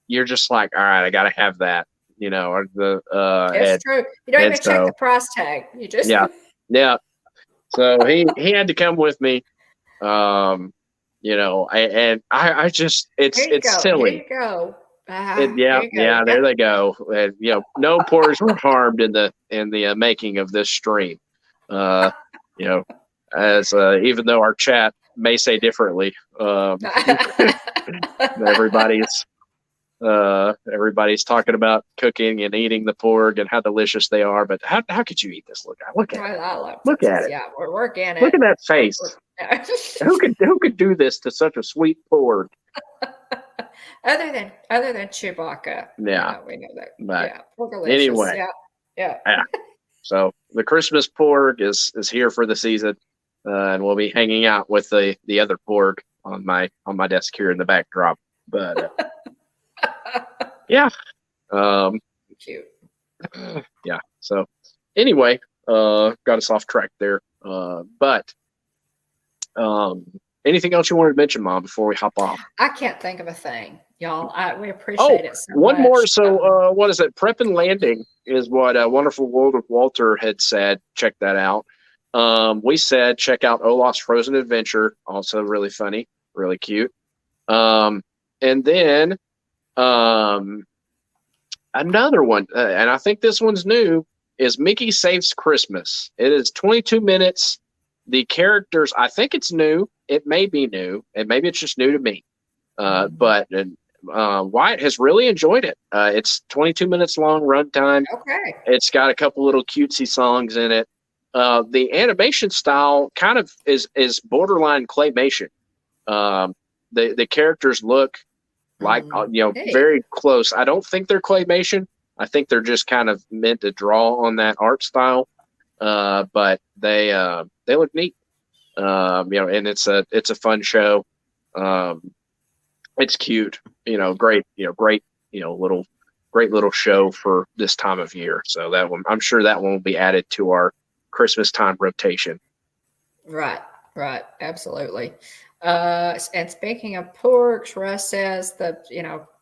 you're just like, all right, I got to have that. Or it's true. You don't even check the price tag. You just yeah. So he had to come with me, and I just it's silly. Here you go. There they go. And, no pores were harmed in the making of this stream. As even though our chat may say differently, everybody's talking about cooking and eating the pork and how delicious they are, but how could you eat this? Look at it. Look at it. Yeah, we're working it. Look at that face. Who could do this to such a sweet pork? Other than Chewbacca. Yeah, we know that. But anyway, yeah. So the Christmas pork is here for the season, and we'll be hanging out with the other pork on my desk here in the backdrop. But yeah, cute. Yeah. So anyway, got us off track there. But anything else you wanted to mention, Mom, before we hop off? I can't think of a thing, y'all. We Oh, appreciate it so one much. more. So, what is it? Prep and Landing is what Wonderful World of Walter had said. Check that out. We said check out Olaf's Frozen Adventure. Also really funny, really cute. And then another one, and I think this one's new, is Mickey Saves Christmas. It is 22 minutes. The characters, I think it's new. It may be new, and maybe it's just new to me. But Wyatt has really enjoyed it. It's 22 minutes long runtime. Okay. It's got a couple little cutesy songs in it. The animation style kind of is borderline claymation. The characters look like very close. I don't think they're claymation. I think they're just kind of meant to draw on that art style. But they look neat. And it's a fun show. It's cute. Great little show for this time of year. So that one, I'm sure that one will be added to our Christmas time rotation. Right. Absolutely. And speaking of porgs, Russ says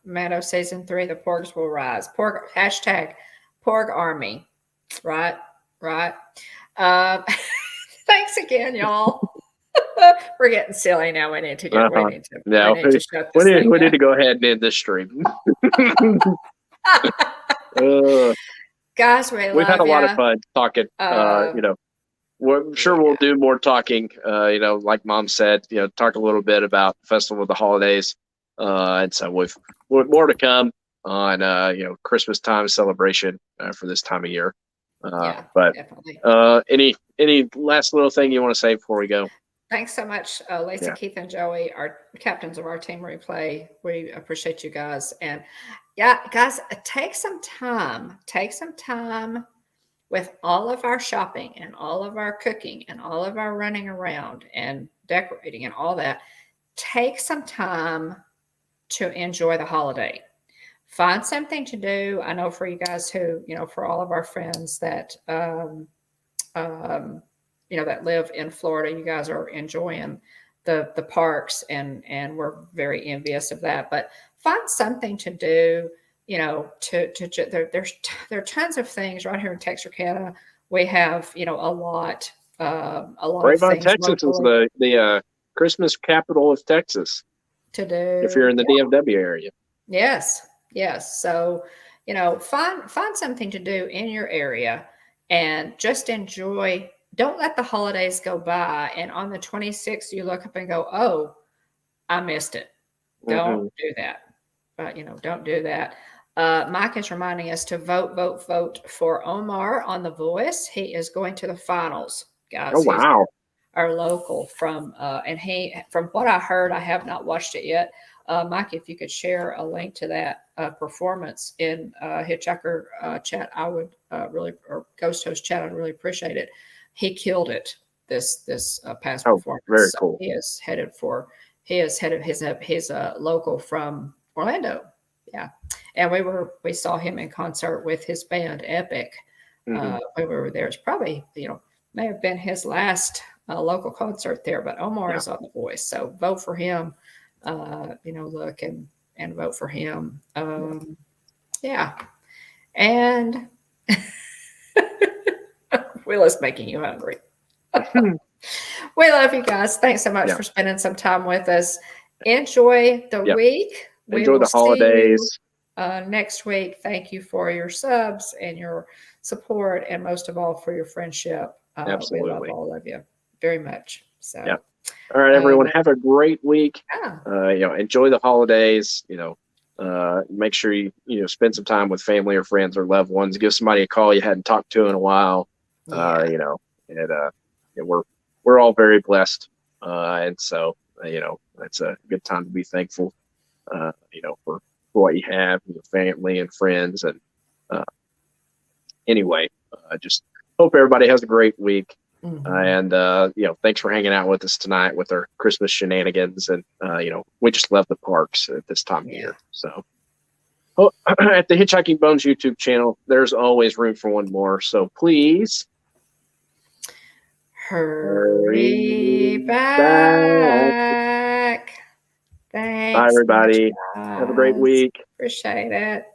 Mando season 3, the porgs will rise. Porg #Porg Army. Right. Thanks again, y'all. We're getting silly now. We need to shut this thing we need to go ahead and end this stream. Guys, we've had a lot of fun talking. I'm sure we'll do more talking. Like Mom said, talk a little bit about Festival of the Holidays, and so we've more to come on Christmas time celebration for this time of year. But definitely. Any last little thing you want to say before we go? Thanks so much, Lacey, Keith, and Joey, our captains of our team replay. We appreciate you guys. And guys, take some time with all of our shopping and all of our cooking and all of our running around and decorating and all that. Take some time to enjoy the holiday. Find something to do. I know for you guys who, for all of our friends that, that live in Florida, you guys are enjoying the parks and we're very envious of that. But find something to do. There are tons of things right here in Texarkana. We have, a lot of things. Texas locally. Is the Christmas capital of Texas. To do if you're in the DFW area. Yes. So, find something to do in your area and just enjoy. Don't let the holidays go by. And on the 26th, you look up and go, "Oh, I missed it." Don't do that. Don't do that. Mike is reminding us to vote for Omar on The Voice. He is going to the finals, guys. Oh, wow. Our local from what I heard, I have not watched it yet. Mike, if you could share a link to that performance in Hitchhiker chat, I would or Ghost Host chat, I'd really appreciate it. He killed it this past performance. Very cool. So he is headed his local from Orlando. Yeah. And we saw him in concert with his band Epic. When we were there. It's probably, may have been his last local concert there, but Omar is on The Voice. So vote for him, look and vote for him. And Willow's making you hungry. We love you guys. Thanks so much for spending some time with us. Enjoy the week. Enjoy the holidays. Next week. Thank you for your subs and your support, and most of all for your friendship. Absolutely. We love all of you very much. So, all right, everyone, have a great week. Enjoy the holidays. Make sure you spend some time with family or friends or loved ones. Give somebody a call you hadn't talked to in a while. We're all very blessed, and so it's a good time to be thankful. For what you have, your family and friends, and just hope everybody has a great week. And thanks for hanging out with us tonight with our Christmas shenanigans. And we just love the parks at this time of year. So Oh, at the Hitchhiking Bones YouTube channel, there's always room for one more. So please hurry back. Thanks. Bye, everybody. Have a great week. Appreciate it.